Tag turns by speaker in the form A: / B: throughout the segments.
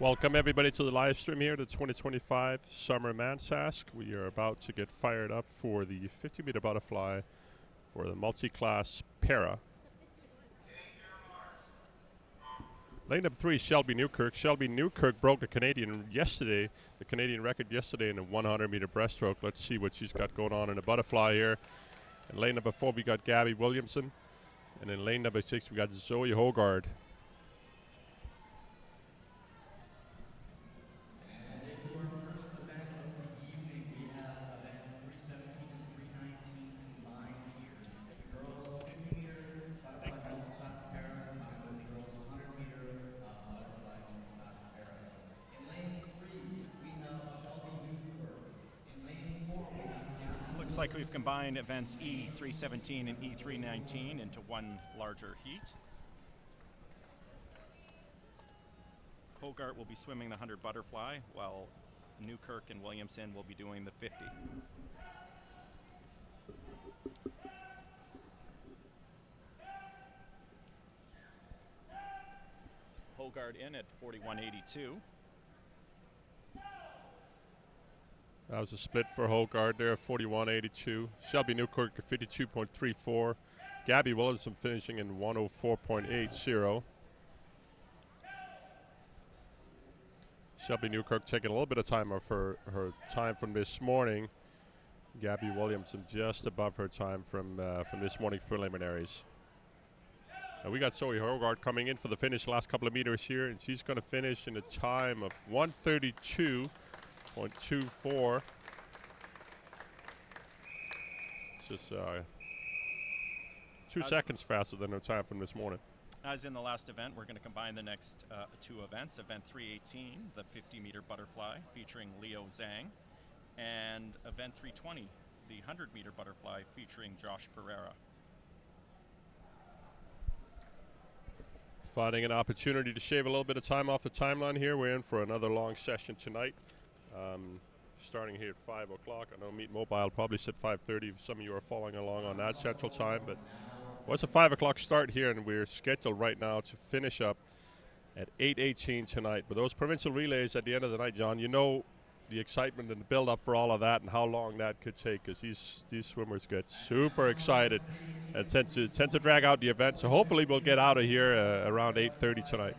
A: Welcome everybody to the live stream here, the 2025 Summer ManSask. We are about to get fired up for the 50-meter butterfly for the multi-class para. Lane number 3, Shelby Newkirk. Shelby Newkirk broke the Canadian record yesterday in the 100-meter breaststroke. Let's see what she's got going on in the butterfly here. In lane number 4, we got Gabby Williamson. And in lane number 6, we got Zoe Hogard.
B: Looks like we've combined events E317 and E319 into one larger heat. Hogart will be swimming the 100 butterfly, while Newkirk and Williamson will be doing the 50. Hogart in at 41.82.
A: That was a split for Hogard there, 41.82. Shelby Newkirk at 52.34. Gabby Williamson finishing in 104.80. Shelby Newkirk taking a little bit of time off her time from this morning. Gabby Williamson just above her time from this morning's preliminaries. And we got Zoe Hogard coming in for the finish last couple of meters here, and she's going to finish in a time of 132.24. It's just 2 seconds faster than her time from this morning.
B: As in the last event, we're going to combine the next 2 events. Event 318, the 50-meter butterfly featuring Leo Zhang, and event 320, the 100-meter butterfly featuring Josh Pereira.
A: Finding an opportunity to shave a little bit of time off the timeline here. We're in for another long session tonight. Starting here at 5 o'clock. I know Meet Mobile published at 5:30. Some of you are following along on that Central Time, but it's a 5 o'clock start here, and we're scheduled right now to finish up at 8:18 tonight. But those provincial relays at the end of the night, John, you know the excitement and the build-up for all of that and how long that could take, because these swimmers get super excited and tend to drag out the event. So hopefully we'll get out of here around 8:30 tonight.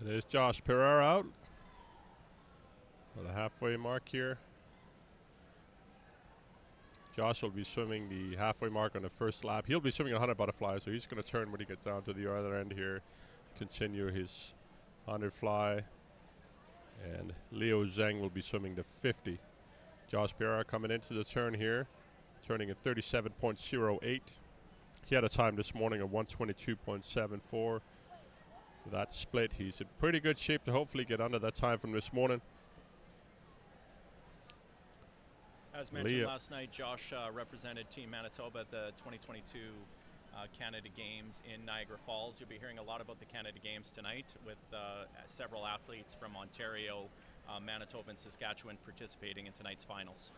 A: There's Josh Pereira out for the halfway mark here. Josh will be swimming the halfway mark on the first lap. He'll be swimming a 100 butterfly, so he's going to turn when he gets down to the other end here, continue his 100 fly. And Leo Zhang will be swimming the 50. Josh Pereira coming into the turn here, turning at 37.08. He had a time this morning of 122.74. That split, he's in pretty good shape to hopefully get under that time from this morning.
B: As mentioned last night, Josh represented Team Manitoba at the 2022 Canada Games in Niagara Falls. You'll be hearing a lot about the Canada Games tonight with several athletes from Ontario, Manitoba, and Saskatchewan participating in tonight's finals.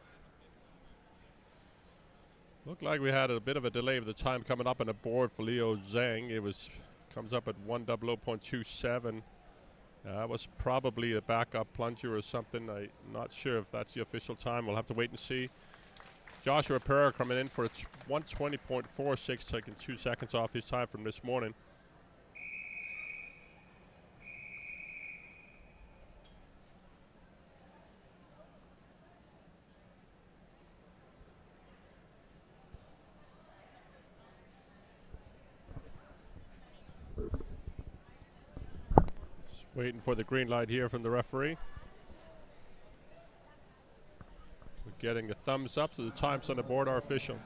A: Looked like we had a bit of a delay of the time coming up on the board for Leo Zhang. Comes up at 1:00.27. That was probably a backup plunger or something. I'm not sure if that's the official time. We'll have to wait and see. Joshua Pereira coming in for 1:20.46, taking 2 seconds off his time from this morning. Waiting for the green light here from the referee. getting a thumbs up, so the times on the board are official.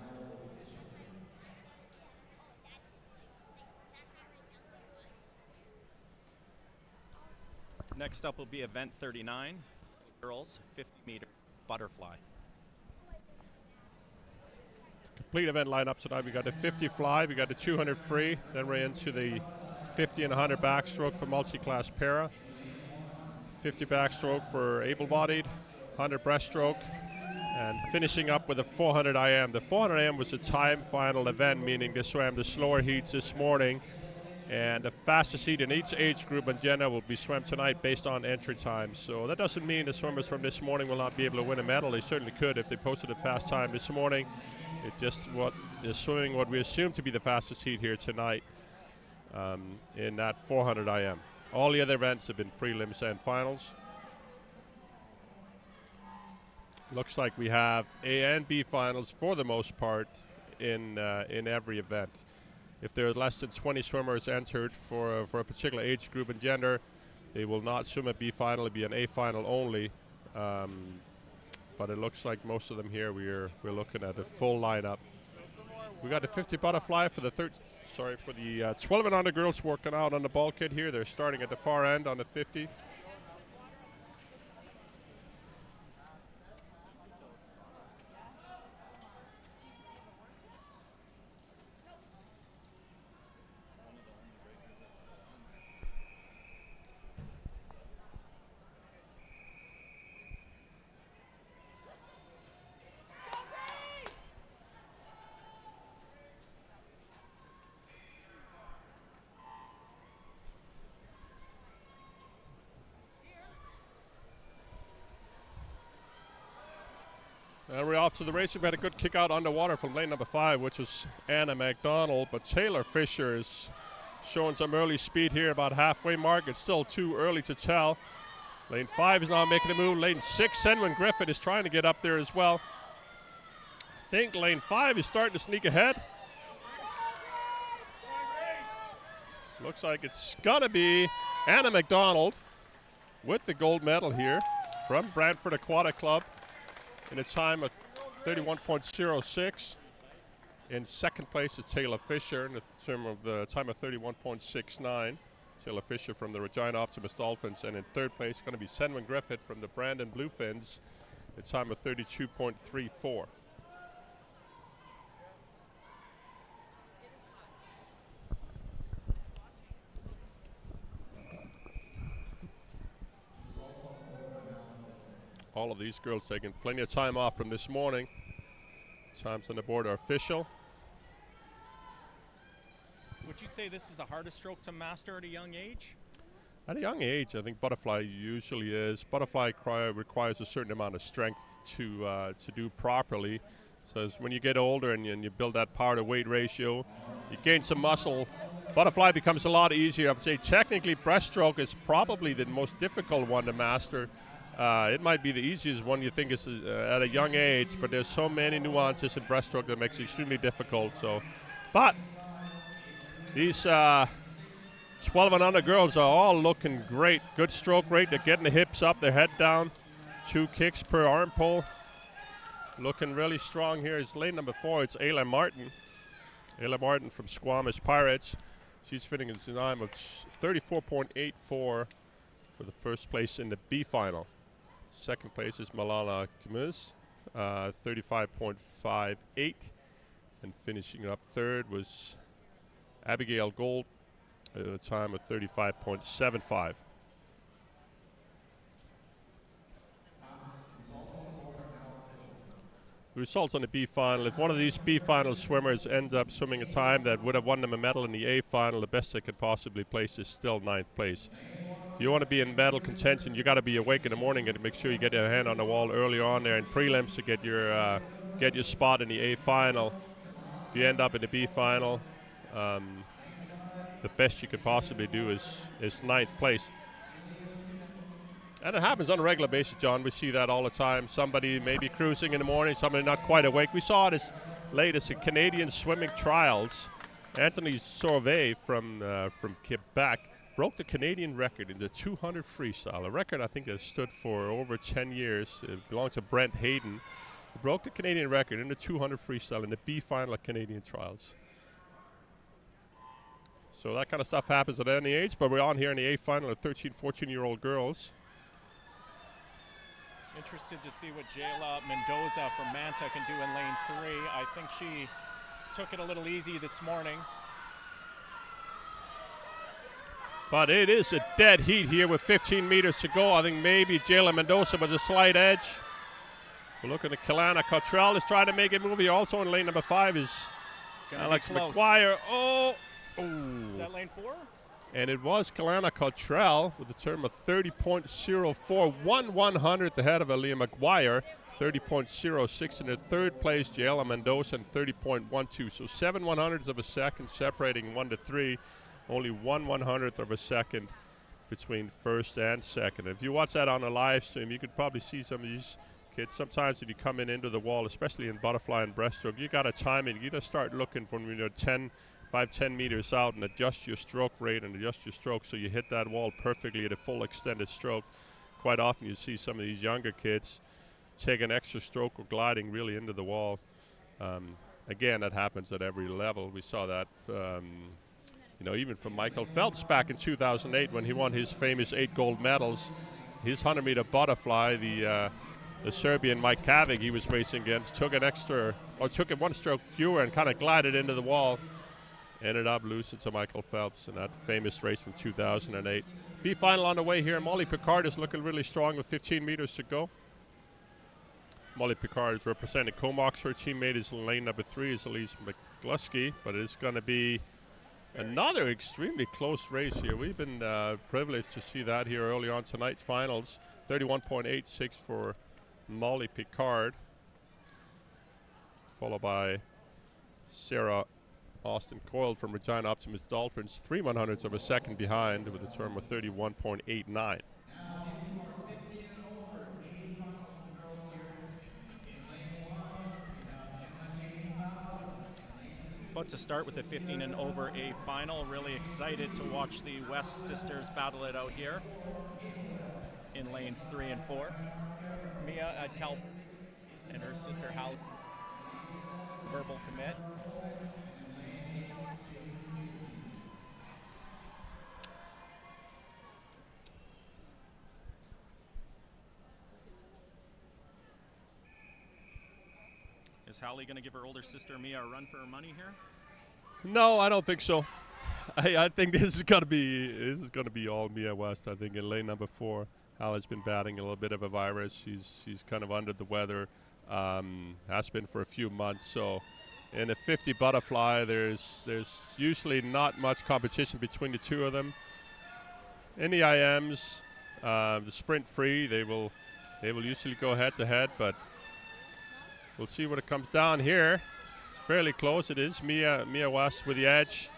B: Next up will be event 39, girls 50-meter butterfly.
A: Complete event lineup tonight. We got the 50 fly, we got the 200 free, then we're into the 50 and 100 backstroke for multi-class para, 50 backstroke for able-bodied, 100 breaststroke, and finishing up with a 400 IM. The 400 IM was a time final event, meaning they swam the slower heats this morning, and the fastest heat in each age group and gender will be swam tonight based on entry time. So that doesn't mean the swimmers from this morning will not be able to win a medal. They certainly could if they posted a fast time this morning. It's just what is swimming what we assume to be the fastest heat here tonight in that 400 IM. All the other events have been prelims and finals. Looks like we have A and B finals for the most part in every event. If there are less than 20 swimmers entered for a particular age group and gender, they will not swim a B final. It'll be an A final only. But it looks like most of them here we're looking at a full lineup. We got the 50 butterfly for the 12 and under girls working out on the bulkhead here. They're starting at the far end on the 50. And we're off to the race. We've had a good kick out underwater from lane number 5, which was Anna McDonald. But Taylor Fisher is showing some early speed here, about halfway mark. It's still too early to tell. Lane 5 is now making a move. Lane 6, Senwin Griffith is trying to get up there as well. I think lane 5 is starting to sneak ahead. Looks like it's gonna be Anna McDonald with the gold medal here from Brantford Aquatic Club in a time of 31.06. In second place is Taylor Fisher in the time of 31.69. Taylor Fisher from the Regina Optimus Dolphins. And in third place going to be Senwin Griffith from the Brandon Bluefins, a time of 32.34. All of these girls taking plenty of time off from this morning. Times on the board are official.
B: Would you say this is the hardest stroke to master at a young age?
A: At a young age, I think butterfly usually is. Butterfly requires a certain amount of strength to do properly. So as when you get older and you build that power to weight ratio, you gain some muscle. Butterfly becomes a lot easier. I would say technically breaststroke is probably the most difficult one to master. It might be the easiest one you think is at a young age, but there's so many nuances in breaststroke that makes it extremely difficult. So, but these 12 and under girls are all looking great. Good stroke rate. They're getting the hips up, their head down. 2 kicks per arm pull. Looking really strong here is lane number 4. It's Ayla Martin. Ayla Martin from Squamish Pirates. She's fitting a time of 34.84 for the first place in the B final. Second place is Malala Kmuz, 35.58. And finishing up third was Abigail Gold at a time of 35.75. The results on the B final, if one of these B final swimmers ends up swimming a time that would have won them a medal in the A final, the best they could possibly place is still 9th place. If you want to be in medal contention, you got to be awake in the morning and make sure you get your hand on the wall early on there in prelims to get your spot in the A final. If you end up in the B final, the best you could possibly do is 9th place. And it happens on a regular basis, John. We see that all the time. Somebody may be cruising in the morning, somebody not quite awake. We saw it as late as the Canadian swimming trials. Anthony Sauvé from Quebec broke the Canadian record in the 200 freestyle, a record I think has stood for over 10 years. It belonged to Brent Hayden. He broke the Canadian record in the 200 freestyle in the B final at Canadian Trials. So that kind of stuff happens at any age, but we're on here in the A final of 13, 14-year-old girls.
B: Interested to see what Jayla Mendoza from Manta can do in lane 3. I think she took it a little easy this morning.
A: But it is a dead heat here with 15 meters to go. I think maybe Jayla Mendoza with a slight edge. We're looking at Kalana Cottrell is trying to make it move here. Also in lane number 5 is Alex McGuire. Oh!
B: Is that lane 4?
A: And it was Kalana Cottrell with a term of 30.04, 1/100th ahead of Aaliyah McGuire, 30.06 in the third place, Jayla Mendoza, and 30.12. So 7/100ths of a second separating 1 to 3. Only 1/100th of a second between first and second. If you watch that on a live stream, you could probably see some of these kids. Sometimes when you come in into the wall, especially in butterfly and breaststroke, you got to time it. You just start looking from 5-10 meters out and adjust your stroke rate and adjust your stroke so you hit that wall perfectly at a full extended stroke. Quite often you see some of these younger kids take an extra stroke or gliding really into the wall. Again, that happens at every level. We saw that even from Michael Phelps back in 2008 when he won his famous 8 gold medals. His 100-meter butterfly, the Serbian Mike Kavik he was racing against, took it 1 stroke fewer and kind of glided into the wall. Ended up losing to Michael Phelps in that famous race from 2008. B final on the way here. Molly Picard is looking really strong with 15 meters to go. Molly Picard is representing Comox. Her teammate is in lane number 3 is Elise McGlusky, but it's going to be another extremely close race here. We've been privileged to see that here early on tonight's finals. 31.86 for Molly Picard, followed by Sarah Austin Coyle from Regina Optimus Dolphins, 3/100ths of a second behind with a term of 31.89.
B: About to start with the 15 and over A final. Really excited to watch the West sisters battle it out here in lanes 3 and 4. Mia at Cal and her sister Hal verbal commit. Is Hallie going to give her older sister Mia a run for her money here?
A: No, I don't think so. I think this is going to be all Mia West. I think in lane number 4, Hallie's been battling a little bit of a virus. She's kind of under the weather. Has been for a few months. So in a 50 butterfly, there's usually not much competition between the two of them. In the IMs, the sprint free, they will usually go head to head, but we'll see what it comes down here. It's fairly close. It is Mia West with the edge.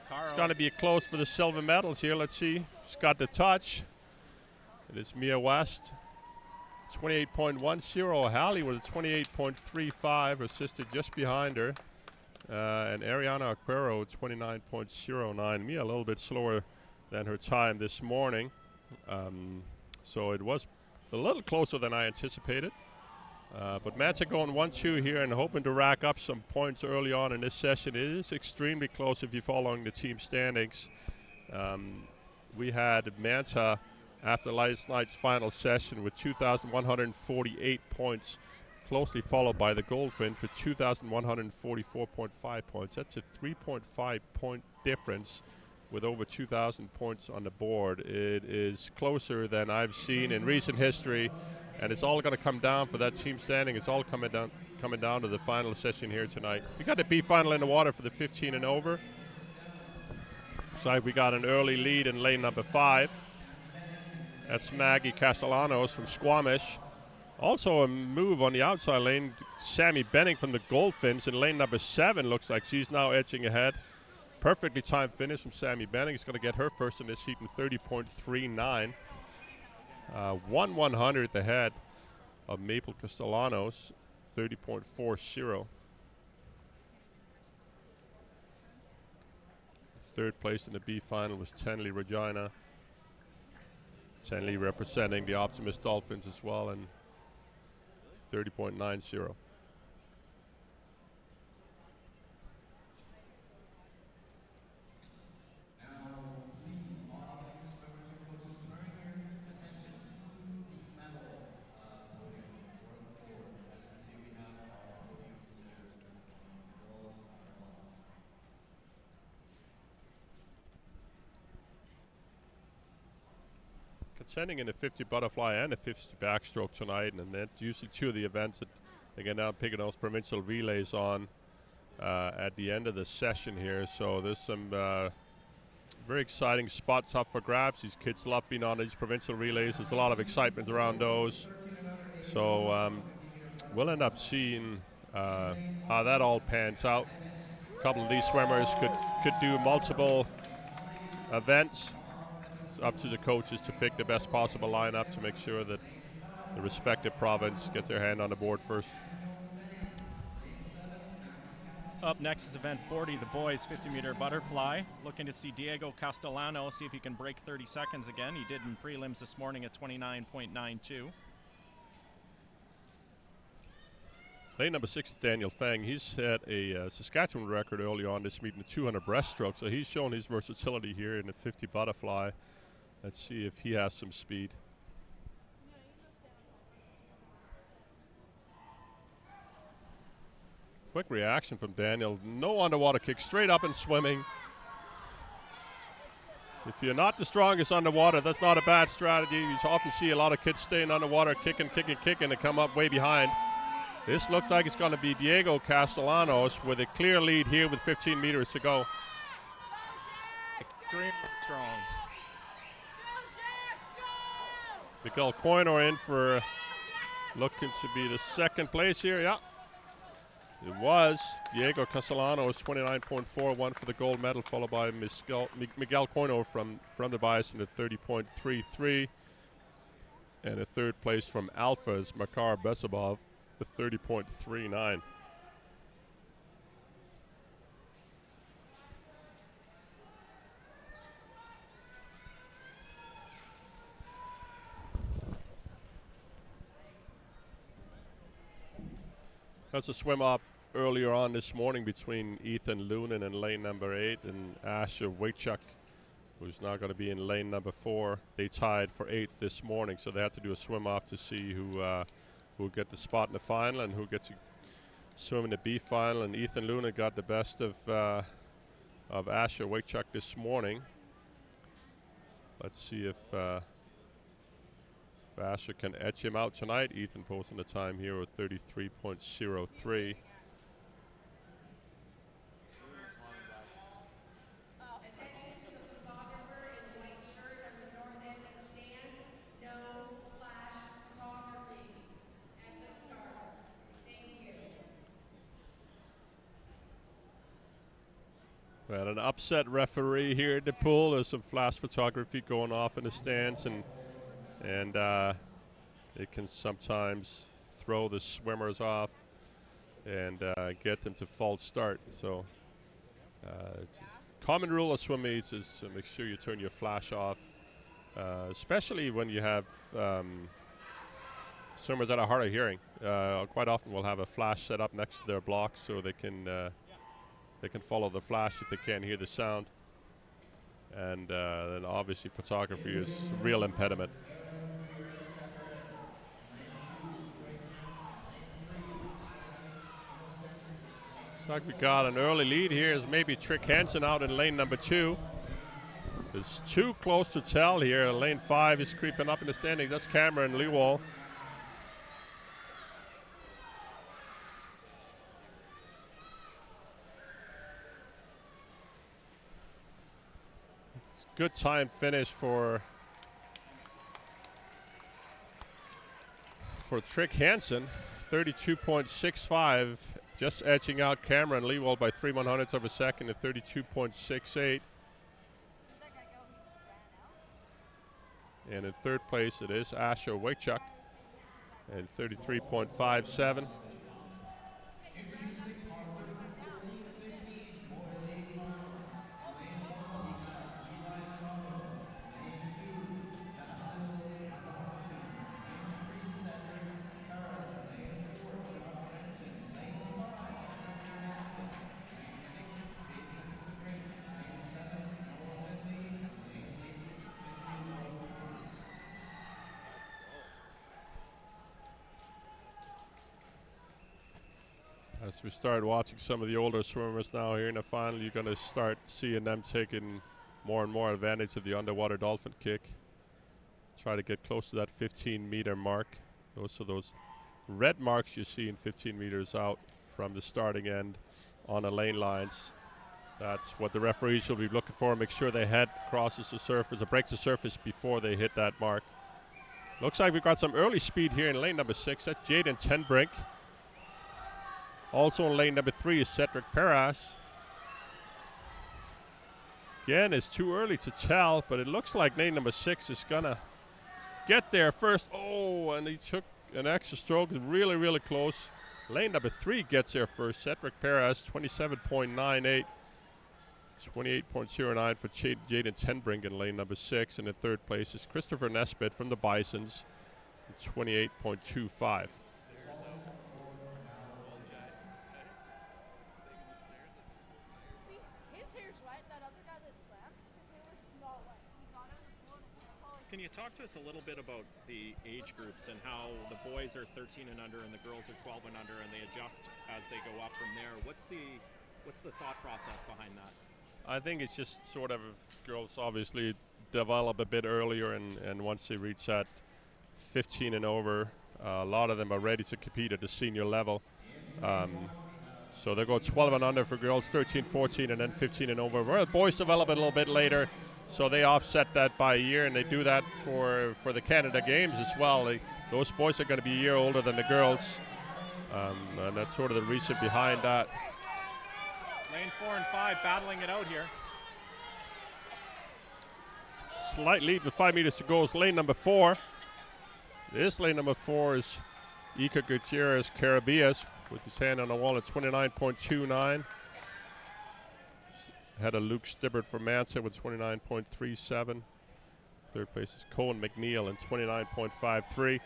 A: It's going to be close for the silver medals here. Let's see. She's got the touch. It is Mia West. 28.10. Hallie with a 28.35. Her sister just behind her. And Ariana Aquero 29.09. Mia a little bit slower than her time this morning. So it was a little closer than I anticipated. But Manta going 1-2 here and hoping to rack up some points early on in this session. It is extremely close if you're following the team standings. We had Manta after last night's final session with 2,148 points, closely followed by the Goldfinch with 2,144.5 points. That's a 3.5 point difference with over 2,000 points on the board. It is closer than I've seen in recent history. And it's all going to come down for that team standing. It's all coming down to the final session here tonight. We got the B final in the water for the 15 and over. So we got an early lead in lane number 5. That's Maggie Castellanos from Squamish. Also a move on the outside lane. Sammy Benning from the Goldfinch in lane number 7. Looks like she's now edging ahead. Perfectly timed finish from Sammy Benning. He's going to get her first in this heat in 30.39. 1/100th ahead of Maple Castellanos, 30.40. Third place in the B final was Tenley Regina. Tenley representing the Optimus Dolphins as well. And 30.90. Contending in the 50 butterfly and the 50 backstroke tonight, and that's usually two of the events that they get now picking those provincial relays on at the end of the session here. So there's some very exciting spots up for grabs. These kids love being on these provincial relays. There's a lot of excitement around those. So we'll end up seeing how that all pans out. A couple of these swimmers could do multiple events. It's up to the coaches to pick the best possible lineup to make sure that the respective province gets their hand on the board first.
B: Up next is event 40, the boys 50-meter butterfly. Looking to see Diego Castellano, see if he can break 30 seconds again. He did in prelims this morning at 29.92.
A: Lane number 6, Daniel Fang. He's had a Saskatchewan record early on this meet in the 200 breaststroke, so he's shown his versatility here in the 50 butterfly. Let's see if he has some speed. Quick reaction from Daniel. No underwater kick, straight up and swimming. If you're not the strongest underwater, that's not a bad strategy. You often see a lot of kids staying underwater, kicking, and come up way behind. This looks like it's going to be Diego Castellanos with a clear lead here with 15 meters to go.
B: Extremely strong.
A: Miguel Coinor in for looking to be the second place here. Yeah, it was Diego Castellanos, 29.41 for the gold medal, followed by Miguel Coinor from the Bison at 30.33. And a third place from Alpha's Makar Besabov with 30.39. That's a swim up earlier on this morning between Ethan Lunan in lane number 8 and Asher Wachuk, who's now going to be in lane number 4. They tied for 8th this morning, so they had to do a swim off to see who will get the spot in the final and who gets to swim in the B final. And Ethan Lunan got the best of Asher Wachuk this morning. Let's see if Asher can edge him out tonight. Ethan posting the time here with 33.03. We had an upset referee here at the pool. There's some flash photography going off in the stands, and it can sometimes throw the swimmers off and get them to false start. So it's a common rule of swim meets is to make sure you turn your flash off, especially when you have swimmers that are hard of hearing. Quite often we'll have a flash set up next to their blocks so they can follow the flash if they can't hear the sound. And then obviously photography is a real impediment. Looks like we got an early lead here. Is maybe Trick Hansen out in lane number 2. It's too close to tell here. Lane 5 is creeping up in the standings. That's Cameron Lewall. It's a good time finish for Trick Hansen. 32.65. Just edging out Cameron Lewall by 3/100ths of a second at 32.68. And in third place it is Asher Wachuk at 33.57. As we start watching some of the older swimmers now here in the final, you're going to start seeing them taking more and more advantage of the underwater dolphin kick. Try to get close to that 15-meter mark. Those are those red marks you see in 15 meters out from the starting end on the lane lines. That's what the referees will be looking for. Make sure their head crosses the surface or breaks the surface before they hit that mark. Looks like we've got some early speed here in lane number 6. That's Jaden Tenbrink. Also in lane number 3 is Cedric Perras. Again, it's too early to tell, but it looks like lane number 6 is gonna get there first. Oh, and he took an extra stroke. Really, really close. Lane number 3 gets there first. Cedric Perras, 27.98. 28.09 for Jaden Tenbrink in lane number 6. And in third place is Christopher Nesbitt from the Bisons, 28.25.
B: Can you talk to us a little bit about the age groups and how the boys are 13 and under and the girls are 12 and under, and they adjust as they go up from there? What's the thought process behind that?
A: I think it's just sort of girls obviously develop a bit earlier, and once they reach that 15 and over, a lot of them are ready to compete at the senior level. So they go 12 and under for girls, 13, 14, and then 15 and over. Where the boys develop a little bit later, so they offset that by a year, and they do that for the Canada Games as well. Those boys are going to be a year older than the girls, and that's sort of the reason behind that.
B: Lane 4 and 5 battling it out here.
A: Slight lead with 5 meters to go is lane number 4. This lane number 4 is Iker Gutierrez Carabias with his hand on the wall at 29.29. Had a Luke Stibbert from ManSask with 29.37. Third place is Cohen McNeil in 29.53.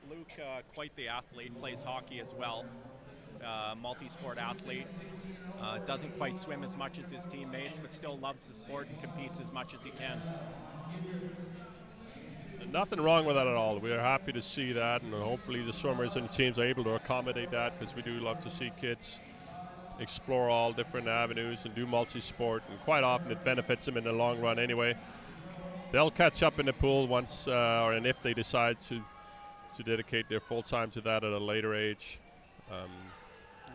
B: Luke, quite the athlete, plays hockey as well. Multi-sport athlete. Doesn't quite swim as much as his teammates, but still loves the sport and competes as much as he can.
A: Nothing wrong with that at all. We are happy to see that, and hopefully the swimmers and the teams are able to accommodate that, because we do love to see kids explore all different avenues and do multi-sport, and quite often it benefits them in the long run anyway. They'll catch up in the pool once, and if they decide to dedicate their full time to that at a later age.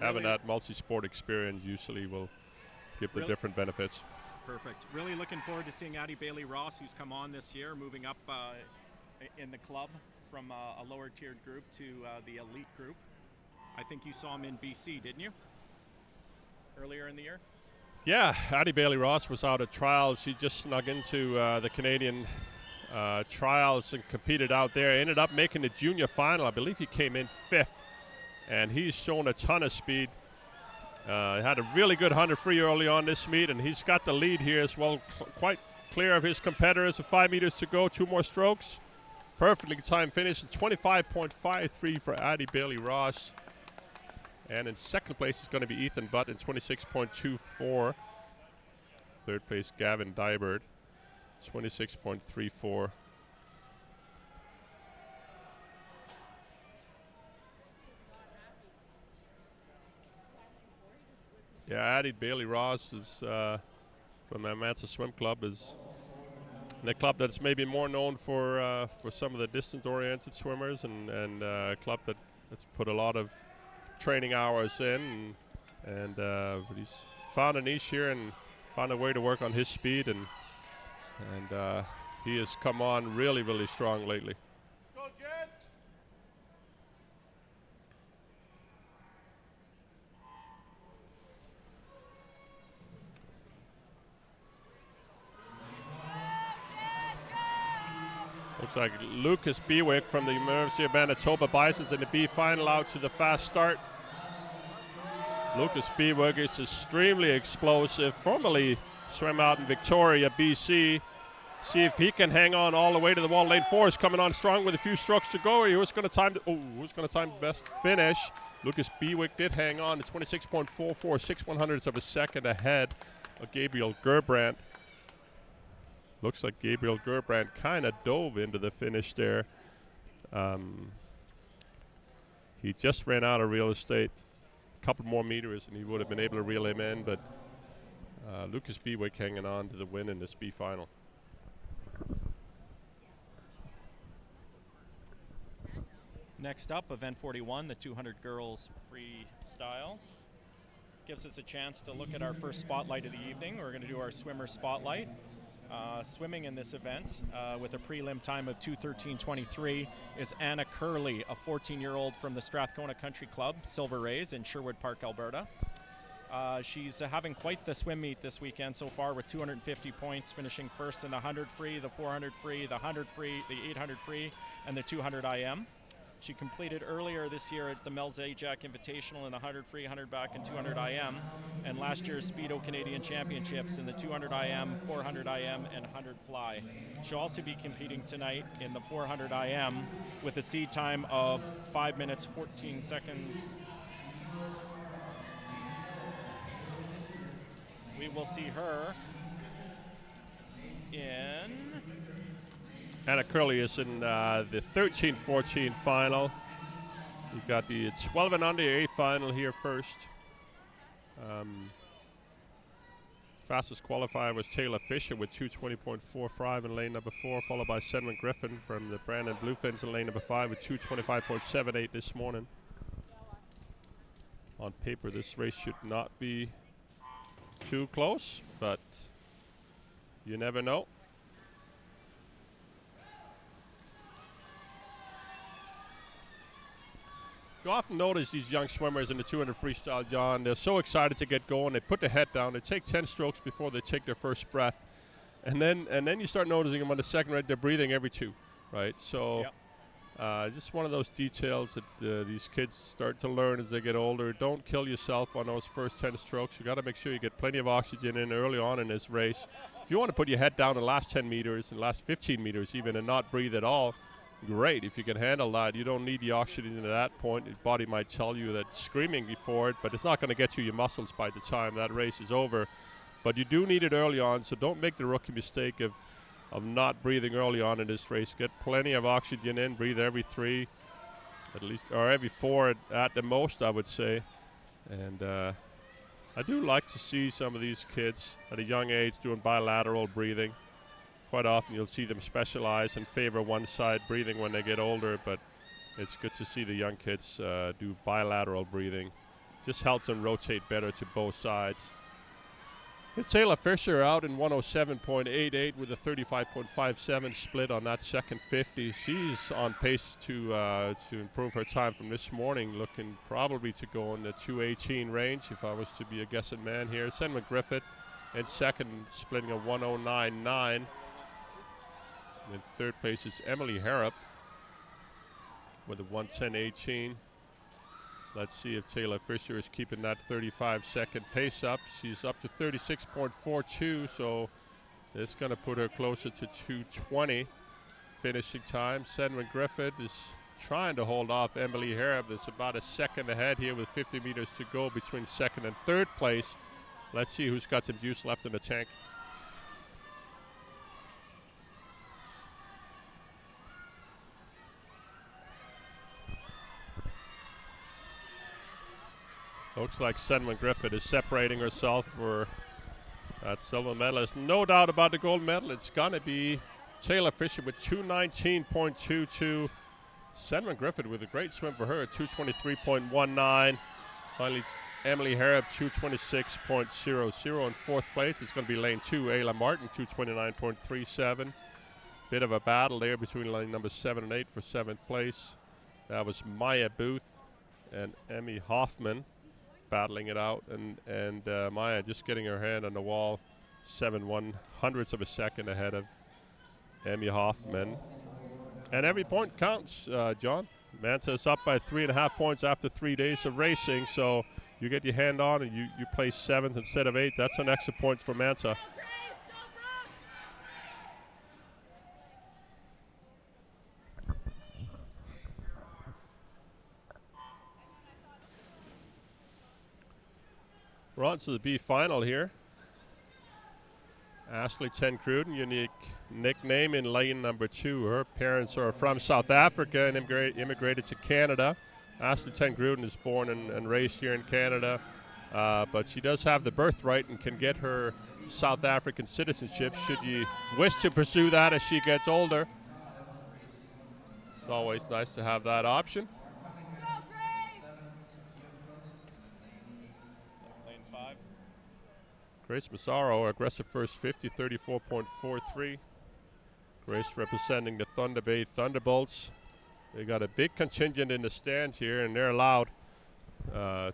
A: Having that multi-sport experience usually will give the different benefits.
B: Perfect. Really looking forward to seeing Addie Bailey-Ross, who's come on this year, moving up in the club from a lower tiered group to the elite group. I think you saw him in BC, didn't you? Earlier in the year?
A: Yeah, Addie Bailey-Ross was out at trials. She just snuck into the Canadian trials and competed out there. Ended up making the junior final. I believe he came in 5th. And he's shown a ton of speed. Had a really good 100 free early on this meet, and he's got the lead here as well, quite clear of his competitors. With 5 meters to go, 2 more strokes. Perfectly timed finish, 25.53 for Addie Bailey-Ross. And in second place is going to be Ethan Butt in 26.24. Third place, Gavin Dybert, 26.34. Yeah, Addie Bailey-Ross is from the ManSask Swim Club, is in a club that's maybe more known for some of the distance-oriented swimmers, and a club that's put a lot of training hours in, and but he's found a niche here and found a way to work on his speed, and he has come on really, really strong lately. Looks like Lucas Bewick from the University of Manitoba Bisons in the B final out to the fast start. Lucas Bewick is extremely explosive. Formerly swam out in Victoria, BC. See if he can hang on all the way to the wall. Lane 4 is coming on strong with a few strokes to go. Who's going to time the best finish? Lucas Bewick did hang on to 26.44, 6/100ths of a second ahead of Gabriel Gerbrandt. Looks like Gabriel Gerbrandt kind of dove into the finish there. He just ran out of real estate. A couple more meters, and he would have been able to reel him in, but Lucas Bewick hanging on to the win in this B final.
B: Next up, event 41, the 200 girls freestyle. Gives us a chance to look at our first spotlight of the evening. We're going to do our swimmer spotlight. Swimming in this event with a prelim time of 2:13:23 is Anna Curley, a 14-year-old from the Strathcona Country Club, Silver Rays in Sherwood Park, Alberta. She's having quite the swim meet this weekend so far with 250 points, finishing first in the 100 free, the 400 free, the 100 free, the 800 free, and the 200 IM. She completed earlier this year at the Mel's Ajax Invitational in the 100 free, 100 back, and 200 IM, and last year's Speedo Canadian Championships in the 200 IM, 400 IM, and 100 fly. She'll also be competing tonight in the 400 IM with a seed time of 5 minutes 14 seconds. We will see her in...
A: Anna Curley is in the 13-14 final. You've got the 12 and under A final here first. Fastest qualifier was Taylor Fisher with 2:20.45 in lane number 4, followed by Sedman Griffin from the Brandon Bluefins in lane number 5 with 2:25.78 this morning. On paper, this race should not be too close, but you never know. You often notice these young swimmers in the 200 freestyle, John, they're so excited to get going. They put their head down. They take 10 strokes before they take their first breath. And then you start noticing them on the second rate, they're breathing every 2, right? So just one of those details that these kids start to learn as they get older. Don't kill yourself on those first 10 strokes. You got to make sure you get plenty of oxygen in early on in this race. If you want to put your head down the last 10 meters and last 15 meters even and not breathe at all, great. If you can handle that, you don't need the oxygen at that point. Your body might tell you that screaming before it, but it's not going to get you your muscles by the time that race is over. But you do need it early on, so don't make the rookie mistake of not breathing early on in this race. Get plenty of oxygen in, breathe every 3, at least, or every 4 at the most, I would say. And I do like to see some of these kids at a young age doing bilateral breathing. Quite often you'll see them specialize and favor one side breathing when they get older, but it's good to see the young kids do bilateral breathing. Just helps them rotate better to both sides. Here's Taylor Fisher out in 107.88 with a 35.57 split on that second 50. She's on pace to improve her time from this morning, looking probably to go in the 2:18 range if I was to be a guessing man here. Sedman Griffith in second, splitting a 109.9. In third place is Emily Harrop with a 110.18. Let's see if Taylor Fisher is keeping that 35-second pace up. She's up to 36.42, so it's going to put her closer to 2:20 finishing time. Sedman Griffith is trying to hold off Emily Harrop. There's about a second ahead here with 50 meters to go between second and third place. Let's see who's got some juice left in the tank. Looks like Sedman Griffith is separating herself for that silver medal. There's no doubt about the gold medal. It's going to be Taylor Fisher with 2:19.22. Sedman Griffith with a great swim for her at 2:23.19. Finally, Emily Harrop, 2:26.00 in fourth place. It's going to be lane 2, Ayla Martin, 2:29.37. Bit of a battle there between lane number 7 and 8 for 7th place. That was Maya Booth and Emmy Hoffman battling it out, and Maya just getting her hand on the wall, 7/100ths of a second ahead of Emmy Hoffman. And every point counts, John. Mansa's up by 3.5 points after 3 days of racing, so you get your hand on and you place 7th instead of 8th. That's an extra point for Mansa. We're on to the B final here. Ashley Ten Cruden, unique nickname in lane number 2. Her parents are from South Africa and immigrated to Canada. Ashley Ten-Gruden is born and raised here in Canada, but she does have the birthright and can get her South African citizenship should you wish to pursue that as she gets older. It's always nice to have that option.
B: Lane 5.
A: Grace Massaro, aggressive first 50, 34.43. Grace representing the Thunder Bay Thunderbolts. They got a big contingent in the stands here, and they're allowed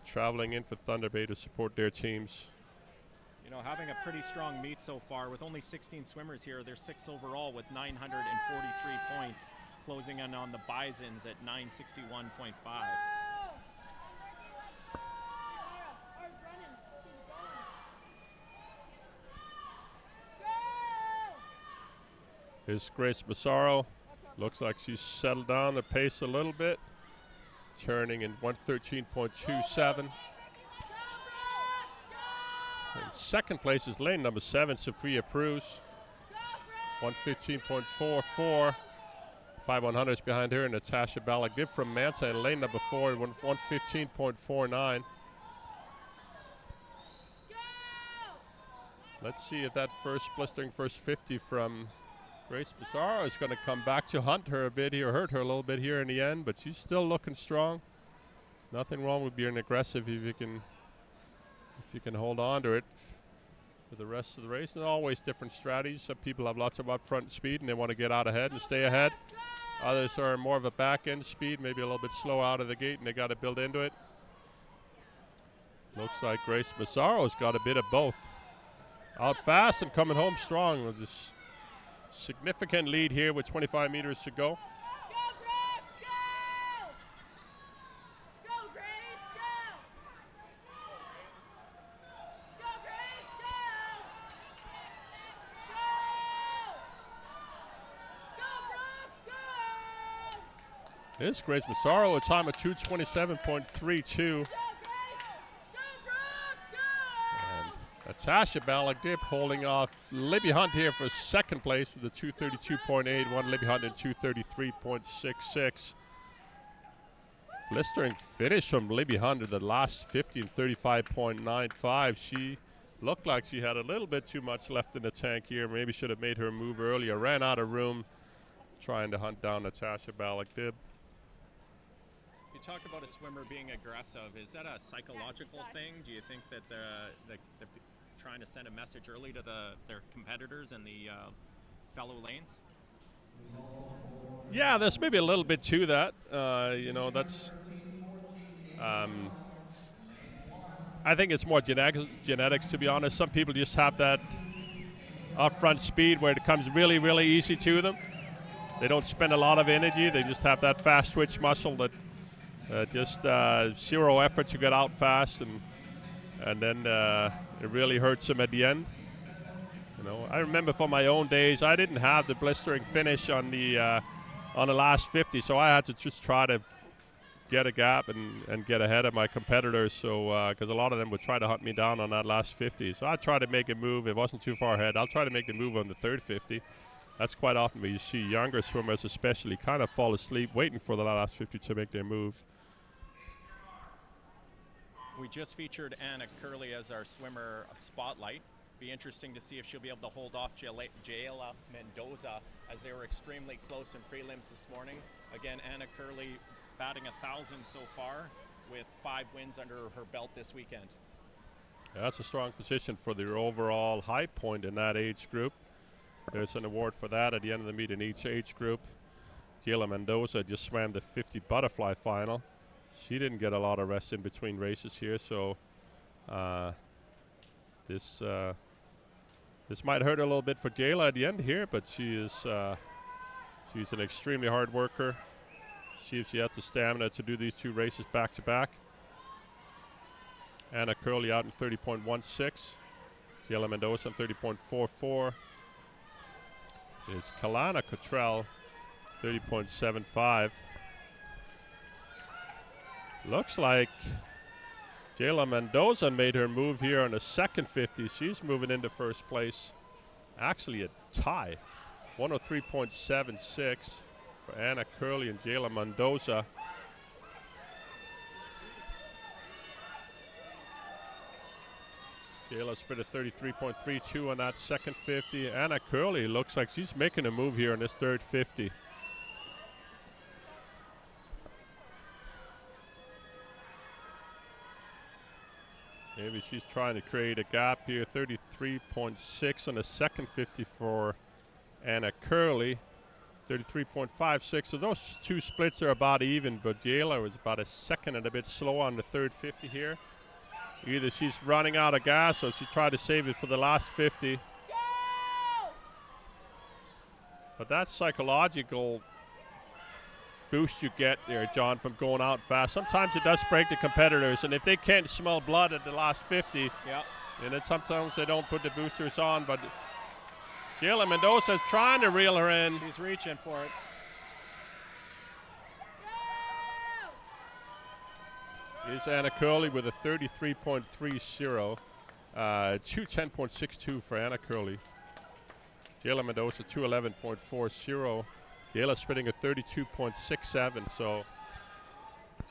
A: traveling in for Thunder Bay to support their teams.
B: You know, having a pretty strong meet so far with only 16 swimmers here. There's 6 overall with 943 points, closing in on the Bisons at 961.5.
A: Here's Grace Massaro. Looks like she's settled down the pace a little bit, turning in 113.27. In second place is lane number 7, Sophia Prus, 115.44. 5/100s behind her, and Natasha Balagib from Mansa in lane number 4, 115.49. Let's see if that blistering first 50 from Grace Massaro is going to come back to hunt her a bit here, hurt her a little bit here in the end, but she's still looking strong. Nothing wrong with being aggressive if you can hold on to it for the rest of the race. There's always different strategies. Some people have lots of upfront speed and they want to get out ahead and stay ahead. Others are more of a back end speed, maybe a little bit slow out of the gate, and they got to build into it. Looks like Grace Massaro's got a bit of both. Out fast and coming home strong with this significant lead here with 25 meters to go. This Grace Massaro, a time of 2:27.32. And Natasha Balagib holding off Libby Hunt here for second place with a 2:32.81. Libby Hunt in 2:33.66. Blistering finish from Libby Hunt in the last 50 and 35.95. She looked like she had a little bit too much left in the tank here. Maybe should have made her move earlier. Ran out of room trying to hunt down Natasha Balagib.
B: You talk about a swimmer being aggressive. Is that a psychological thing? Do you think that the trying to send a message early to their competitors in the fellow lanes?
A: Yeah, there's maybe a little bit to that. That's. I think it's more genetics, to be honest. Some people just have that upfront speed where it comes really, really easy to them. They don't spend a lot of energy. They just have that fast twitch muscle that just zero effort to get out fast, and then it really hurts them at the end. I remember from my own days, I didn't have the blistering finish on the last 50, so I had to just try to get a gap and get ahead of my competitors. So because a lot of them would try to hunt me down on that last 50, so I tried to make a move. It wasn't too far ahead. I'll try to make the move on the third 50. That's quite often where you see younger swimmers especially kind of fall asleep waiting for the last 50 to make their move.
B: We just featured Anna Curley as our swimmer spotlight. Be interesting to see if she'll be able to hold off Jayla Mendoza, as they were extremely close in prelims this morning. Again, Anna Curley batting 1,000 so far with 5 wins under her belt this weekend.
A: Yeah, that's a strong position for the overall high point in that age group. There's an award for that at the end of the meet in each age group. Jayla Mendoza just swam the 50 butterfly final. She didn't get a lot of rest in between races here, so this might hurt a little bit for Jayla at the end here, but she's an extremely hard worker. See if she has the stamina to do these 2 races back to back. Anna Curley out in 30.16. Jayla Mendoza in 30.44. Is Kalana Cottrell 30.75. Looks like Jayla Mendoza made her move here on the second 50. She's moving into first place. Actually a tie. 103.76 for Anna Curley and Jayla Mendoza. Jayla split a 33.32 on that second 50. Anna Curley looks like she's making a move here in this third 50. Maybe she's trying to create a gap here. 33.6 on the second 50 for Anna Curley. 33.56. So those two splits are about even, but Jayla was about a second and a bit slow on the third 50 here. Either she's running out of gas or she tried to save it for the last 50. But that psychological boost you get there, John, from going out fast. Sometimes it does break the competitors, and if they can't smell blood at the last 50, and then sometimes they don't put the boosters on. But Jayla Mendoza's trying to reel her in.
B: She's reaching for it.
A: Is Anna Curley with a 33.30. 210.62 for Anna Curley. Jayla Mendoza 211.40. Jayla spitting a 32.67. So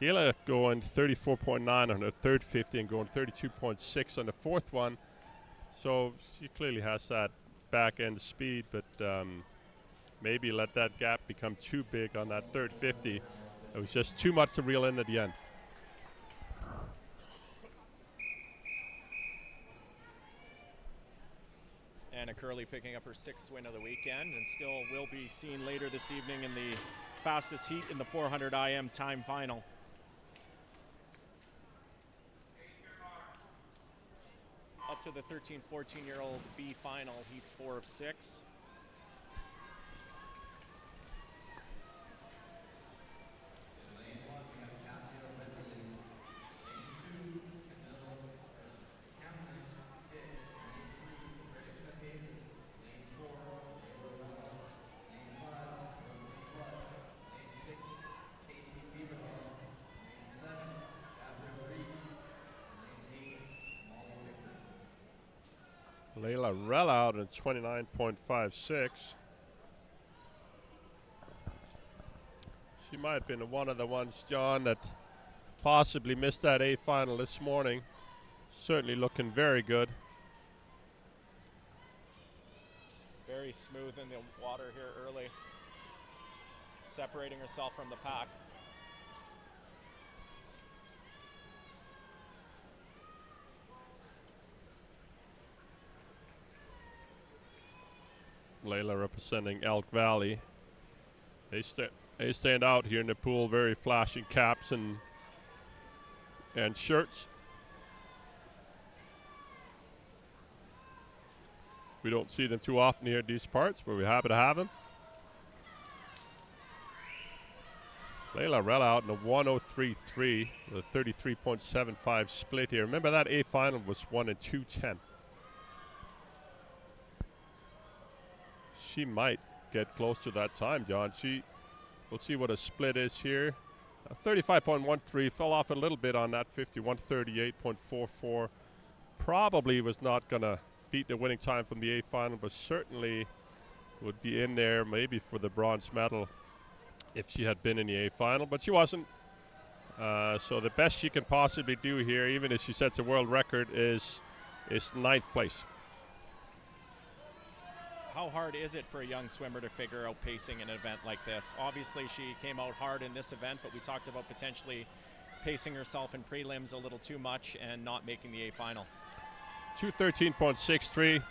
A: Jayla going 34.9 on her third 50 and going 32.6 on the fourth one. So she clearly has that back end speed, but maybe let that gap become too big on that third 50. It was just too much to reel in at the end.
B: Anna Curley picking up her 6th win of the weekend and still will be seen later this evening in the fastest heat in the 400 IM time final. Up to the 13, 14-year-old B final, heats 4 of 6.
A: Layla Rell out at 29.56. She might have been one of the ones, John, that possibly missed that A final this morning. Certainly looking very good.
B: Very smooth in the water here early. Separating herself from the pack.
A: Layla representing Elk Valley. They stand out here in the pool, very flashing caps and shirts. We don't see them too often here at these parts, but we're happy to have them. Layla Rell out in a 103.3 with a 33.75 split here. Remember that A final was 1 and 210. She might get close to that time, John. We'll see what a split is here. 35.13, fell off a little bit on that 50, 138.44. Probably was not going to beat the winning time from the A final, but certainly would be in there maybe for the bronze medal if she had been in the A final, but she wasn't. So the best she can possibly do here, even if she sets a world record, is 9th place.
B: How hard is it for a young swimmer to figure out pacing in an event like this? Obviously, she came out hard in this event, but we talked about potentially pacing herself in prelims a little too much and not making the A final.
A: 213.63.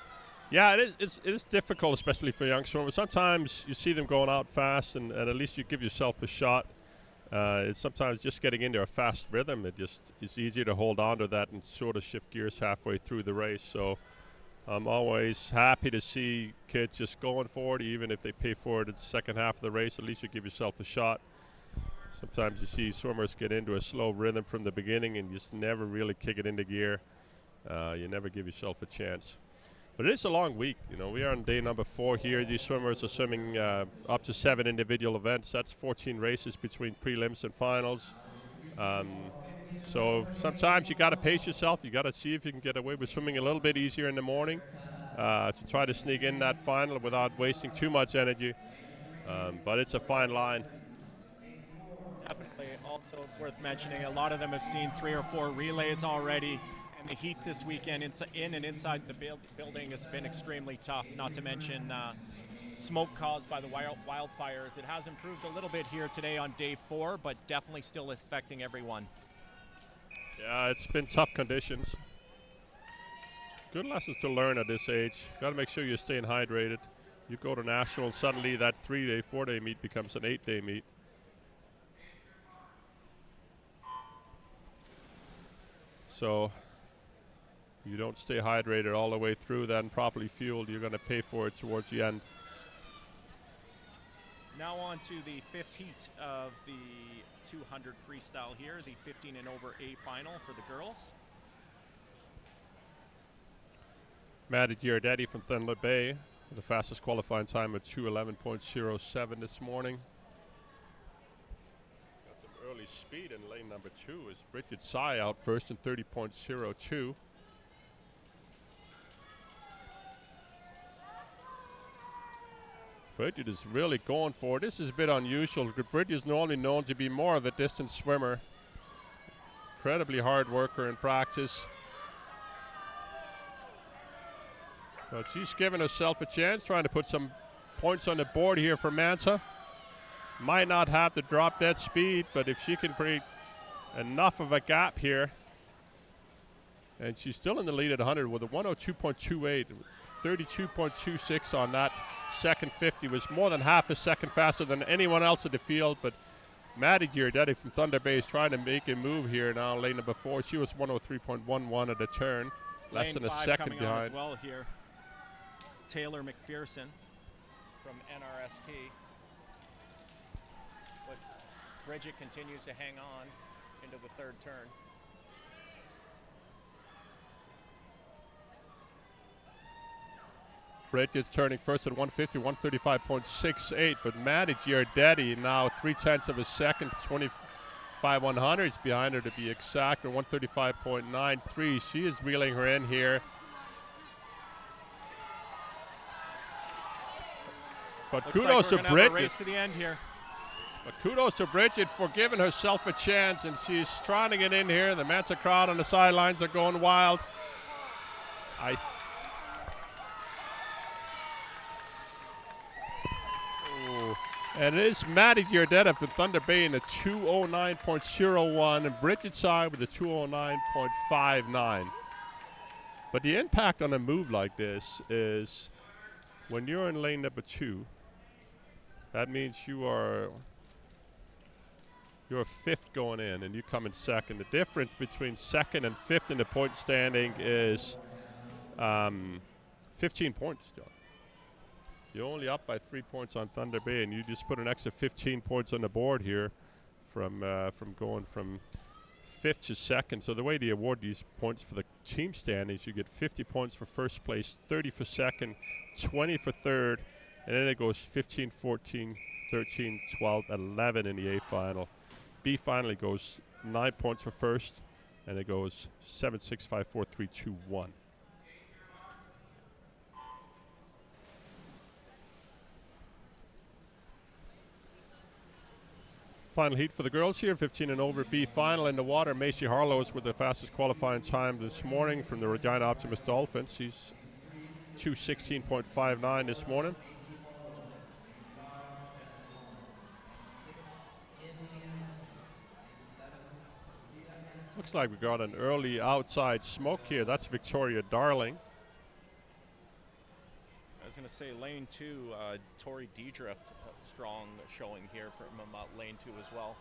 A: Yeah, it is difficult, especially for young swimmers. Sometimes you see them going out fast, and at least you give yourself a shot. It's sometimes just getting into a fast rhythm. It's easier to hold on to that and sort of shift gears halfway through the race. So I'm always happy to see kids just going for it, even if they pay for it in the second half of the race. At least you give yourself a shot. Sometimes you see swimmers get into a slow rhythm from the beginning and just never really kick it into gear. You never give yourself a chance. But it is a long week. You know, we are on day number 4 here. These swimmers are swimming up to 7 individual events. That's 14 races between prelims and finals. So sometimes you got to pace yourself. You got to see if you can get away with swimming a little bit easier in the morning to try to sneak in that final without wasting too much energy. But it's a fine line.
B: Definitely. Also worth mentioning, a lot of them have seen 3 or 4 relays already, And the heat this weekend in and inside the building has been extremely tough, not to mention smoke caused by the wildfires. It has improved a little bit here today on day 4, but definitely still affecting everyone.
A: Yeah, it's been tough conditions. Good lessons to learn at this age. Got to make sure you're staying hydrated. You go to nationals, suddenly that 3-day, 4-day meet becomes an 8-day meet. So you don't stay hydrated all the way through, then properly fueled, you're going to pay for it towards the end.
B: Now on to the 5th heat of the 200 freestyle here, the 15 and over A final for the girls.
A: Maddie Giardetti from Thunder Bay, the fastest qualifying time at 2:11.07 this morning. Got some early speed in lane number 2 as Bridget Sy out first in 30.02. Bridget is really going for it. This is a bit unusual. Bridget is normally known to be more of a distance swimmer. Incredibly hard worker in practice. But she's giving herself a chance, trying to put some points on the board here for Mansa. Might not have the drop dead speed, but if she can create enough of a gap here, and she's still in the lead at 100 with a 102.28, 32.26 on that second 50, was more than half a second faster than anyone else in the field. But Maddie Giardetti from Thunder Bay is trying to make a move here now. Lane number 4, she was 103.11 at the turn, less than a second behind.
B: On as well here. Taylor McPherson from NRST. But Bridget continues to hang on into the 3rd turn.
A: Bridget's turning first at 150, 135.68, but Maddie Giardetti now 0.3 of a second, 25/100s behind her to be exact, or 135.93. She is reeling her in here. But
B: Looks
A: kudos
B: like
A: to Bridget.
B: race to the end here.
A: But kudos to Bridget for giving herself a chance, and she's trying to get in here. The Mansa crowd on the sidelines are going wild. And it is Maddie Giardetti from Thunder Bay in a 2:09.01, and Bridget Sy with a 2:09.59. But the impact on a move like this is when you're in lane number 2, that means you're 5th going in, and you come in 2nd. The difference between 2nd and 5th in the point standing is 15 points, John. You're only up by 3 points on Thunder Bay, and you just put an extra 15 points on the board here from going from 5th to 2nd. So the way they award these points for the team standings, you get 50 points for 1st place, 30 for 2nd, 20 for 3rd, and then it goes 15, 14, 13, 12, 11 in the A final. B finally goes 9 points for 1st, and it goes 7, 6, 5, 4, 3, 2, 1. Final heat for the girls here, 15 and over B final in the water. Macy Harlow is with the fastest qualifying time this morning from the Regina Optimist Dolphins. She's 2:16.59 this morning. Looks like we got an early outside smoke here. That's Victoria Darling.
B: I was going to say lane 2, Tori Dedrift, strong showing here from lane 2 as well.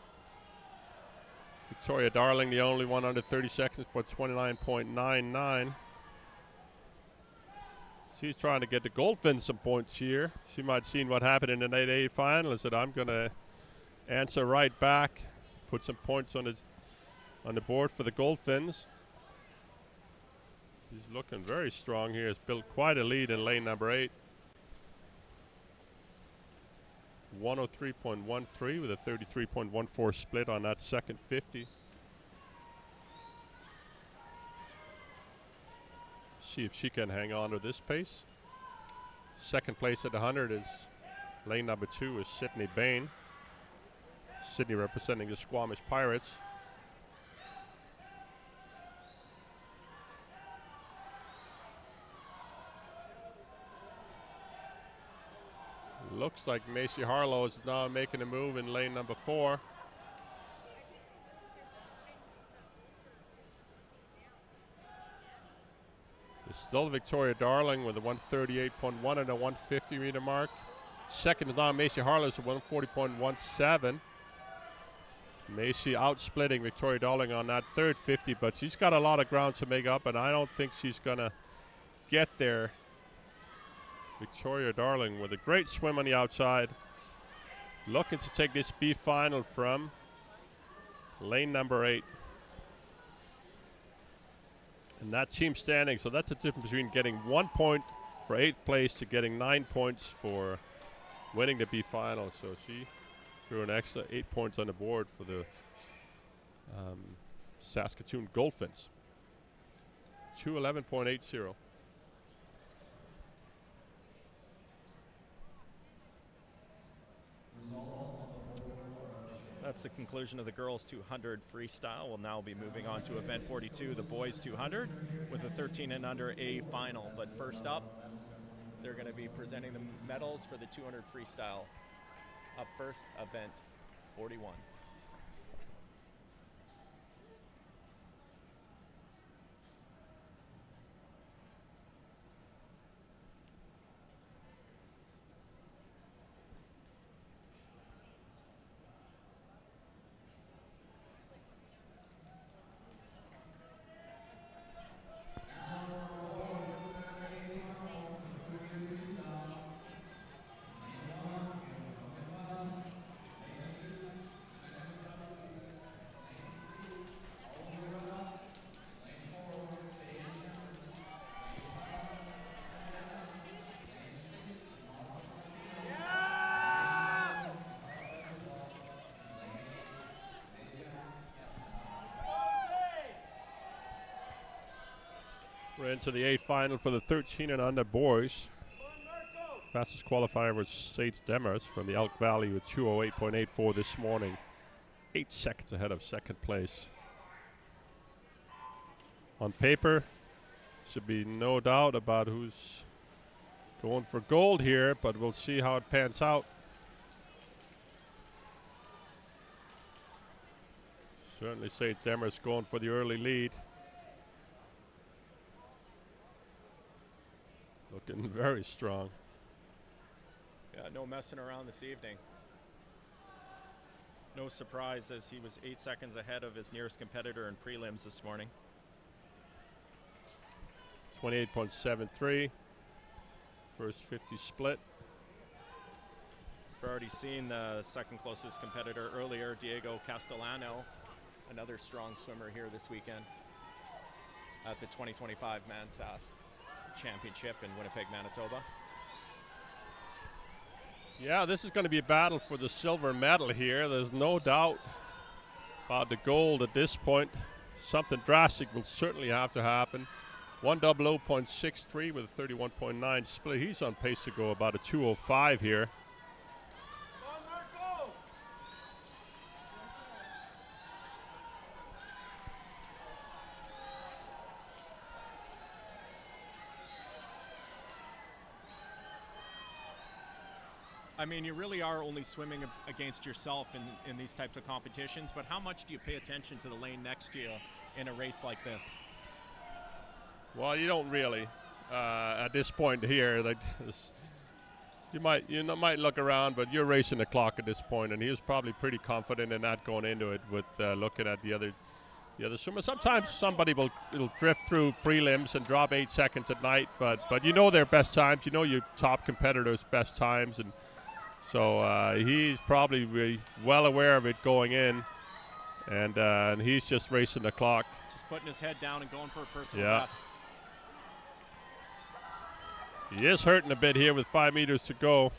A: Victoria Darling, the only one under 30 seconds, but 29.99. She's trying to get the Goldfins some points here. She might have seen what happened in the night A final and said, I'm going to answer right back, put some points on the board for the Goldfins. She's looking very strong here. Has built quite a lead in lane number 8. 103.13 with a 33.14 split on that second 50. See if she can hang on to this pace. Second place at 100 is lane number 2 is Sydney Bain. Sydney representing the Squamish Pirates. looks like Macy Harlow is now making a move in lane number 4. It's still Victoria Darling with a 138.1 and a 150 meter mark. Second is now Macy Harlow at 140.17. Macy outsplitting Victoria Darling on that third 50, but she's got a lot of ground to make up, and I don't think she's gonna get there. Victoria Darling with a great swim on the outside, looking to take this B final from lane number 8. And that team standing, so that's the difference between getting 1 point for 8th place to getting 9 points for winning the B final. So she threw an extra 8 points on the board for the Saskatoon Goldfinch. 211.80.
B: That's the conclusion of the girls 200 freestyle. We'll now be moving on to event 42, the boys 200, with a 13 and under A final. But first up, they're going to be presenting the medals for the 200 freestyle. Up first, event 41.
A: We're into the 8th final for the 13 and under boys. Fastest qualifier was Sage Demers from the Elk Valley with 208.84 this morning. 8 seconds ahead of second place. On paper, should be no doubt about who's going for gold here, but we'll see how it pans out. Certainly Sage Demers going for the early lead. Looking very strong.
B: Yeah, no messing around this evening. No surprise, as he was 8 seconds ahead of his nearest competitor in prelims this morning.
A: 28.73. First 50 split.
B: We've already seen the second closest competitor earlier, Diego Castellano, another strong swimmer here this weekend at the 2025 ManSask Championship in Winnipeg, Manitoba.
A: Yeah, this is going to be a battle for the silver medal here. There's no doubt about the gold at this point. Something drastic will certainly have to happen. 100.63 with a 31.9 split. He's on pace to go about a 205 here.
B: I mean, you really are only swimming against yourself in these types of competitions, but how much do you pay attention to the lane next to you in a race like this?
A: Well, you don't really at this point here. Like you might look around, but you're racing the clock at this point, and he was probably pretty confident in that going into it with looking at the other swimmer. Sometimes somebody will drift through prelims and drop 8 seconds at night, but you know their best times. You know your top competitors' best times, and so he's probably well aware of it going in, and he's just racing the clock.
B: Just putting his head down and going for a personal best.
A: He is hurting a bit here with 5 meters to go.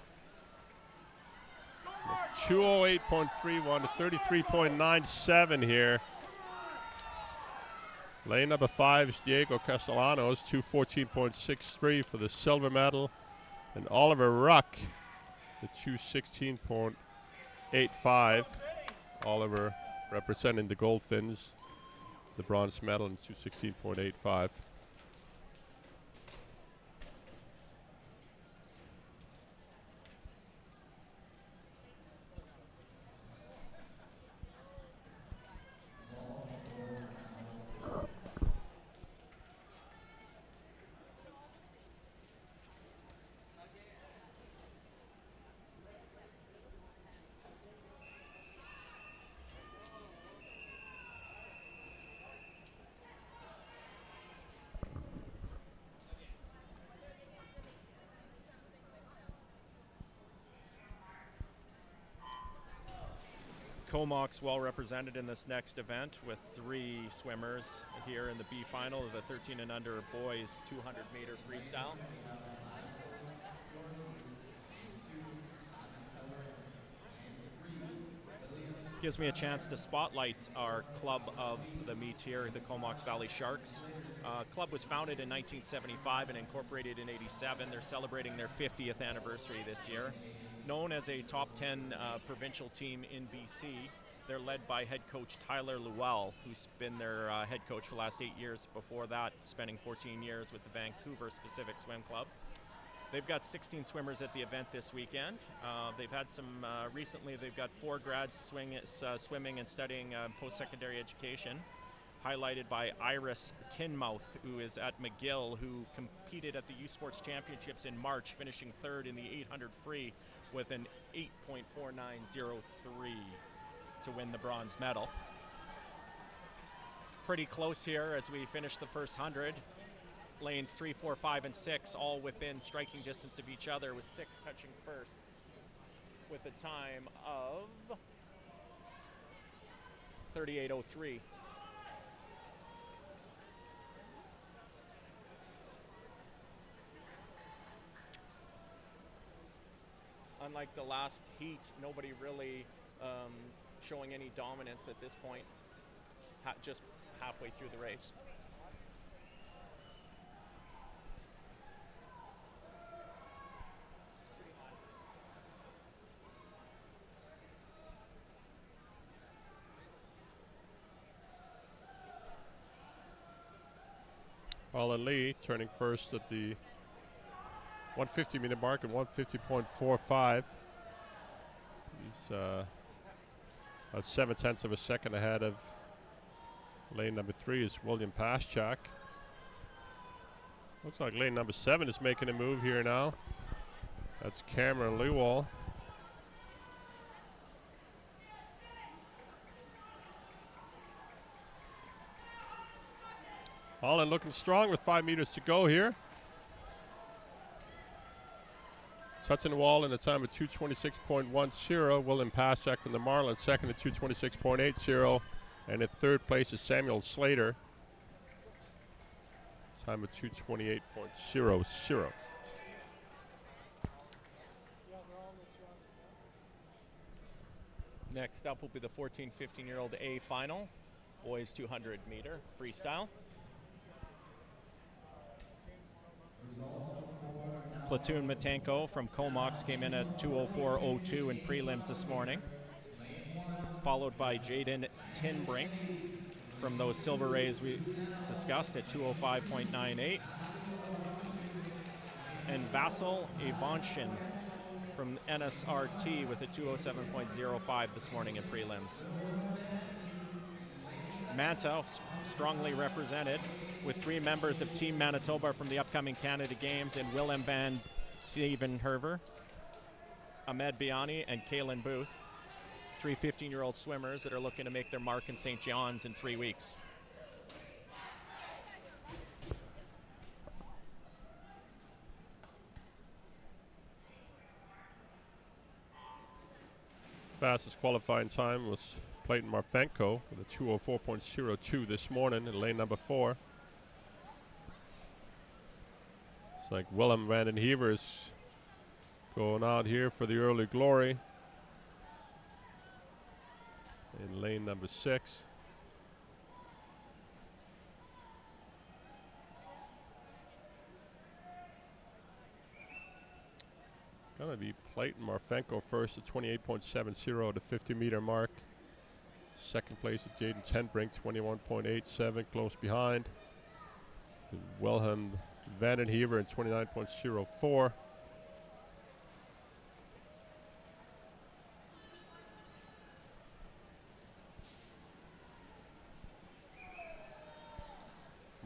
A: 208.31 to 33.97 here. Lane number 5 is Diego Castellanos, 214.63 for the silver medal. And Oliver Ruck, the 216.85. Oliver representing the Goldfinch, the bronze medal in 216.85.
B: Comox well represented in this next event with 3 swimmers here in the B final of the 13 and under boys 200-meter freestyle. Gives me a chance to spotlight our club of the meet here, the Comox Valley Sharks. Club was founded in 1975 and incorporated in '87. They're celebrating their 50th anniversary this year. Known as a top 10 provincial team in BC, they're led by head coach Tyler Llewell, who's been their head coach for the last 8 years. Before that, spending 14 years with the Vancouver Pacific Swim Club. They've got 16 swimmers at the event this weekend. They've had some, recently they've got 4 grads swimming and studying post-secondary education, highlighted by Iris Tinmouth, who is at McGill, who competed at the U Sports Championships in March, finishing 3rd in the 800 free with an 8.4903 to win the bronze medal. Pretty close here as we finish the first 100. Lanes 3, 4, 5, and 6 all within striking distance of each other, with 6 touching first with a time of 38:03. Unlike the last heat, nobody really showing any dominance at this point, just halfway through the race.
A: Harlan Lee turning first at the 150-meter mark at 150.45. He's about 0.7 of a second ahead of lane number 3 is William Paschak. Looks like lane number 7 is making a move here now. That's Cameron Lewall. Holland looking strong with 5 meters to go here. Touching the wall in a time of 2:26.10. William Paschak from the Marlins second at 2:26.80. And in 3rd place is Samuel Slater. Time of 2:28.00.
B: Next up will be the 14-15-year-old A final, boys 200-meter freestyle. Platoon Matenko from Comox came in at 2:04.02 in prelims this morning, followed by Jaden Tinbrink from those Silver Rays we discussed at 2:05.98, and Vasil Ivanshin from NSRT with a 2:07.05 this morning in prelims. Manta strongly represented with 3 members of Team Manitoba from the upcoming Canada Games in Willem van Devenherver, Ahmed Biani, and Kaylin Booth. 3 15-year-old swimmers that are looking to make their mark in St. John's in 3 weeks.
A: Fastest qualifying time was Clayton Marfenko with a 2:04.02 this morning in lane number 4. It's like Willem van den Heever's going out here for the early glory in lane number 6. Gonna be Clayton Marfenko first at 28.70 to 50-meter mark. Second place at Jaden Tinbrink, 21.87, close behind. Wilhelm van den Heever at 29.04.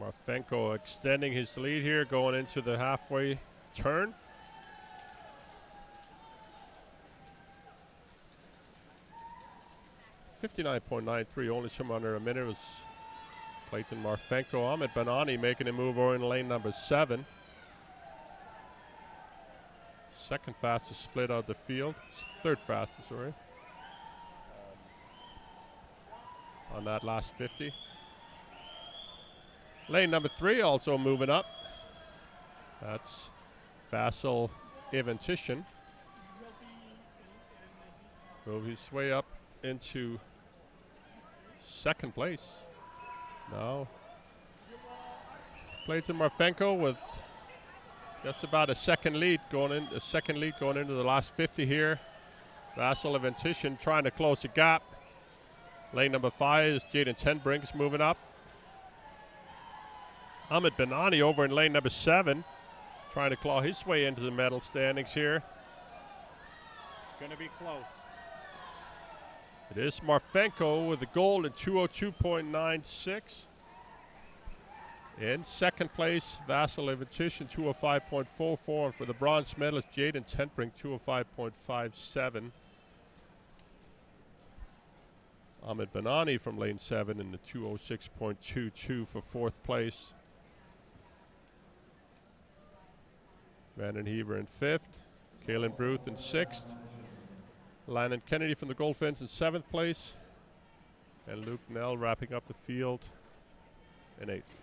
A: Marfenko extending his lead here, going into the halfway turn. .93, only some under a minute was Clayton Marfenko. Ahmed Banani making a move over in lane number 7. Second fastest split out the field. 3rd fastest, sorry. on that last 50. Lane number 3 also moving up. That's Vasil Ivantishin. Move his way up into second place. Now, Plates and Marfenko with just about a second lead going into the last 50 here. Vasil Ivantishin trying to close the gap. Lane number 5 is Jaden Tenbrink's moving up. Ahmed Benani over in lane number 7, trying to claw his way into the medal standings here.
C: Going to be close.
A: It is Marfenko with the gold in 202.96. In second place, Vasil Ivantishin, 205.44. And for the bronze medalist, Jaden Tenbrink, 205.57. Ahmed Benani from lane 7 in the 206.22 for fourth place. Brandon Heaver in fifth. Kalen Bruth in sixth. Landon Kennedy from the Goldfinns in seventh place. And Luke Nell wrapping up the field in eighth.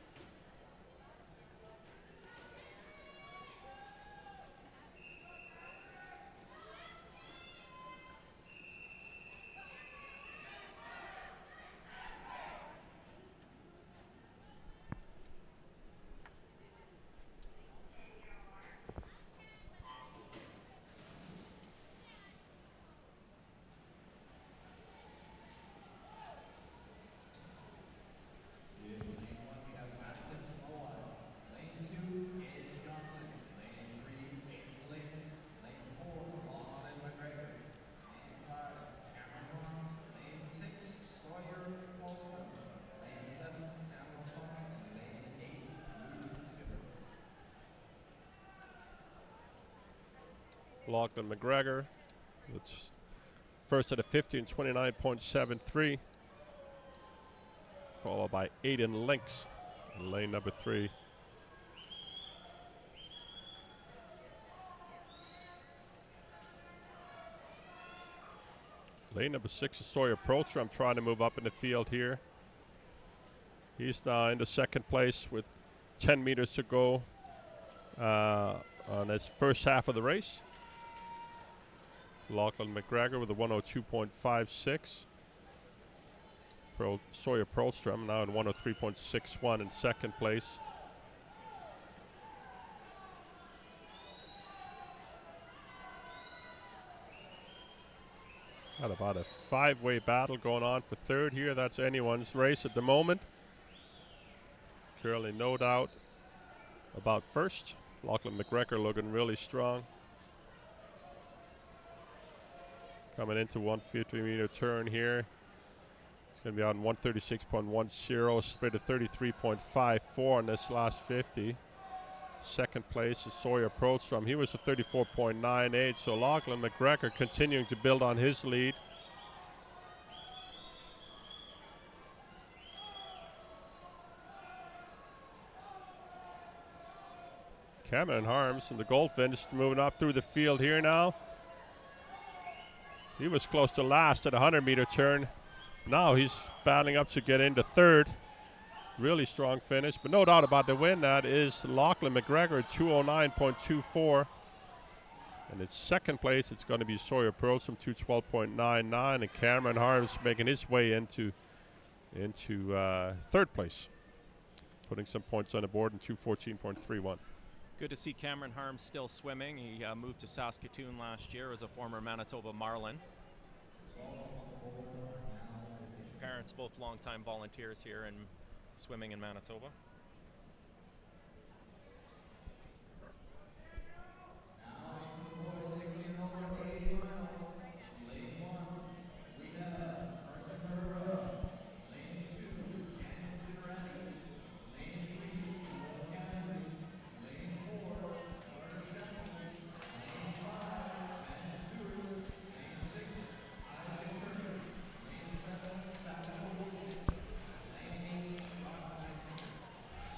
A: Lachlan McGregor, that's first at a 50 and 29.73, followed by Aiden Lynx in lane number 3. Lane number 6 is Sawyer Prostrom trying to move up in the field here. He's now into second place with 10 meters to go on his first half of the race. Lachlan McGregor with a 102.56. Sawyer Prostrom now in 103.61 in second place. Got about a 5-way battle going on for third here. That's anyone's race at the moment. Currently no doubt about first. Lachlan McGregor looking really strong. Coming into 150-meter turn here. It's going to be on 136.10, split of 33.54 in this last 50. Second place is Sawyer Prostrom. He was a 34.98, so Lachlan McGregor continuing to build on his lead. Cameron Harms and the Goldfinch moving up through the field here now. He was close to last at a 100-meter turn. Now he's battling up to get into third. Really strong finish, but no doubt about the win. That is Lachlan McGregor at 209.24. And in second place, it's going to be Sawyer Prostrom, 212.99. And Cameron Harms making his way into third place, putting some points on the board in 214.31.
B: Good to see Cameron Harms still swimming. He moved to Saskatoon last year as a former Manitoba Marlin. Parents both longtime volunteers here in swimming in Manitoba.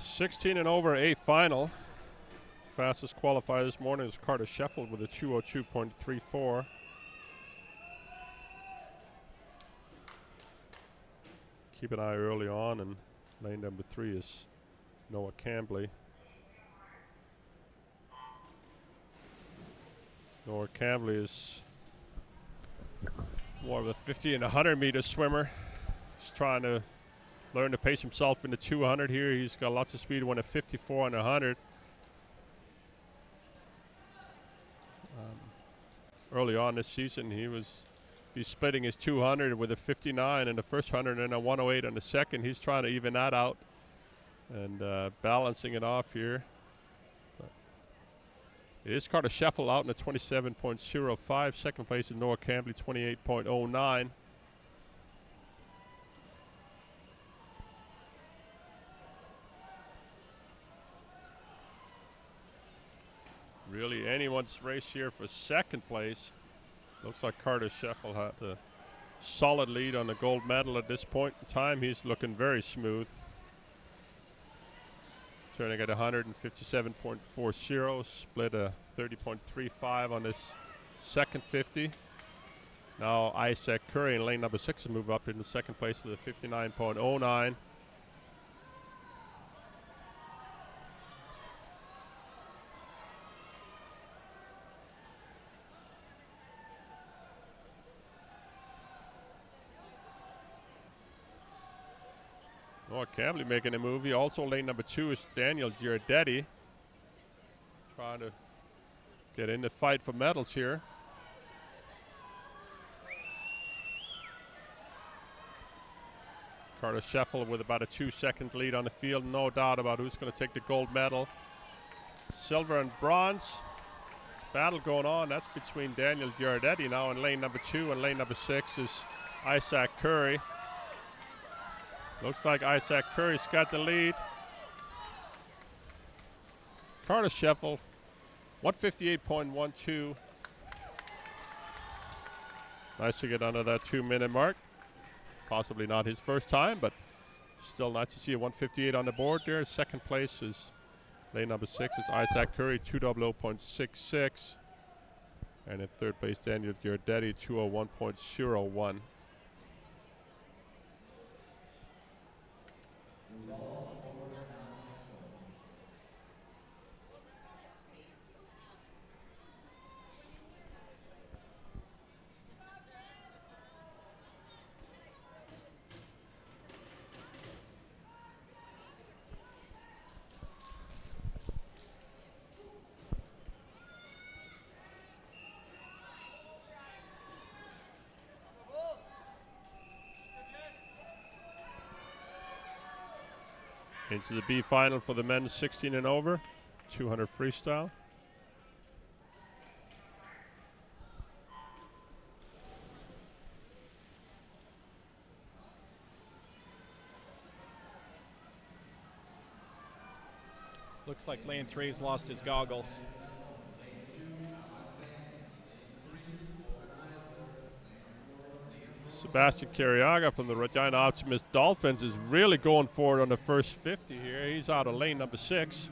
A: $16 and over A final. Fastest qualifier this morning is Carter Sheffield with a 202.34. keep an eye early on, and lane number 3 is Noah Cambley. Noah Cambley is more of a 50 and 100 meter swimmer. He's trying to learn to pace himself in the 200 here. He's got lots of speed, won a 54 and 100. Early on this season, he's splitting his 200 with a 59 in the first 100 and a 108 on the second. He's trying to even that out and balancing it off here. But it is Carter Scheffel out in the 27.05. Second place is Noah Cambley, 28.09. Really anyone's race here for second place. Looks like Carter Scheffel had a solid lead on the gold medal at this point in time. He's looking very smooth. Turning at 157.40, split a 30.35 on this second 50. Now Isaac Curry in lane number 6 has moved up into second place with a 59.09. Noah Cambley making a move. Also lane number 2 is Daniel Giardetti, trying to get in the fight for medals here. Carter Scheffel with about a 2-second lead on the field. No doubt about who's going to take the gold medal. Silver and bronze. Battle going on. That's between Daniel Giardetti now in lane number 2, and lane number 6 is Isaac Curry. Looks like Isaac Curry's got the lead. Carter Scheffel, 158.12. Nice to get under that 2-minute mark. Possibly not his first time, but still nice to see a 158 on the board there. Second place is lane number 6 is Isaac Curry, 200.66. And in third place, Daniel Giardetti, 201.01. Into the B final for the men's 16 and over, 200 freestyle.
C: Looks like lane 3's lost his goggles.
A: Sebastian Carriaga from the Regina Optimist Dolphins is really going for it on the first 50 here. He's out of lane number 6.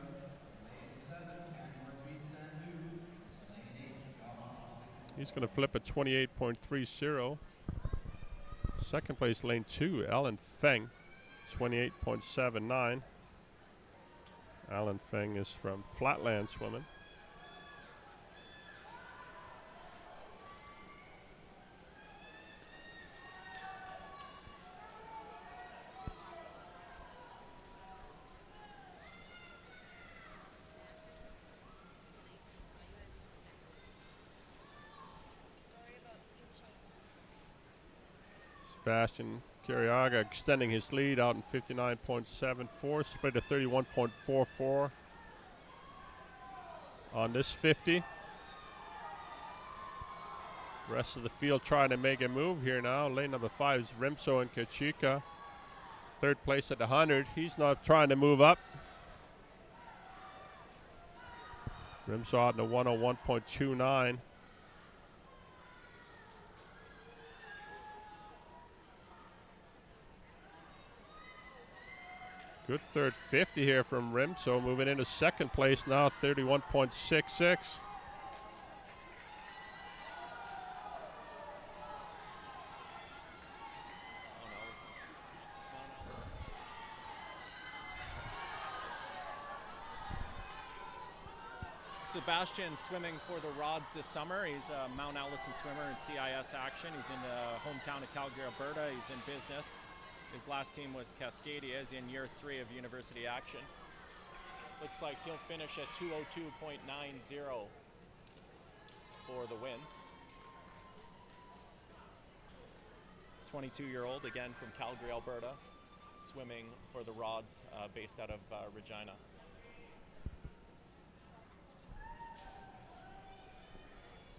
A: He's going to flip at 28.30. Second place, lane 2, Alan Feng, 28.79. Alan Feng is from Flatland Swimming. Sebastian Carriaga extending his lead out in 59.74, split at 31.44 on this 50. Rest of the field trying to make a move here now. Lane number 5 is Rimso and Kachika. Third place at the 100. He's not trying to move up. Rimso out in the 101.29. Good third 50 here from Rimso, moving into second place now, 31.66.
B: Sebastian swimming for the Rods this summer. He's a Mount Allison swimmer in CIS action. He's in the hometown of Calgary, Alberta. He's in business. His last team was Cascadia. He's in year 3 of university action. Looks like he'll finish at 2:02.90 for the win. 22-year-old, again from Calgary, Alberta, swimming for the Rods based out of Regina.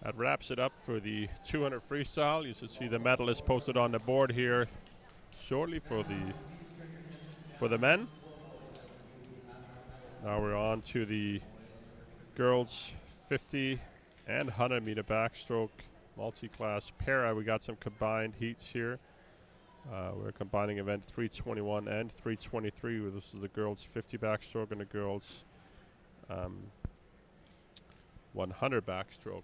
A: That wraps it up for the 200 freestyle. You should see the medalists posted on the board here shortly for the men. Now we're on to the girls 50 and 100 meter backstroke multi-class para. We got some combined heats here. We're combining event 321 and 323. This is the girls 50 backstroke and the girls 100 backstroke.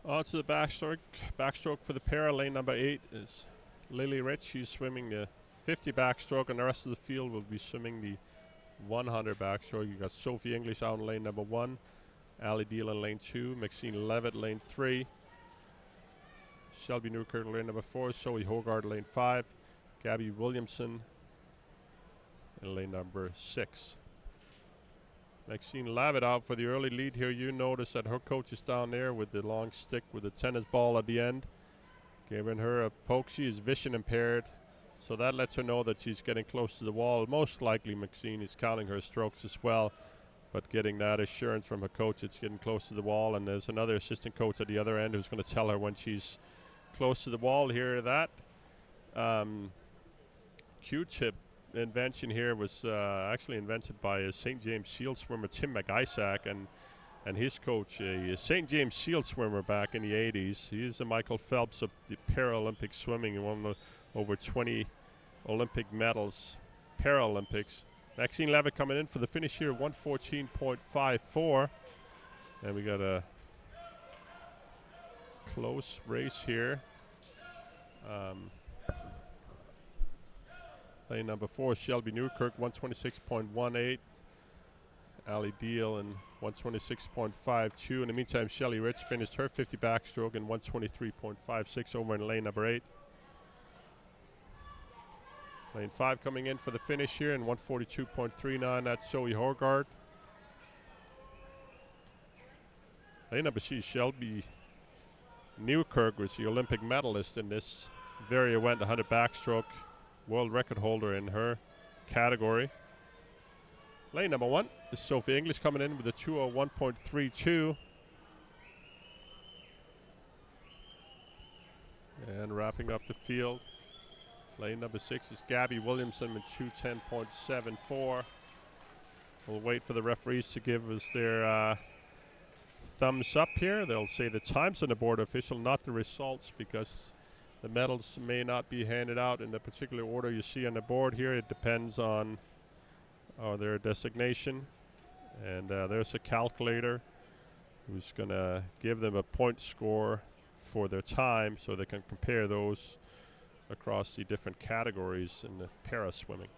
A: On to the backstroke. Backstroke for the para. Lane number 8 is Lily Rich. She's swimming the 50 backstroke, and the rest of the field will be swimming the 100 backstroke. You got Sophie English out in lane number 1, Ali Deal in lane 2, Maxine Levitt lane 3, Shelby Newkirk lane number 4, Zoe Hogard lane 5, Gabby Williamson in lane number 6. Maxine Levitt out for the early lead here. You notice that her coach is down there with the long stick with the tennis ball at the end, giving her a poke. She is vision impaired, so that lets her know that she's getting close to the wall. Most likely Maxine is counting her strokes as well, but getting that assurance from her coach it's getting close to the wall. And there's another assistant coach at the other end who's going to tell her when she's close to the wall here. That Q-tip invention here was actually invented by a St. James SEAL swimmer, Tim McIsaac, and his coach, a St. James SEAL swimmer back in the 80s. He's the Michael Phelps of the Paralympic swimming and won over 20 Olympic medals, Paralympics. Maxine Levitt coming in for the finish here, 1:14.54. And we got a close race here. Lane number 4, Shelby Newkirk, 1:26.18. Ali Deal in 1:26.52. In the meantime, Shelly Rich finished her 50 backstroke in 1:23.56 over in lane number 8. Lane 5 coming in for the finish here in 1:42.39. That's Zoe Horgard. Lane number 6, Shelby Newkirk was the Olympic medalist in this very event, 100 backstroke. World record holder in her category. Lane number 1 is Sophie English coming in with a 2:01.32. And wrapping up the field, lane number 6 is Gabby Williamson with 2:10.74. We'll wait for the referees to give us their thumbs up here. They'll say the times on the board official, not the results, because the medals may not be handed out in the particular order you see on the board here. It depends on their designation. And there's a calculator who's going to give them a point score for their time so they can compare those across the different categories in the para swimming.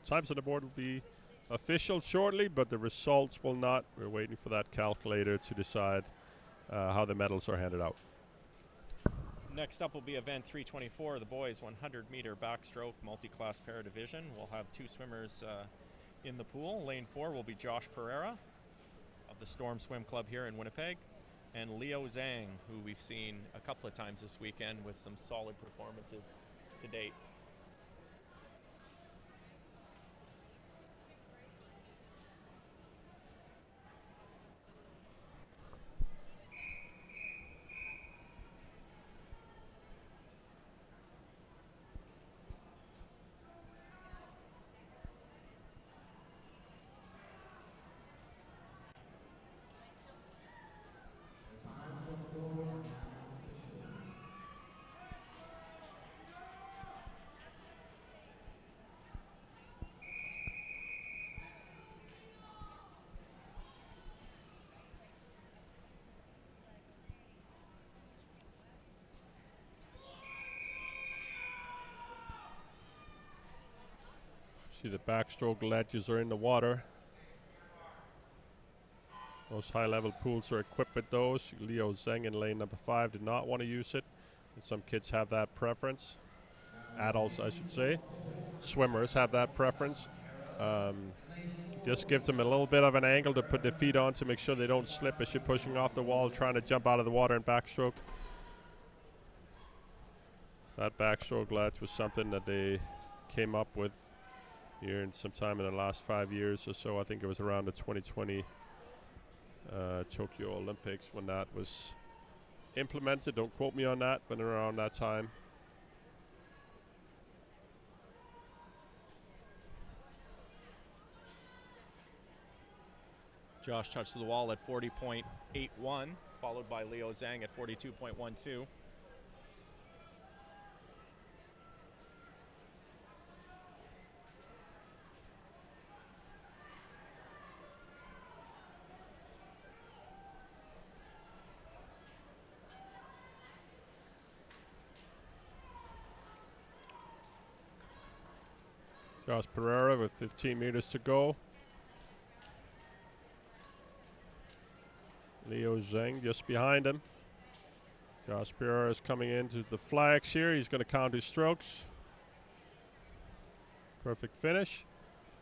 A: Times on the board will be official shortly, but the results will not. We're waiting for that calculator to decide how the medals are handed out.
C: Next up will be event 324, the boys 100-meter backstroke multi-class para division. We'll have two swimmers in the pool. Lane 4 will be Josh Pereira of the Storm Swim Club here in Winnipeg, and Leo Zhang, who we've seen a couple of times this weekend with some solid performances to date.
A: See the backstroke ledges are in the water. Most high-level pools are equipped with those. Leo Zheng in lane number 5 did not want to use it. And some kids have that preference. Adults, I should say. Swimmers have that preference. Just gives them a little bit of an angle to put their feet on to make sure they don't slip as you're pushing off the wall, trying to jump out of the water in backstroke. That backstroke ledge was something that they came up with here in sometime in the last 5 years or so. I think it was around the 2020 Tokyo Olympics when that was implemented. Don't quote me on that, but around that time.
C: Josh touched the wall at 40.81, followed by Leo Zhang at 42.12.
A: Josh Pereira with 15 meters to go. Leo Zheng just behind him. Josh Pereira is coming into the flags here. He's going to count his strokes. Perfect finish.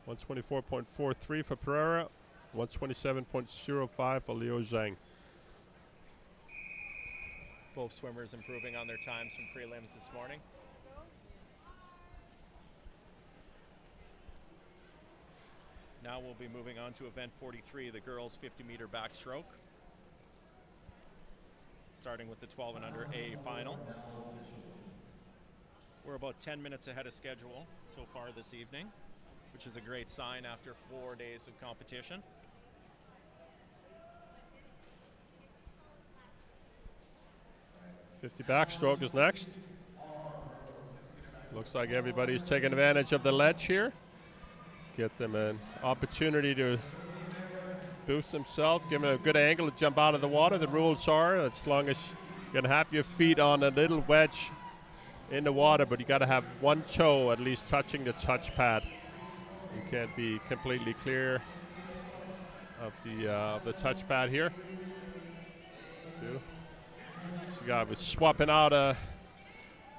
A: 124.43 for Pereira. 127.05 for Leo Zheng.
C: Both swimmers improving on their times from prelims this morning. Now we'll be moving on to event 43, the girls 50-meter backstroke. Starting with the 12 and under A final. We're about 10 minutes ahead of schedule so far this evening, which is a great sign after 4 days of competition.
A: .50 backstroke is next. Looks like everybody's taking advantage of the ledge here. Get them an opportunity to boost themselves, give them a good angle to jump out of the water. The rules are as long as you're going to have your feet on a little wedge in the water, but you got to have one toe at least touching the touch pad. You can't be completely clear of the touch pad here. This guy was swapping out a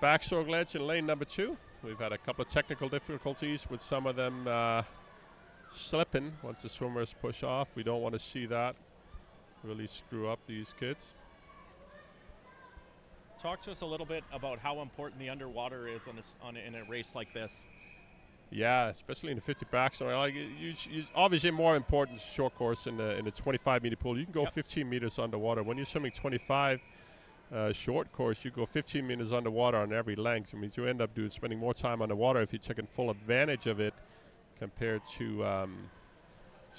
A: backstroke ledge in lane number 2. We've had a couple of technical difficulties with some of them slipping once the swimmers push off. We don't want to see that really screw up these kids.
C: Talk to us a little bit about how important the underwater is in a race like this.
A: Yeah, especially in the 50 backstroke. Like obviously more important short course in the 25-meter pool. You can go 15 meters underwater. When you're swimming 25 short course, you go 15 meters underwater on every length. It means you end up spending more time underwater if you're taking full advantage of it compared to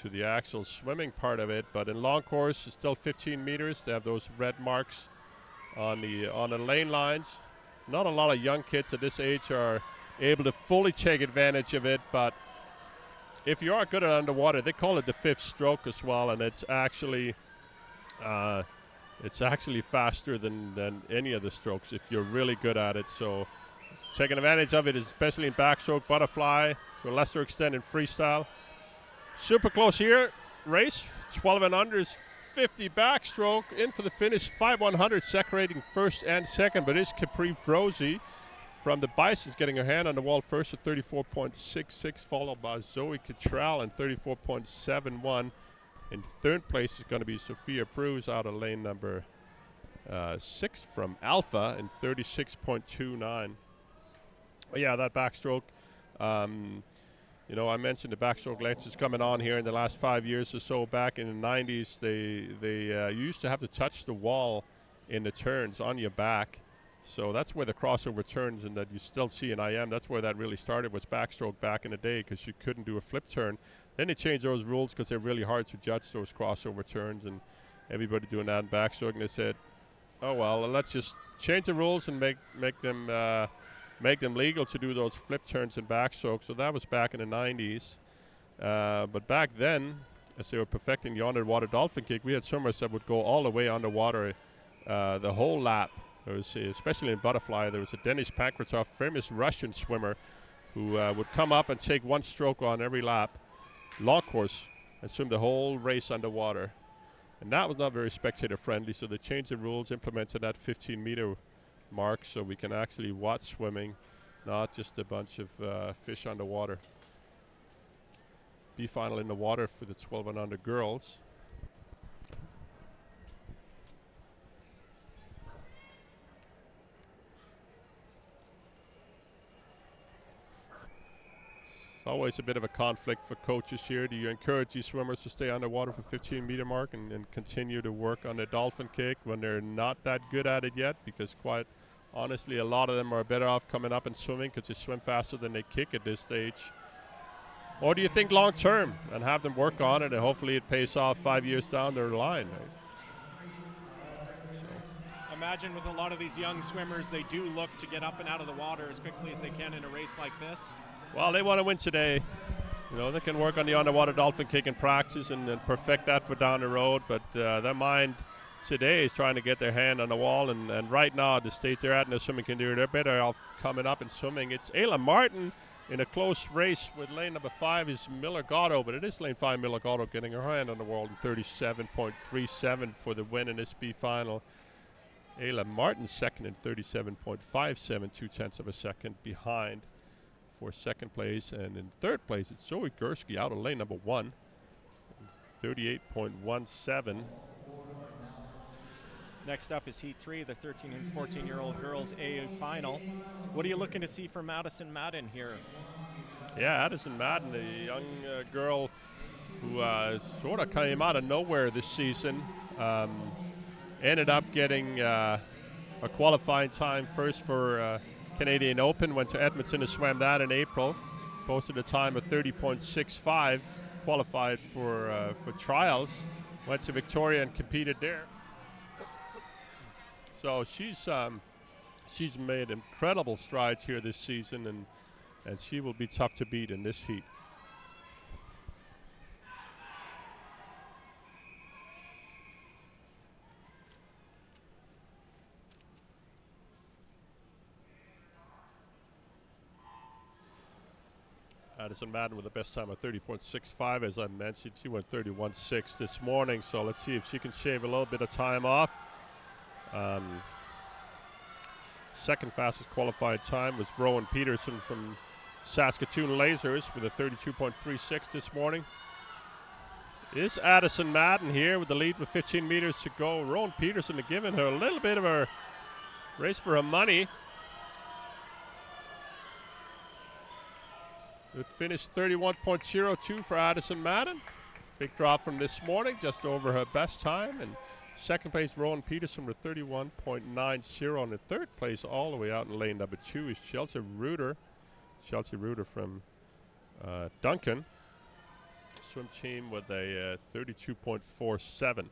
A: the actual swimming part of it. But in long course, it's still 15 meters. They have those red marks on the lane lines. Not a lot of young kids at this age are able to fully take advantage of it, but if you are good at underwater, they call it the fifth stroke as well, and it's actually faster than any of the strokes if you're really good at it. So taking advantage of it, especially in backstroke, butterfly, to a lesser extent in freestyle. Super close here. Race 12 and under is 50 backstroke. In for the finish, 5/100, separating first and second. But it's Capri Frozy from the Bisons getting her hand on the wall first at 34.66, followed by Zoe Cottrell and 34.71. In third place is going to be Sophia Pruz out of lane number 6 from Alpha in 36.29. Yeah, that backstroke. I mentioned the backstroke lengths is coming on here in the last 5 years or so. Back in the 90s, they used to have to touch the wall in the turns on your back. So that's where the crossover turns and that you still see in IM. That's where that really started, was backstroke back in the day, because you couldn't do a flip turn. Then they changed those rules because they're really hard to judge those crossover turns, and everybody doing that in backstroke. And they said, oh, well, let's just change the rules and make them legal to do those flip turns in backstroke. So that was back in the 90s. But back then, as they were perfecting the underwater dolphin kick, we had swimmers that would go all the way underwater the whole lap. There was, especially in butterfly, there was a Denis Pankratov, famous Russian swimmer, who would come up and take one stroke on every lap, long course, and swim the whole race underwater. And that was not very spectator friendly, so they changed the rules, implemented that 15-meter mark, so we can actually watch swimming, not just a bunch of fish underwater. B final in the water for the 12 and under girls. It's always a bit of a conflict for coaches here. Do you encourage these swimmers to stay underwater for 15-meter mark and continue to work on the dolphin kick when they're not that good at it yet? Because quite honestly, a lot of them are better off coming up and swimming because they swim faster than they kick at this stage. Or do you think long term and have them work on it and hopefully it pays off 5 years down their line?
C: Imagine with a lot of these young swimmers, they do look to get up and out of the water as quickly as they can in a race like this.
A: Well, they want to win today. They can work on the underwater dolphin kick in practice and perfect that for down the road. But their mind today is trying to get their hand on the wall. And right now, at the state they're at in the swimming career, they're better off coming up and swimming. It's Ayla Martin in a close race with lane number 5 is Miller Gatto. But it is lane 5, Miller Gatto, getting her hand on the wall in 37.37 for the win in this B final. Ayla Martin second in 37.57, 0.2 of a second behind for second place. And in third place, it's Zoe Gursky out of lane number 1, 38.17.
C: Next up is Heat 3, the 13 and 14-year-old girls A final. What are you looking to see from Madison Madden here?
A: Yeah, Addison Madden, a young girl who sort of came out of nowhere this season. Ended up getting a qualifying time first for Canadian Open, went to Edmonton and swam that in April. Posted a time of 30.65, qualified for trials. Went to Victoria and competed there. So she's made incredible strides here this season, and she will be tough to beat in this heat. Addison Madden with the best time of 30.65, as I mentioned. She went 31.6 this morning, so let's see if she can shave a little bit of time off. Second fastest qualified time was Rowan Peterson from Saskatoon Lasers with a 32.36 this morning. Is Addison Madden here with the lead with 15 meters to go. Rowan Peterson has given her a little bit of a race for her money. It finished 31.02 for Addison Madden. Big drop from this morning, just over her best time. And second place, Rowan Peterson with 31.90. And in third place, all the way out in lane number 2 is Chelsea Reuter. Chelsea Reuter from Duncan. Swim team with a 32.47.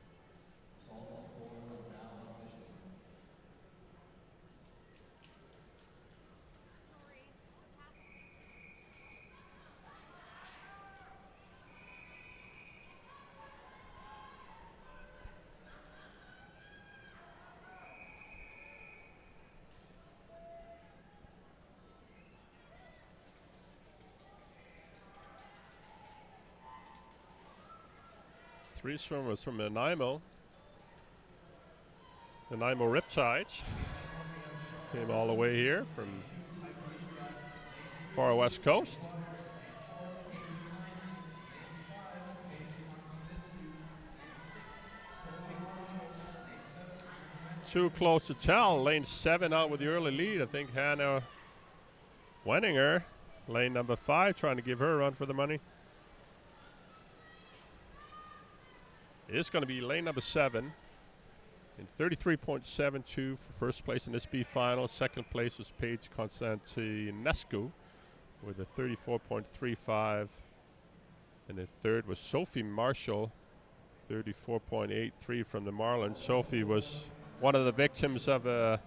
A: 3 swimmers from Nanaimo. Nanaimo Riptides came all the way here from far west coast. Too close to tell. Lane 7 out with the early lead. I think Hannah Wenninger, lane number 5, trying to give her a run for the money. It's going to be lane number 7 in 33.72 for first place in this B final. Second place was Paige Constantinescu with a 34.35. And then third was Sophie Marshall, 34.83 from the Marlins. Sophie was one of the victims of a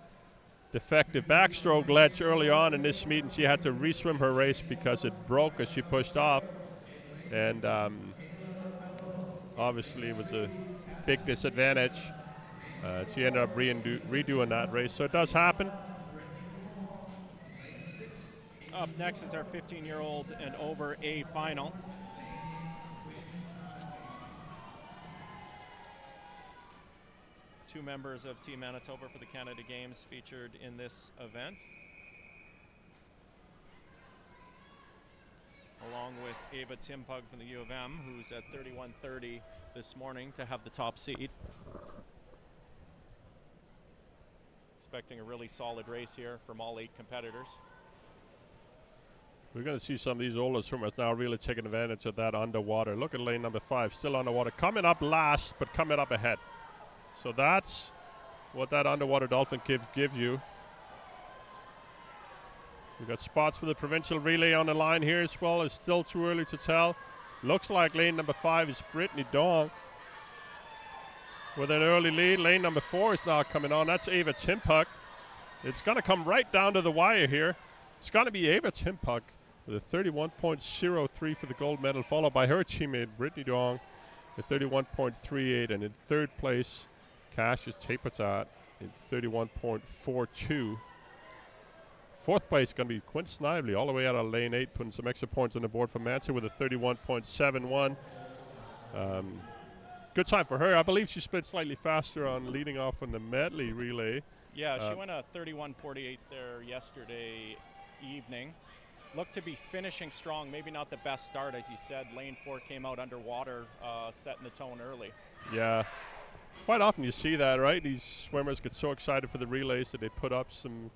A: defective backstroke ledge early on in this meet, and she had to reswim her race because it broke as she pushed off. And obviously it was a big disadvantage. She ended up redoing that race, so it does happen.
C: Up next is our 15-year-old and over A final. Two members of Team Manitoba for the Canada Games featured in this event, along with Ava Timpug from the U of M, who's at 31:30 this morning to have the top seed. Expecting a really solid race here from all 8 competitors.
A: We're going to see some of these older swimmers now really taking advantage of that underwater. Look at lane number 5, still underwater, coming up last, but coming up ahead. So that's what that underwater dolphin gives you. We've got spots for the provincial relay on the line here as well. It's still too early to tell. Looks like lane number 5 is Brittany Dong with an early lead. Lane number 4 is now coming on. That's Ava Timpuk. It's going to come right down to the wire here. It's going to be Ava Timpuk with a 31.03 for the gold medal, followed by her teammate Brittany Dong with 31.38. And in third place, Cassius Tapetat in 31.42. Fourth place going to be Quinn Snively all the way out of lane 8, putting some extra points on the board for Mansa with a 31.71. Good time for her. I believe she split slightly faster on leading off on the medley relay.
C: Yeah, she went a 31.48 there yesterday evening. Looked to be finishing strong, maybe not the best start, as you said. Lane 4 came out underwater, setting the tone early.
A: Yeah, quite often you see that, right? These swimmers get so excited for the relays that they put up some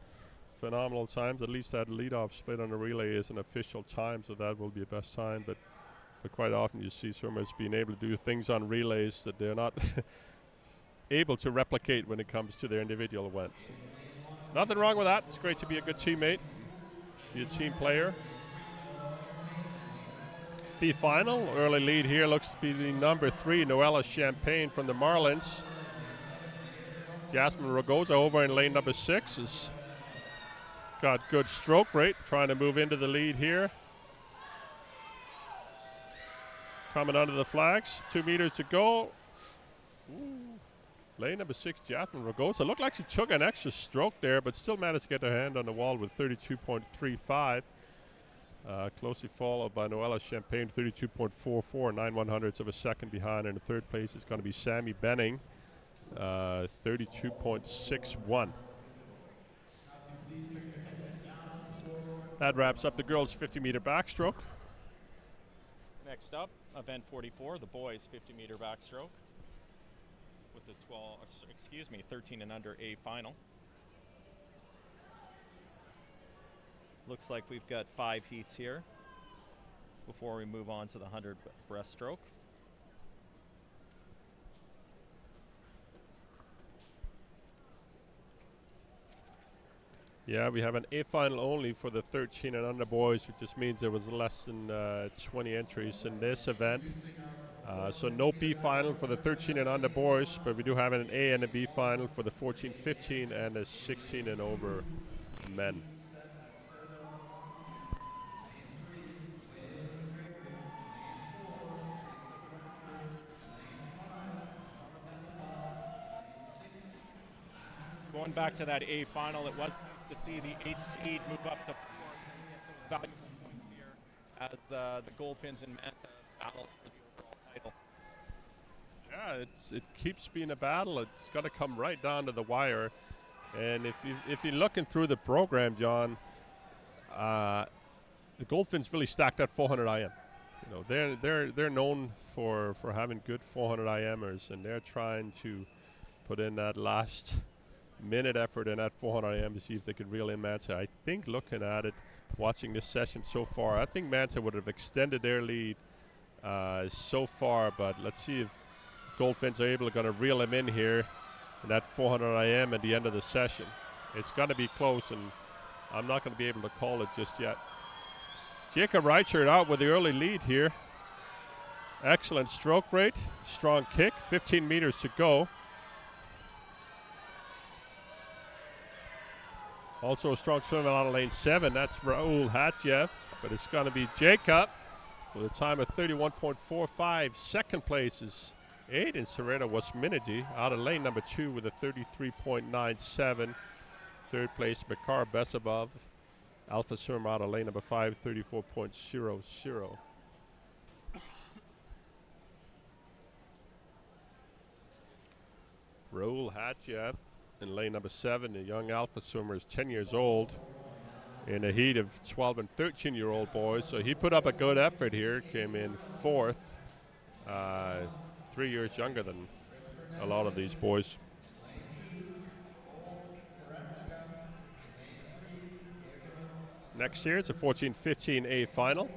A: phenomenal times. At least that leadoff split on the relay is an official time, so that will be the best time. But quite often you see swimmers being able to do things on relays that they're not able to replicate when it comes to their individual events. Nothing wrong with that. It's great to be a good teammate, be a team player. B final, early lead here looks to be the number 3, Noella Champagne from the Marlins. Jasmine Ragosa over in lane number 6 has got good stroke rate, trying to move into the lead here. Coming under the flags, 2 meters to go. Ooh. Lane number 6, Jasmine Ragosa. Looked like she took an extra stroke there, but still managed to get her hand on the wall with 32.35. Closely followed by Noella Champagne, 32.44, 9/100ths of a second behind. And in third place is going to be Sammy Benning, 32.61. That wraps up the girls' 50-meter backstroke.
C: Next up, event 44, the boys 50-meter backstroke with the 13 and under A final. Looks like we've got 5 heats here before we move on to the 100 breaststroke.
A: Yeah, we have an A final only for the 13 and under boys, which just means there was less than 20 entries in this event. So no B final for the 13 and under boys, but we do have an A and a B final for the 14, 15, and the 16 and over men.
C: Going back to that A final, it was nice to see the 8th seed move up to 4 value points here as the Goldfins and Manta battle for the overall title.
A: Yeah, it keeps being a battle. It's got to come right down to the wire. And if you're looking through the program, John, the Goldfinch really stacked at 400 IM. You know, they're known for having good 400 IMers, and they're trying to put in that last minute effort in that 400 IM to see if they could reel in Mansa. I think looking at it, watching this session so far, I think Mansa would have extended their lead so far, but let's see if Goldfinch are able to reel him in here in that 400 IM at the end of the session. It's going to be close, and I'm not going to be able to call it just yet. Jacob Reichert out with the early lead here. Excellent stroke rate, strong kick, 15 meters to go. Also a strong swim out of lane 7. That's Raul Hatjev, but it's going to be Jacob with a time of 31.45. Second place is Aiden Serena Wasminiji out of lane number 2 with a 33.97. Third place, Makar Besabov, Alpha swimmer out of lane number 5, 34.00. Raul Hatjev in lane number 7. The young Alpha swimmer is 10 years old in a heat of 12 and 13-year-old boys. So he put up a good effort here, came in 4th, 3 years younger than a lot of these boys. Next year it's a 14-15A final.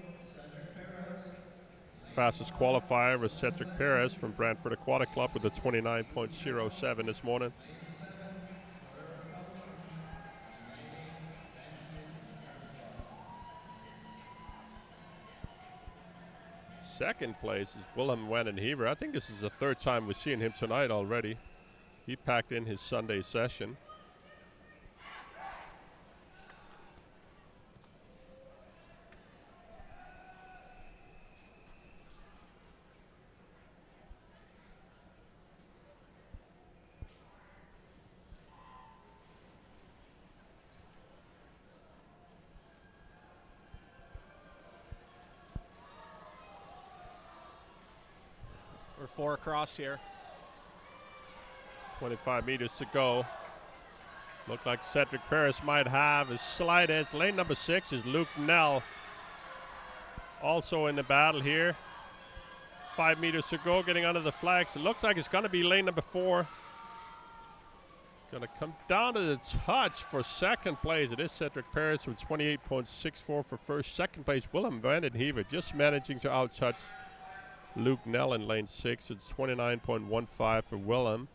A: Fastest qualifier was Cedric Perez from Brantford Aquatic Club with a 29.07 this morning. Second place is Willem Wanenhever. I think this is the third time we've seen him tonight already. He packed in his Sunday session.
B: We're 4 across here.
A: 25 meters to go. Look like Cedric Paris might have a slight edge. Lane number 6 is Luke Nell. Also in the battle here. 5 meters to go, getting under the flags. It looks like it's going to be lane number 4. Going to come down to the touch for second place. It is Cedric Paris with 28.64 for first. Second place, Willem Vandenhever just managing to outtouch Luke Nell in lane 6. It's 29.15 for Willem,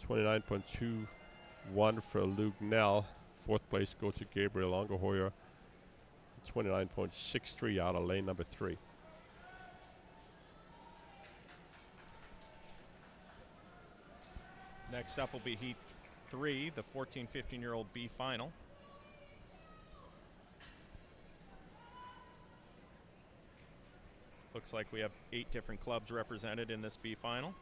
A: 29.21 for Luke Nell. Fourth place goes to Gabriel Ongehoyer, 29.63 out of lane number 3.
C: Next up will be heat 3, the 14-15-year-old B final. Looks like we have 8 different clubs represented in this B final.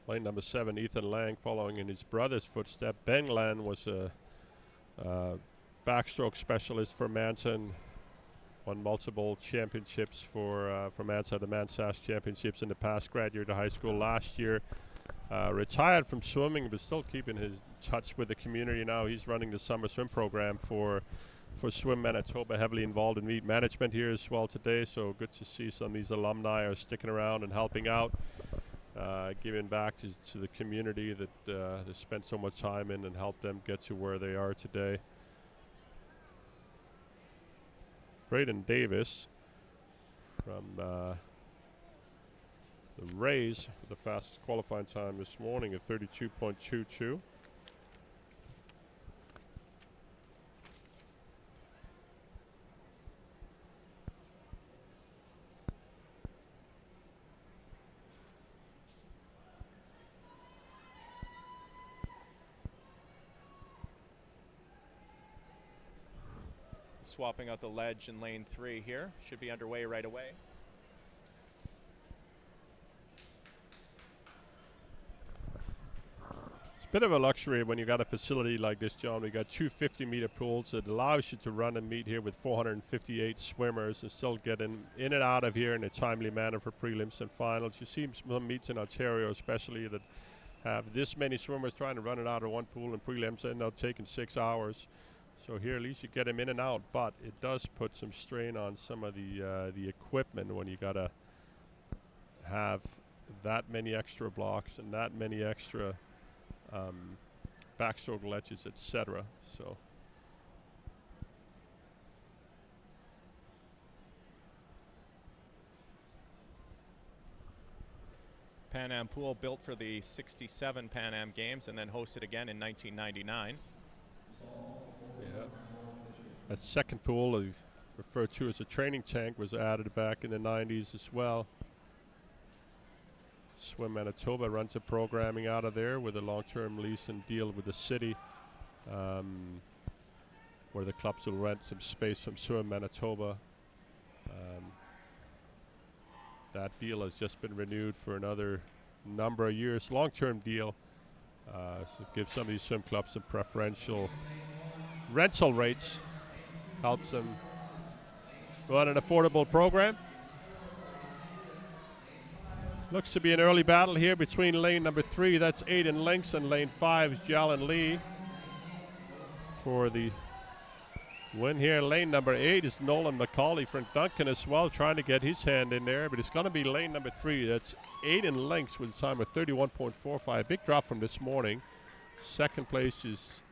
A: Lane number 7, Ethan Lang, following in his brother's footstep. Ben Lang was a backstroke specialist for Manson. Won multiple championships for Mansa, the ManSask championships in the past. Graduated high school last year. Retired from swimming, but still keeping his touch with the community now. He's running the summer swim program for Swim Manitoba, heavily involved in meet management here as well today. So good to see some of these alumni are sticking around and helping out, giving back to the community that they spent so much time in and helped them get to where they are today. Braden Davis from the Rays, the fastest qualifying time this morning at 32.22.
C: Swapping out the ledge in lane 3 here. Should be underway right away.
A: a bit of a luxury when you got a facility like this, John. We got two 50-meter pools. It allows you to run and meet here with 458 swimmers and still get in and out of here in a timely manner for prelims and finals. You see some meets in Ontario especially that have this many swimmers trying to run it out of one pool, and prelims end up taking 6 hours. So here at least you get them in and out, but it does put some strain on some of the equipment when you got to have that many extra blocks and that many extra backstroke ledges, etc. So
C: Pan Am pool built for the 67 Pan Am Games and then hosted again in 1999.
A: yeah, that second pool, referred to as a training tank, was added back in the 90s as well. Swim Manitoba runs a programming out of there with a long-term lease and deal with the city, where the clubs will rent some space from Swim Manitoba. That deal has just been renewed for another number of years, long-term deal. So give some of these swim clubs some preferential rental rates, helps them run an affordable program. Looks to be an early battle here between lane number 3, that's Aiden Lynx, and lane 5 is Jalen Lee for the win here. Lane number 8 is Nolan McCauley from Duncan as well, trying to get his hand in there, but it's going to be lane number 3. That's Aiden Lynx with a time of 31.45. Big drop from this morning. Second place is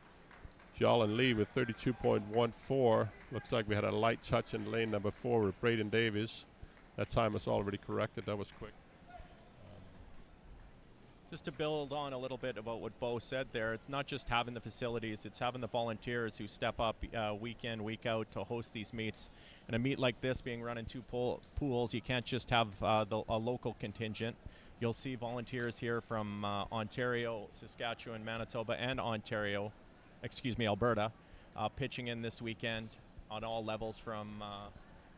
A: Jalen Lee with 32.14. Looks like we had a light touch in lane number 4 with Braden Davis. That time was already corrected. That was quick.
C: Just to build on a little bit about what Bo said there, it's not just having the facilities, it's having the volunteers who step up week in, week out to host these meets. And a meet like this being run in 2 pools, you can't just have a local contingent. You'll see volunteers here from Ontario, Saskatchewan, Manitoba, and Alberta, pitching in this weekend on all levels from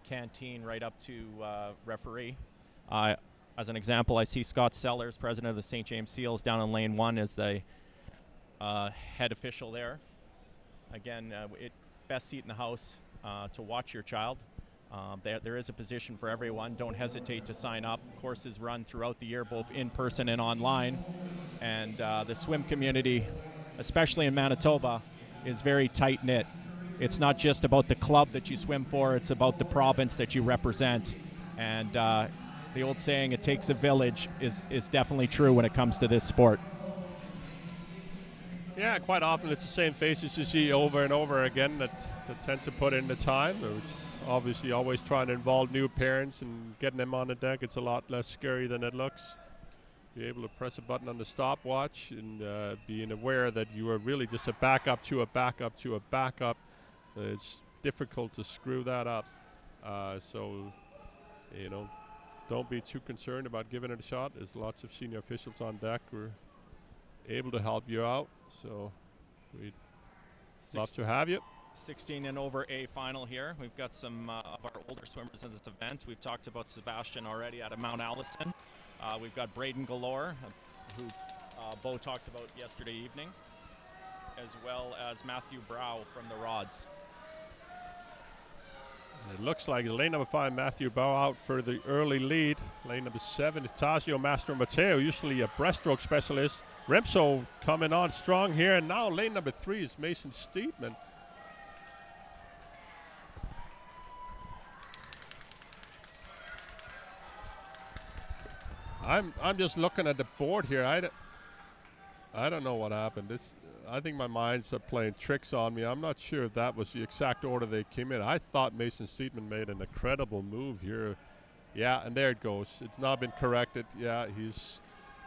C: canteen right up to referee. As an example, I see Scott Sellers, president of the St. James Seals, down in lane 1 as the head official there. Again, best seat in the house to watch your child. There is a position for everyone. Don't hesitate to sign up. Courses run throughout the year, both in person and online. And the swim community, especially in Manitoba, is very tight-knit. It's not just about the club that you swim for, it's about the province that you represent. And the old saying, it takes a village, is definitely true when it comes to this sport.
A: Yeah, quite often it's the same faces you see over and over again that tend to put in the time. It's obviously always trying to involve new parents and getting them on the deck. It's a lot less scary than it looks. Be able to press a button on the stopwatch and being aware that you are really just a backup to a backup to a backup. It's difficult to screw that up. So, don't be too concerned about giving it a shot. There's lots of senior officials on deck who are able to help you out. So we'd love to have you.
C: 16 and over A final here. We've got some of our older swimmers in this event. We've talked about Sebastian already out of Mount Allison. We've got Braden Galore, who Bo talked about yesterday evening, as well as Matthew Brow from the Rods.
A: It looks like lane number 5, Matthew Brow, out for the early lead. Lane number 7 is Tasio Mastro Mateo, usually a breaststroke specialist. Remso coming on strong here, and now lane number 3 is Mason Steedman. I'm just looking at the board here. I don't know what happened. I think my minds are playing tricks on me. I'm not sure if that was the exact order they came in. I thought Mason Steedman made an incredible move here. Yeah, and there it goes. It's now been corrected. Yeah, he's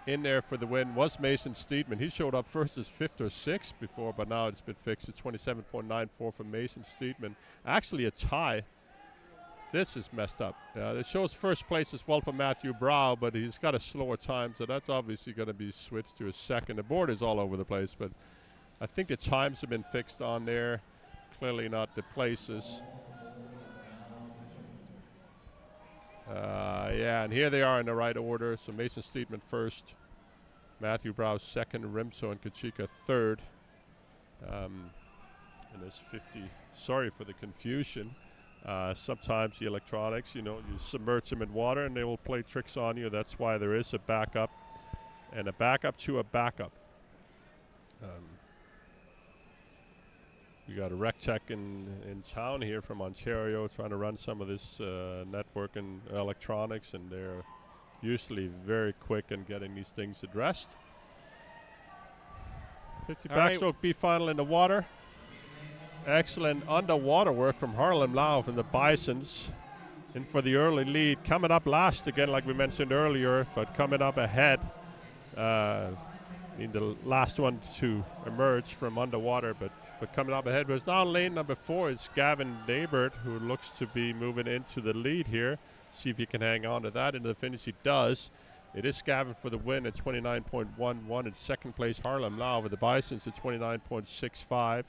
A: in there for the win. Was Mason Steedman. He showed up first as 5th or 6th before, but now it's been fixed to 27.94 for Mason Steedman. Actually a tie. This is messed up. It shows first place as well for Matthew Brow, but he's got a slower time, so that's obviously going to be switched to a second. The board is all over the place, but I think the times have been fixed on there. Clearly not the places. Yeah, and here they are in the right order. So Mason Steedman first, Matthew Browse second, Rimso and Kachika third. In this 50, sorry for the confusion. Sometimes the electronics, you submerge them in water and they will play tricks on you. That's why there is a backup and a backup to a backup. We got a rec tech in town here from Ontario trying to run some of this network and electronics, and they're usually very quick in getting these things addressed. 50 backstroke B final in the water. Excellent underwater work from Harlem Lau from the Bisons. In for the early lead. Coming up last again, like we mentioned earlier, but coming up ahead. The last one to emerge from underwater, but coming up ahead was now lane number 4. It's Gavin Daybert, who looks to be moving into the lead here. See if he can hang on to that into the finish. He does. It is Gavin for the win at 29.11. In second place, Harlem Lau with the Bisons at 29.65.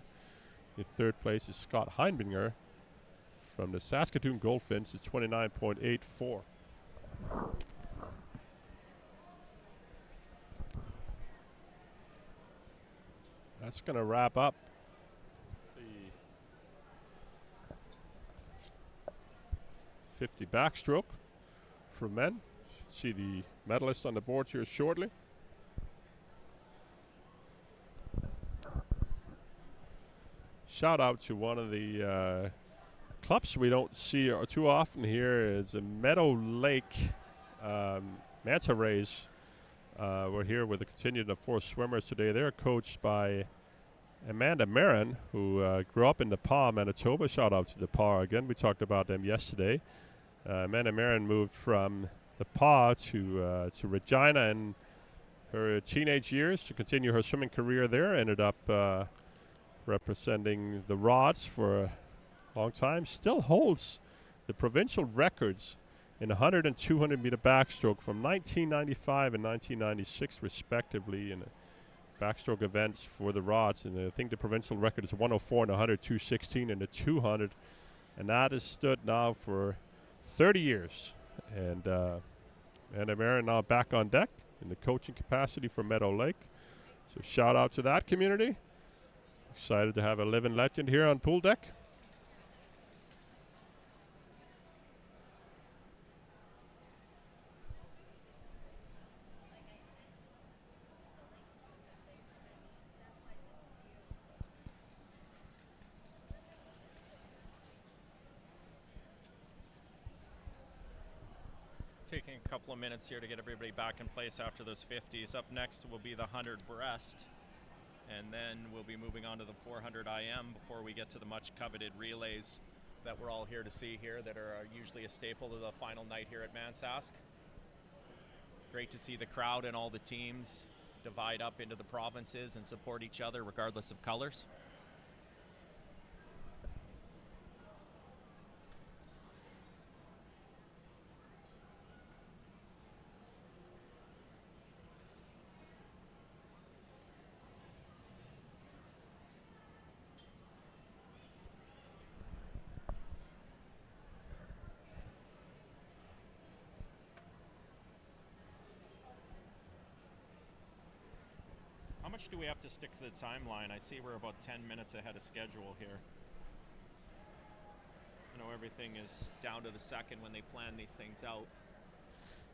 A: In third place is Scott Heinbinger from the Saskatoon Goldfinch at 29.84. That's going to wrap up the 50 backstroke for men. See the medalists on the board here shortly. Shout out to one of the clubs we don't see too often here is a Meadow Lake manta rays. We're here with the continued of 4 swimmers today. They're coached by Amanda Marin, who grew up in Nepal, Manitoba. Shout out to Nepal again. We talked about them yesterday. Amanda Marin moved from Nepal to Regina in her teenage years to continue her swimming career there. Ended up representing the rods for a long time. Still holds the provincial records in 100 and 200 meter backstroke from 1995 and 1996 respectively in backstroke events for the rods. And I think the provincial record is 104 and 100, 216 and the 200. And that has stood now for 30 years. And Amara now back on deck in the coaching capacity for Meadow Lake. So shout out to that community. Excited to have a living legend here on pool deck.
C: Taking a couple of minutes here to get everybody back in place after those 50s. Up next will be the 100 breast. And then we'll be moving on to the 400 IM before we get to the much coveted relays that we're all here to see here that are usually a staple of the final night here at ManSask. Great to see the crowd and all the teams divide up into the provinces and support each other regardless of colors. How much do we have to stick to the timeline? I see we're about 10 minutes ahead of schedule here. I know everything is down to the second when they plan these things out.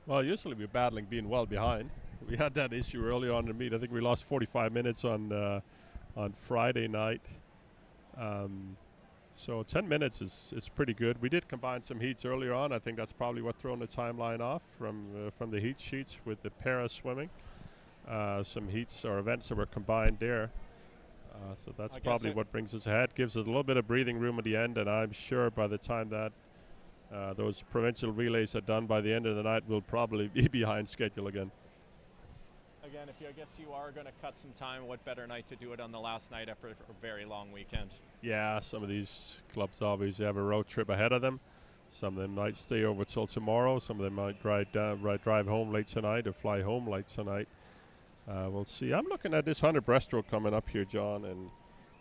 A: Well, usually we're battling being well behind. We had that issue early on in the meet. I think we lost 45 minutes on Friday night. So 10 minutes is pretty good. We did combine some heats earlier on. I think that's probably what thrown the timeline off from the heat sheets with the para swimming. Some heats or events that were combined there. So that's probably what brings us ahead. Gives us a little bit of breathing room at the end, and I'm sure by the time that those provincial relays are done by the end of the night, we'll probably be behind schedule again.
C: Again, I guess you are going to cut some time, what better night to do it on the last night after a very long weekend?
A: Yeah, some of these clubs obviously have a road trip ahead of them. Some of them might stay over till tomorrow. Some of them might drive home late tonight or fly home late tonight. We'll see. I'm looking at this 100 breaststroke coming up here, John, and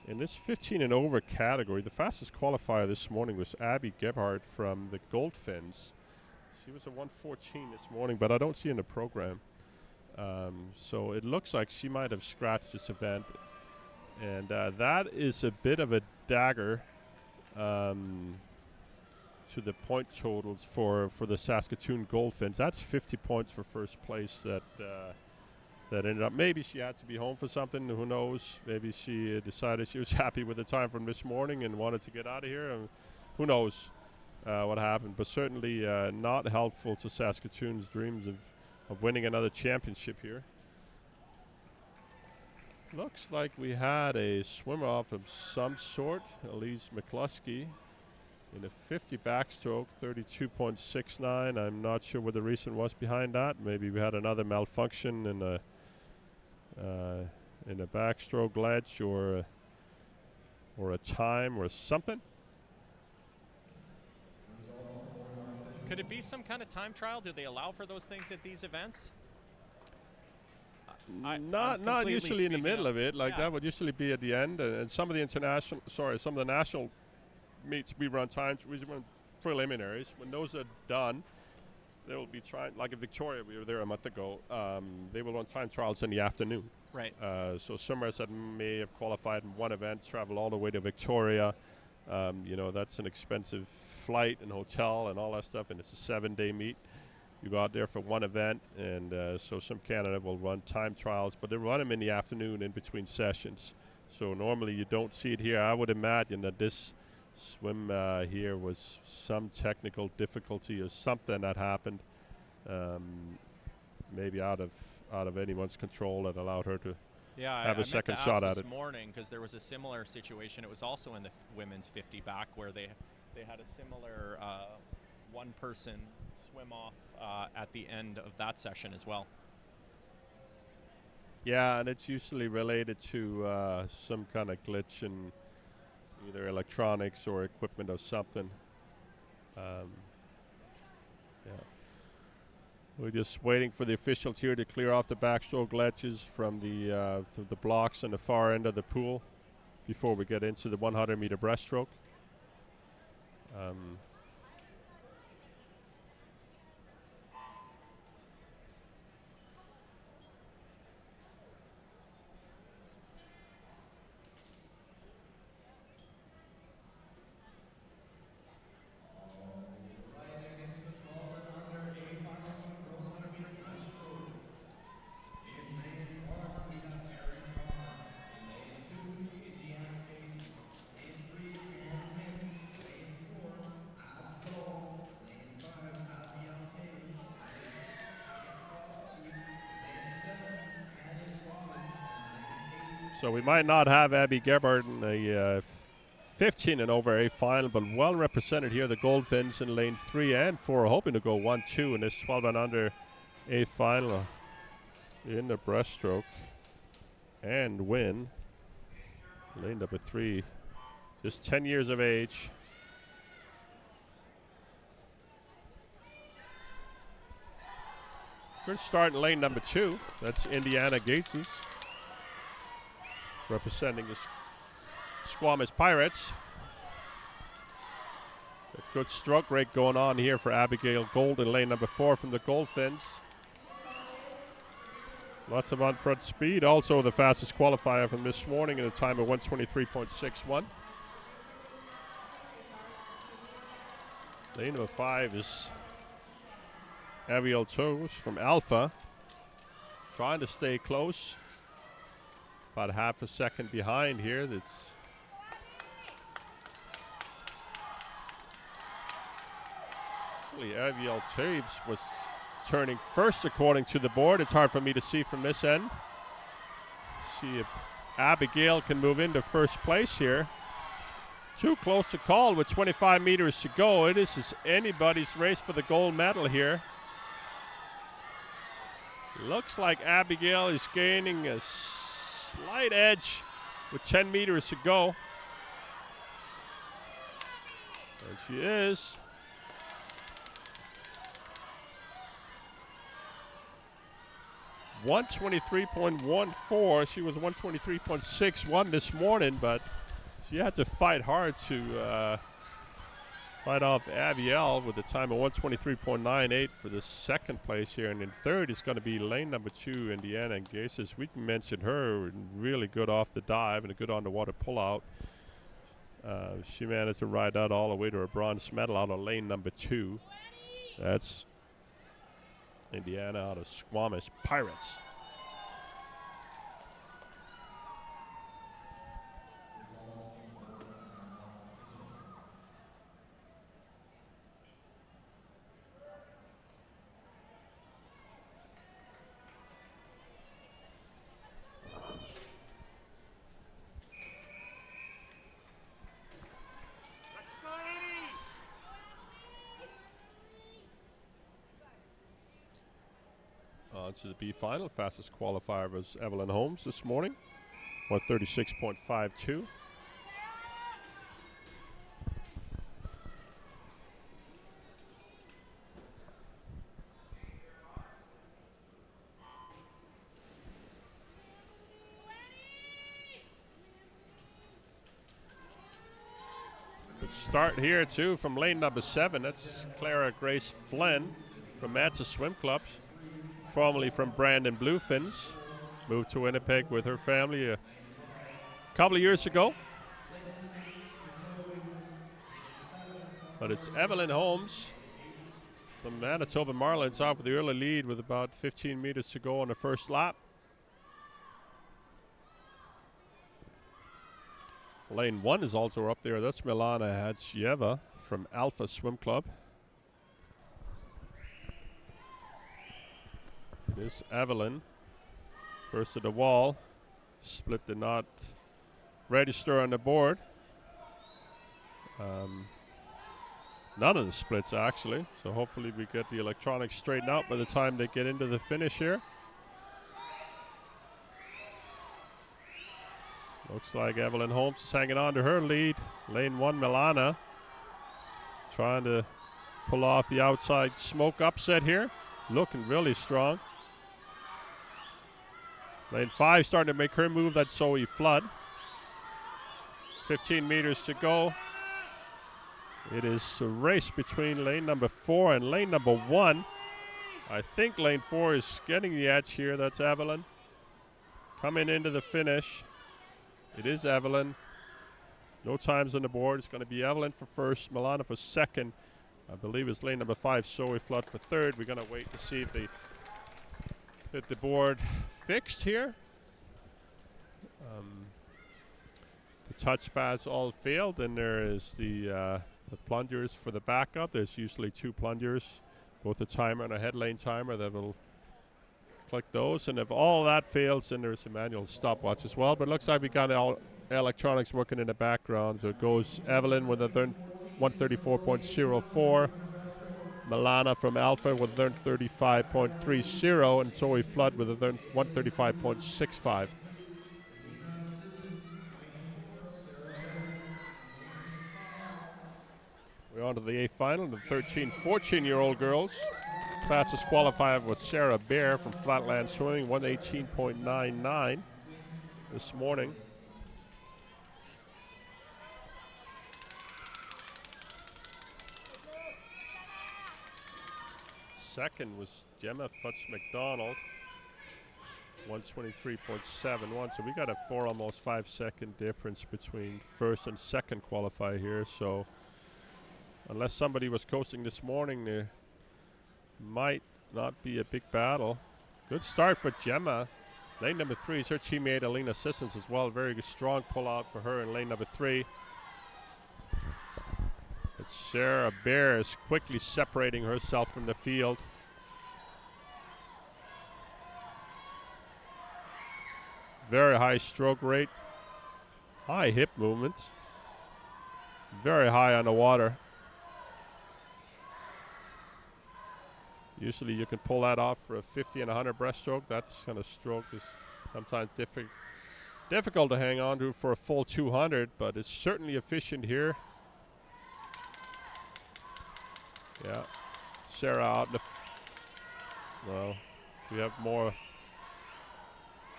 A: in this 15 and over category, the fastest qualifier this morning was Abby Gebhardt from the Goldfinch. She was a 1:14 this morning, but I don't see in the program. So it looks like she might have scratched this event. And that is a bit of a dagger to the point totals for the Saskatoon Goldfinch. That's 50 points for first place that ended up. Maybe she had to be home for something. Who knows? Maybe she decided she was happy with the time from this morning and wanted to get out of here. Who knows what happened? But certainly not helpful to Saskatoon's dreams of winning another championship here. Looks like we had a swim off of some sort. Elise McCluskey in a 50 backstroke, 32.69. I'm not sure what the reason was behind that. Maybe we had another malfunction in a backstroke ledge or a time or something.
C: Could it be some kind of time trial? Do they allow for those things at these events?
A: Not usually in the middle of it. That would usually be at the end. And some of the national meets we run preliminaries. When those are done, they will be trying. Like in Victoria, we were there a month ago. They will run time trials in the afternoon.
B: Right.
A: So swimmers that may have qualified in one event travel all the way to Victoria. That's an expensive flight and hotel and all that stuff, and it's a 7-day meet. You go out there for one event, and so some Canada will run time trials, but they run them in the afternoon in between sessions. So normally you don't see it here. I would imagine that this swim here was some technical difficulty or something that happened, maybe out of anyone's control that allowed her to have a second shot at it.
B: This morning, because there was a similar situation. It was also in the women's 50 back where they had a similar one-person swim off at the end of that session as well.
A: Yeah, and it's usually related to some kind of glitch in either electronics or equipment or something. We're just waiting for the officials here to clear off the backstroke ledges from the blocks on the far end of the pool before we get into the 100-meter breaststroke. So we might not have Abby Gebhardt in a 15 and over A final, but well represented here. The Goldfinch in lane 3 and 4 hoping to go 1-2 in this 12 and under A final in the breaststroke and win. Lane number 3, just 10 years of age. Good start in lane number 2. That's Indiana Gateses, representing the Squamish Pirates. A good stroke rate going on here for Abigail Gold in lane number 4 from the Goldfinch. Lots of on-front speed. Also the fastest qualifier from this morning at a time of 1:23.61. Lane number 5 is Abigail Toes from Alpha, trying to stay close. About half a second behind here. That's actually Abigail Taves was turning first according to the board. It's hard for me to see from this end. See if Abigail can move into first place here. Too close to call with 25 meters to go. It is anybody's race for the gold medal here. Looks like Abigail is gaining a slight edge with 10 meters to go. And she is. .123.14. She was 123.61 this morning, but she had to fight hard to Right off Aviel with a time of 123.98 for the second place here. And in third is going to be lane number 2, Indiana Gases. We mentioned her, really good off the dive and a good underwater pullout. She managed to ride that all the way to her bronze medal out of lane number 2. That's Indiana out of Squamish Pirates. On to the B final. Fastest qualifier was Evelyn Holmes this morning, 136.52. Good start here too from lane number 7. That's Clara Grace Flynn from ManSask Swim Clubs, formerly from Brandon Bluefins. Moved to Winnipeg with her family a couple of years ago. But it's Evelyn Holmes from Manitoba Marlins off with the early lead with about 15 meters to go on the first lap. Lane 1 is also up there. That's Milana Hadjieva from Alpha Swim Club. This Evelyn, first to the wall, split did not register on the board. None of the splits actually, so hopefully we get the electronics straightened out by the time they get into the finish here. Looks like Evelyn Holmes is hanging on to her lead. Lane 1, Milana, trying to pull off the outside smoke upset here. Looking really strong. Lane 5 starting to make her move. That's Zoe Flood. 15 meters to go. It is a race between lane number 4 and lane number 1. I think lane 4 is getting the edge here. That's Evelyn. Coming into the finish. It is Evelyn. No times on the board. It's going to be Evelyn for first, Milana for second. I believe it's lane number 5, Zoe Flood for third. We're going to wait to see if they get the board fixed here. The touchpads all failed, and there is the plungers for the backup. There's usually 2 plungers, both a timer and a head lane timer that will click those. And if all that fails, then there's a manual stopwatch as well. But it looks like we got all electronics working in the background. So it goes Evelyn with a 134.04. Milana from Alpha with a 135.30, and Zoe Flood with a 135.65. We're on to the A final, the 13, 14-year-old girls. Fastest qualifier was Sarah Bear from Flatland Swimming, 118.99 this morning. Second was Gemma Futch McDonald, 123.71. So we got a almost 5 second difference between first and second qualifier here. So unless somebody was coasting this morning, there might not be a big battle. Good start for Gemma. Lane number 3 is her teammate Alina Sissons as well. Very good, strong pull out for her in lane number 3. But Sarah Bear is quickly separating herself from the field. Very high stroke rate, high hip movements, very high on the water. Usually you can pull that off for a 50 and 100 breaststroke. That kind of stroke is sometimes difficult to hang on to for a full 200, but it's certainly efficient here. Yeah, Sarah out. Well, we have more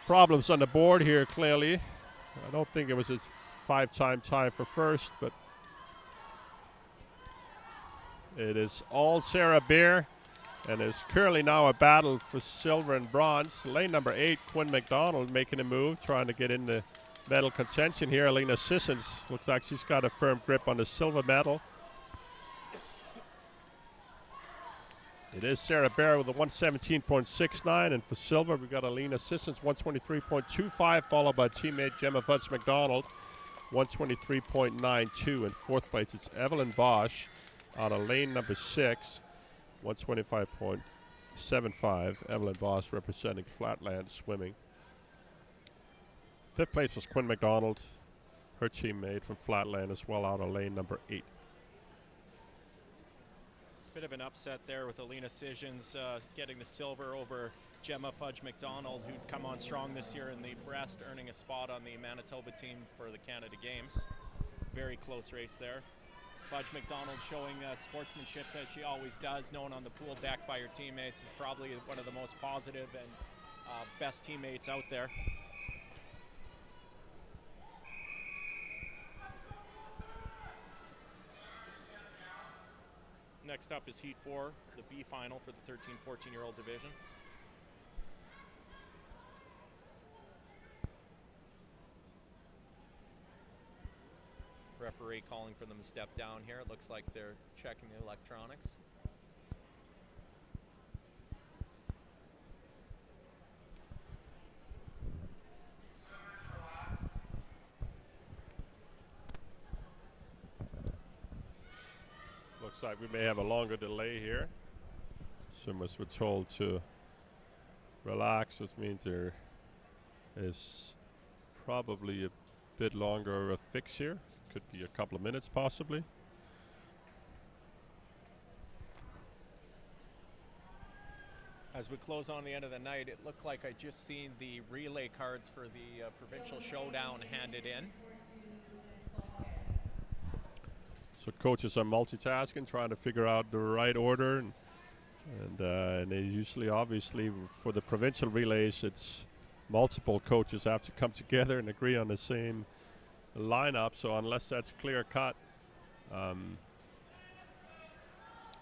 A: problems on the board here, clearly. I don't think it was his 5-time tie for first, but It is all Sarah Beer, and it's currently now a battle for silver and bronze. Lane number 8, Quinn McDonald, making a move, trying to get into medal contention here. Alina Sissons looks like she's got a firm grip on the silver medal. It is Sarah Bear with a 117.69, and for silver we've got Alina Sissons 123.25, followed by teammate Gemma Fudge McDonald 123.92. In fourth place it's Evelyn Bosch out of lane number 6, 125.75. Evelyn Bosch representing Flatland Swimming. Fifth place was Quinn McDonald, her teammate from Flatland as well, out of lane number 8.
C: Bit of an upset there with Alina Sissons getting the silver over Gemma Fudge McDonald, who'd come on strong this year in the breast, earning a spot on the Manitoba team for the Canada Games. Very close race there. Fudge McDonald showing sportsmanship as she always does, known on the pool deck by her teammates, is probably one of the most positive and best teammates out there. Next up is Heat 4, the B final for the 13-14-year-old division. Referee calling for them to step down here. It looks like they're checking the electronics.
A: Looks like we may have a longer delay here. Swimmers were told to relax, which means there is probably a bit longer a fix here. Could be a couple of minutes possibly.
C: As we close on the end of the night, it looked like I just seen the relay cards for the provincial showdown handed in.
A: So coaches are multitasking, trying to figure out the right order, and they usually, obviously, for the provincial relays, it's multiple coaches have to come together and agree on the same lineup. So unless that's clear cut,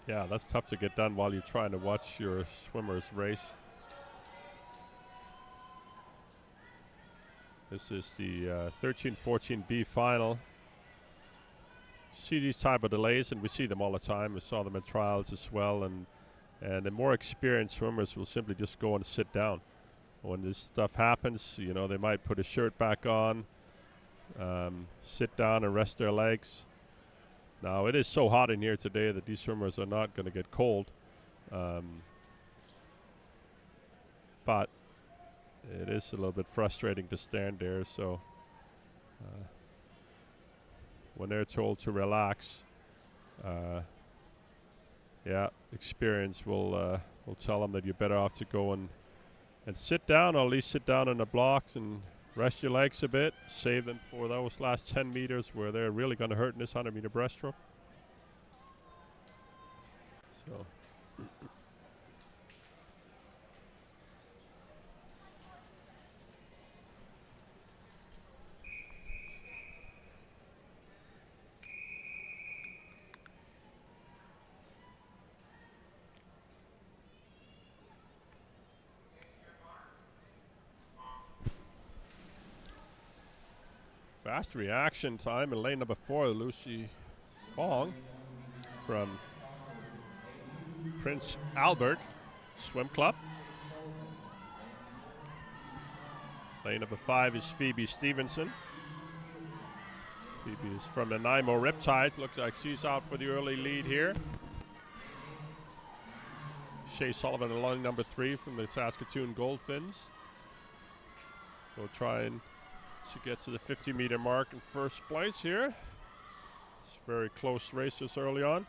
A: yeah, that's tough to get done while you're trying to watch your swimmers race. This is the 13-14B final. See these type of delays, and we see them all the time. We saw them in trials as well, and the more experienced swimmers will simply just go and sit down. When this stuff happens, you know, they might put a shirt back on, sit down and rest their legs. Now, it is so hot in here today that these swimmers are not going to get cold. But it is a little bit frustrating to stand there, so when they're told to relax, yeah, experience will tell them that you're better off to go and sit down, or at least sit down in the blocks and rest your legs a bit, save them for those last 10 meters where they're really going to hurt in this 100-meter breaststroke. So. Fast reaction time in lane number 4, Lucy Kong from Prince Albert Swim Club. Lane number 5 is Phoebe Stevenson. Phoebe is from the Nanaimo Riptides. Looks like she's out for the early lead here. Shay Sullivan in lane number 3 from the Saskatoon Goldfins. They'll try and to get to the 50-meter mark in first place here. It's a very close race this early on.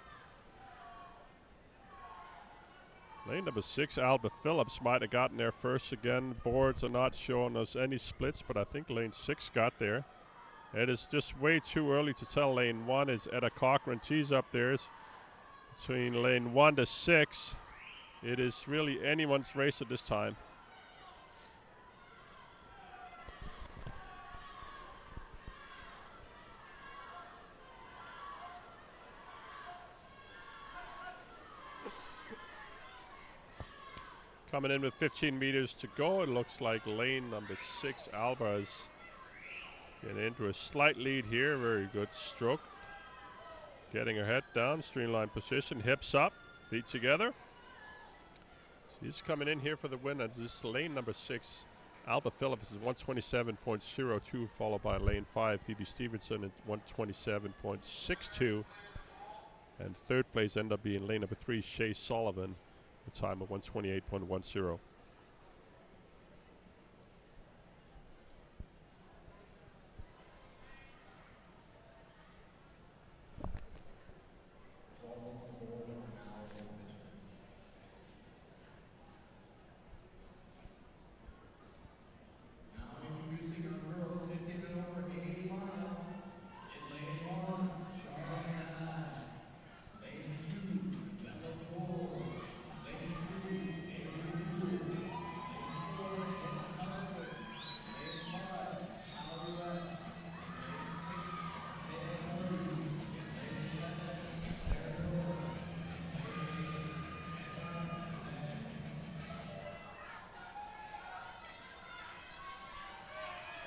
A: Lane number 6, Alba Phillips, might have gotten there first again. Boards are not showing us any splits, but I think lane 6 got there. It is just way too early to tell. Lane 1 is Etta Cochran. She's up there. It's between lane 1 to 6. It is really anyone's race at this time. Coming in with 15 meters to go. It looks like lane number 6, Alba, is getting into a slight lead here. Very good stroke. Getting her head down, streamline position, hips up, feet together. She's coming in here for the win. This is lane number 6. Alba Phillips is 127.02, followed by lane 5, Phoebe Stevenson at 127.62. And third place ended up being lane number 3, Shea Sullivan, a time of 128.10.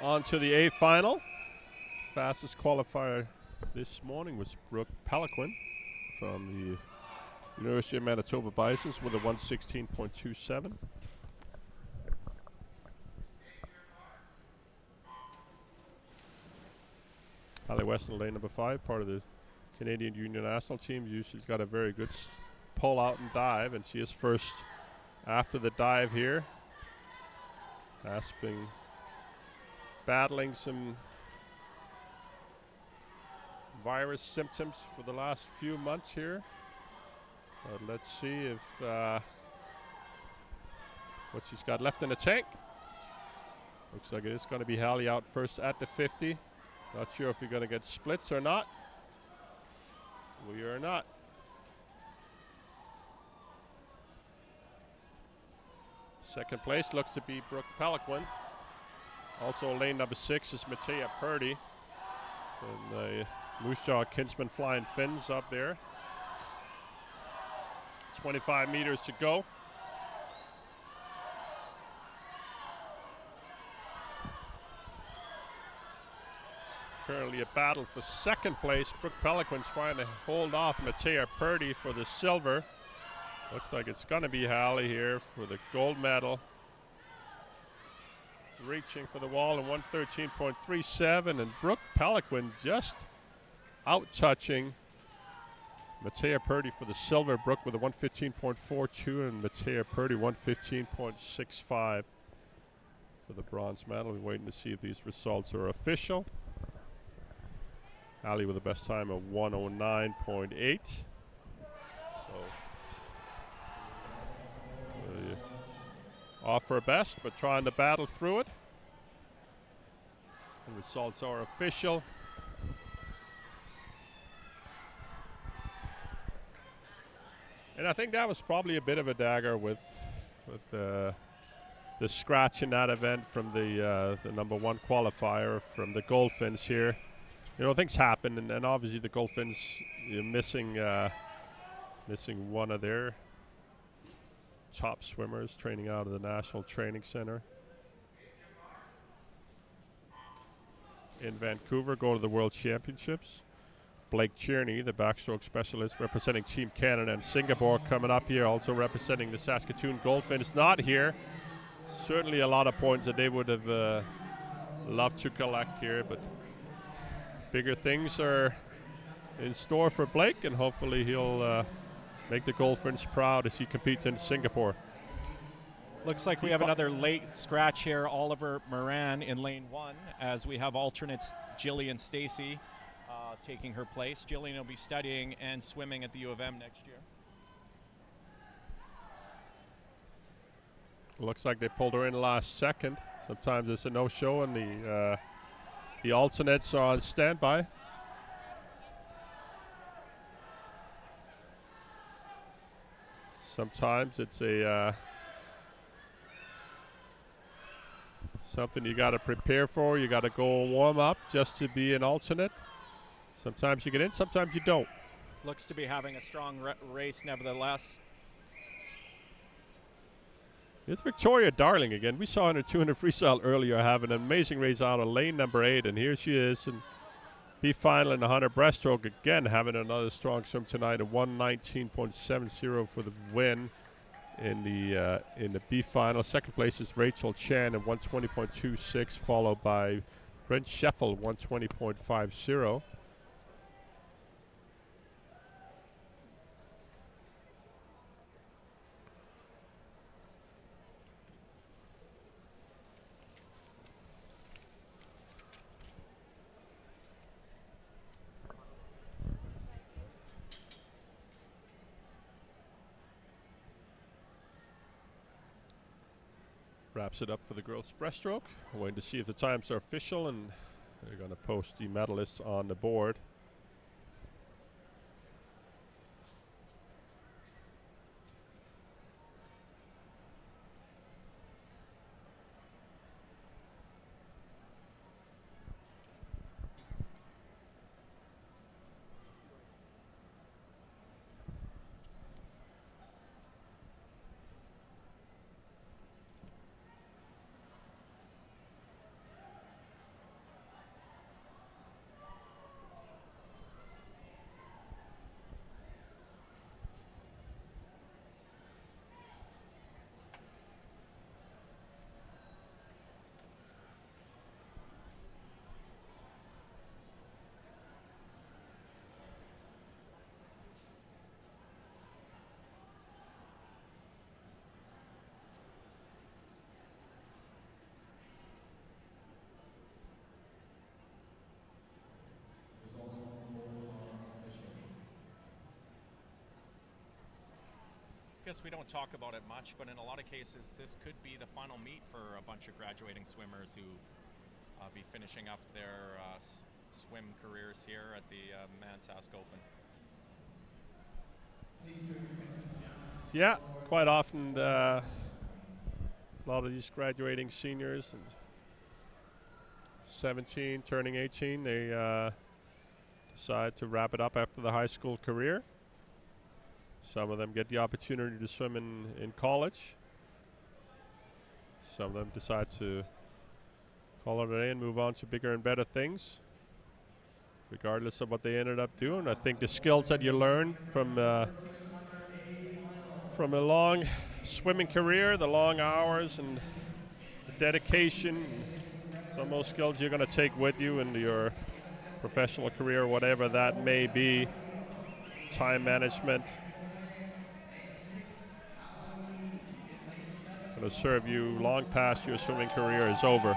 A: On to the A final. Fastest qualifier this morning was Brooke Peliquin from the University of Manitoba Bisons with a 116.27. Hallie Weston, lane number 5, part of the Canadian Junior National team. She's got a very good pull out and dive, and she is first after the dive here. Asping battling some virus symptoms for the last few months here. Let's see if what she's got left in the tank. Looks like it is going to be Hallie out first at the 50. Not sure if you're going to get splits or not. We are not. Second place looks to be Brooke Peliquin. Also lane number 6 is Mattea Purdy. And the Moose Jaw Kinsman Flying Fins up there. 25 meters to go. Currently a battle for second place. Brooke Peliquin's trying to hold off Mattea Purdy for the silver. Looks like it's going to be Hallie here for the gold medal. Reaching for the wall in 113.37, and Brooke Peliquin just out-touching Mattea Purdy for the silver. Brooke with a 115.42 and Mattea Purdy 115.65 for the bronze medal. We're waiting to see if these results are official. Hallie with the best time of 109.8. So off her best, but trying to battle through it. And results are official. And I think that was probably a bit of a dagger with the scratch in that event from the number 1 qualifier from the Goldfinch here. You know, things happen, and obviously the Goldfinch missing one of their top swimmers training out of the National Training Center in Vancouver, go to the World Championships. Blake Tierney, the backstroke specialist representing Team Canada and Singapore, coming up here, also representing the Saskatoon Goldfinch, is not here. Certainly a lot of points that they would have loved to collect here, but bigger things are in store for Blake, and hopefully he'll make the Goldfinch proud as he competes in Singapore.
C: Looks like we have another late scratch here. Oliver Moran in lane 1, as we have alternates Jillian Stacy taking her place. Jillian will be studying and swimming at the U of M next year.
A: Looks like they pulled her in last second. Sometimes it's a no-show, and the alternates are on standby. Sometimes it's a something you got to prepare for. You got to go warm up just to be an alternate. Sometimes you get in, sometimes you don't.
C: Looks to be having a strong race nevertheless.
A: It's Victoria Darling again. We saw in her 200 freestyle earlier have an amazing race out on lane number 8, and here she is in B final in the 100 breaststroke again, having another strong swim tonight. A 119.70 for the win in the B final. Second place is Rachel Chan at 120.26, followed by Brent Scheffel 120.50. Wraps it up for the girls' breaststroke. Waiting to see if the times are official, and they're going to post the medalists on the board.
C: I guess we don't talk about it much, but in a lot of cases, this could be the final meet for a bunch of graduating swimmers who be finishing up their swim careers here at the ManSask Open.
A: Yeah, quite often a lot of these graduating seniors and 17 turning 18, they decide to wrap it up after the high school career. Some of them get the opportunity to swim in college. Some of them decide to call it a day and move on to bigger and better things, regardless of what they ended up doing. I think the skills that you learn from a long swimming career, the long hours and the dedication, some of those skills you're going to take with you into your professional career, whatever that may be. Time management, going to serve you long past your swimming career is over.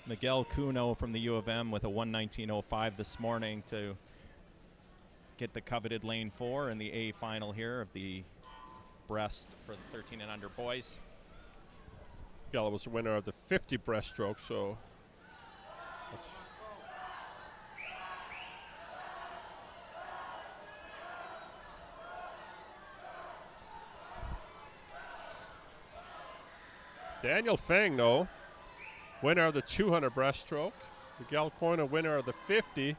C: Miguel Cuno from the U of M with a 119.05 this morning to get the coveted lane 4 in the A final here of the breast for the 13 and under boys.
A: Miguel was the winner of the 50 breaststroke, so that's Daniel Feng, though, winner of the 200 breaststroke. Miguel Coyne, winner of the 50.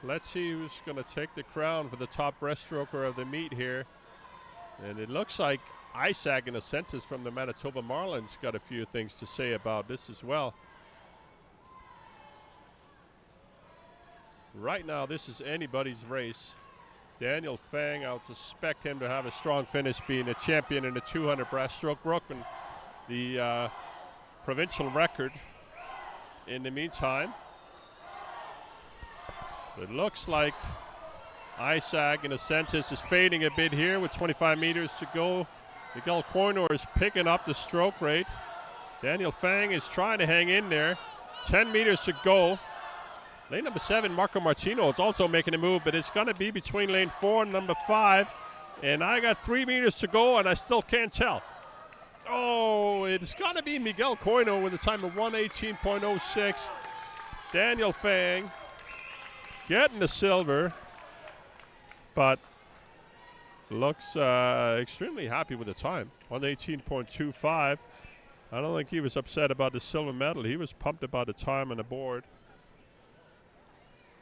A: Let's see who's going to take the crown for the top breaststroker of the meet here. And it looks like Isaac, in a census from the Manitoba Marlins, got a few things to say about this as well. Right now, this is anybody's race. Daniel Feng, I would suspect him to have a strong finish, being a champion in the 200 breaststroke. Broken the provincial record in the meantime. It looks like Isaac, in a sense, is just fading a bit here with 25 meters to go. Miguel Coyne is picking up the stroke rate. Daniel Feng is trying to hang in there. 10 meters to go. Lane number 7, Marco Martino, is also making a move, but it's going to be between lane 4 and number 5. And I got 3 meters to go, and I still can't tell. Oh, it's got to be Miguel Coyne with a time of 118.06. Daniel Feng getting the silver, but looks extremely happy with the time. 118.25. I don't think he was upset about the silver medal. He was pumped about the time on the board.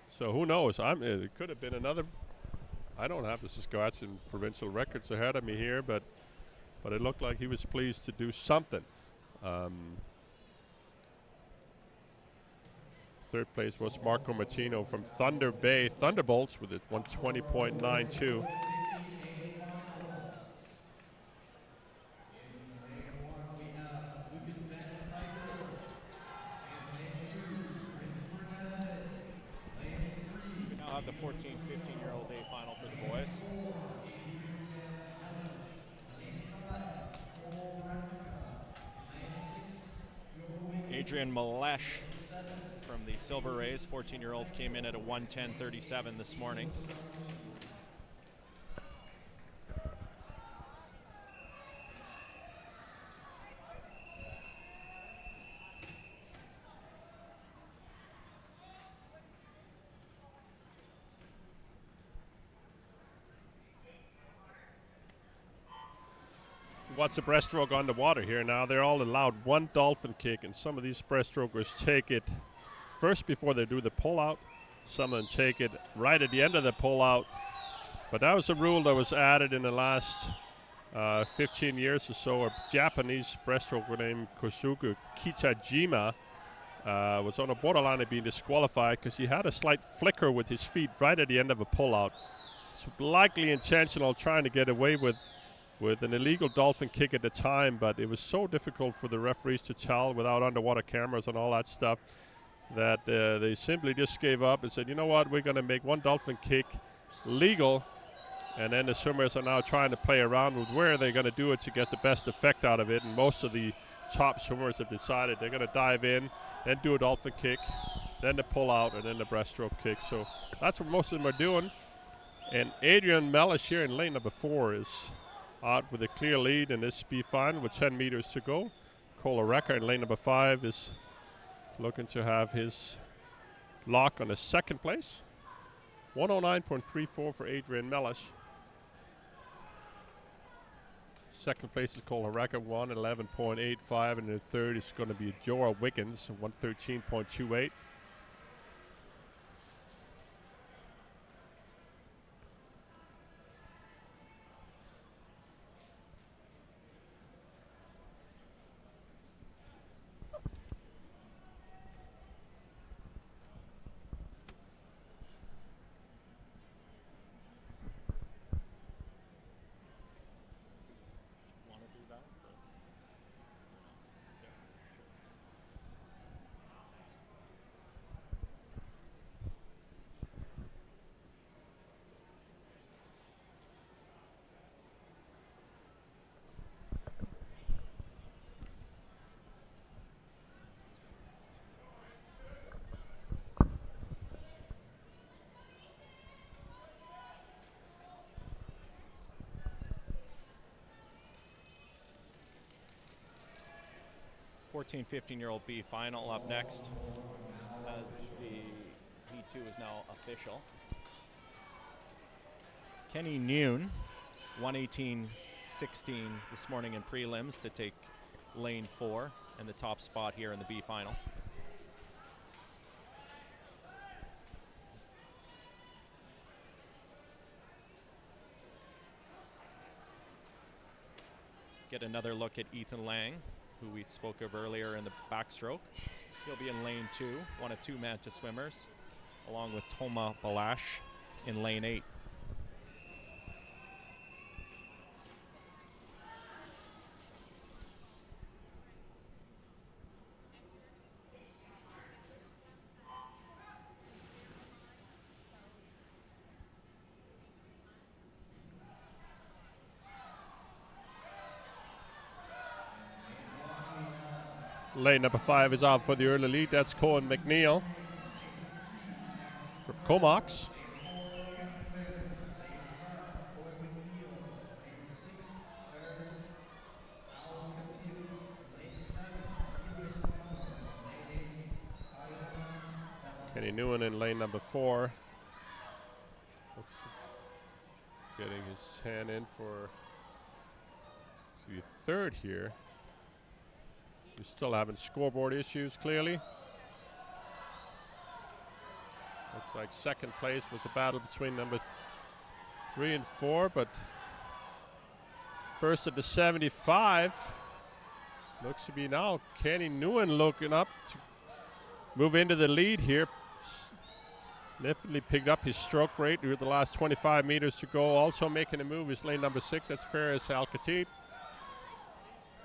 A: So who knows? It could have been another. I don't have the Saskatchewan provincial records ahead of me here, but it looked like he was pleased to do something. Third place was Marco Martino from Thunder Bay Thunderbolts with it 120.92.
C: We now have the 14, 15-year-old day final for the boys. Adrian Malesh from the Silver Rays, 14-year-old, came in at a 110.37 this morning.
A: Watch the breaststroke on the water here now. They're all allowed one dolphin kick, and some of these breaststrokers take it first before they do the pull-out. Some of them take it right at the end of the pull-out. But that was a rule that was added in the last 15 years or so. A Japanese breaststroker named Kosuke Kitajima was on a borderline of being disqualified because he had a slight flicker with his feet right at the end of a pull-out. It's likely intentional, trying to get away with an illegal dolphin kick at the time, but it was so difficult for the referees to tell without underwater cameras and all that stuff that they simply just gave up and said, you know what, we're going to make one dolphin kick legal, and then the swimmers are now trying to play around with where they're going to do it to get the best effect out of it, and most of the top swimmers have decided they're going to dive in, then do a dolphin kick, then the pull out, and then the breaststroke kick. So that's what most of them are doing. And Adrian Mellish here in lane number 4 is out with a clear lead in this B final with 10 meters to go. Kolareka in lane number 5 is looking to have his lock on the second place. 109.34 for Adrian Mellish. Second place is Kolareka, 111.85, and the third is going to be Jorah Wiggins, 113.28.
C: Want to do that? 14, 15-year-old B final up next, as the P2 is now official. Kenny Noon, 118.16 this morning in prelims to take lane 4 and the top spot here in the B final. Get another look at Ethan Lang, who we spoke of earlier in the backstroke. He'll be in lane 2, one of 2 Manta swimmers, along with Toma Balash in lane 8.
A: Lane number 5 is out for the early lead. That's Cohen McNeil from Comox. Kenny Newen in lane number 4. Getting his hand in for the third here. We're still having scoreboard issues, clearly. Looks like second place was a battle between number 3 and 4, but first at the 75 looks to be now Kenny Nguyen looking up to move into the lead here. Definitely picked up his stroke rate with the last 25 meters to go. Also making a move is lane number 6. That's Faris Al-Khatib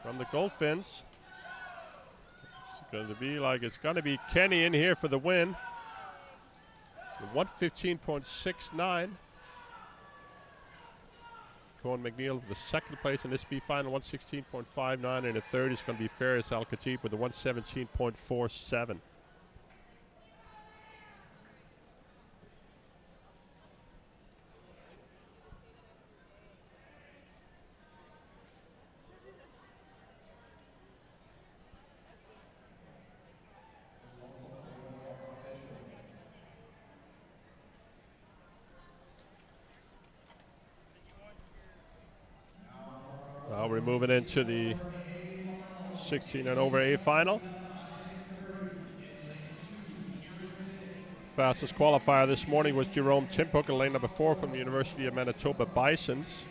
A: from the Goldfins. It's going to be Kenny in here for the win. 1:15.69. Cohen McNeil for the second place in this B final, 1:16.59, and the third is going to be Faris Al-Khatib with a 1:17.47. Now we're moving into the 16 and over A final. Fastest qualifier this morning was Jerome Timpuk in lane number 4 from the University of Manitoba Bisons.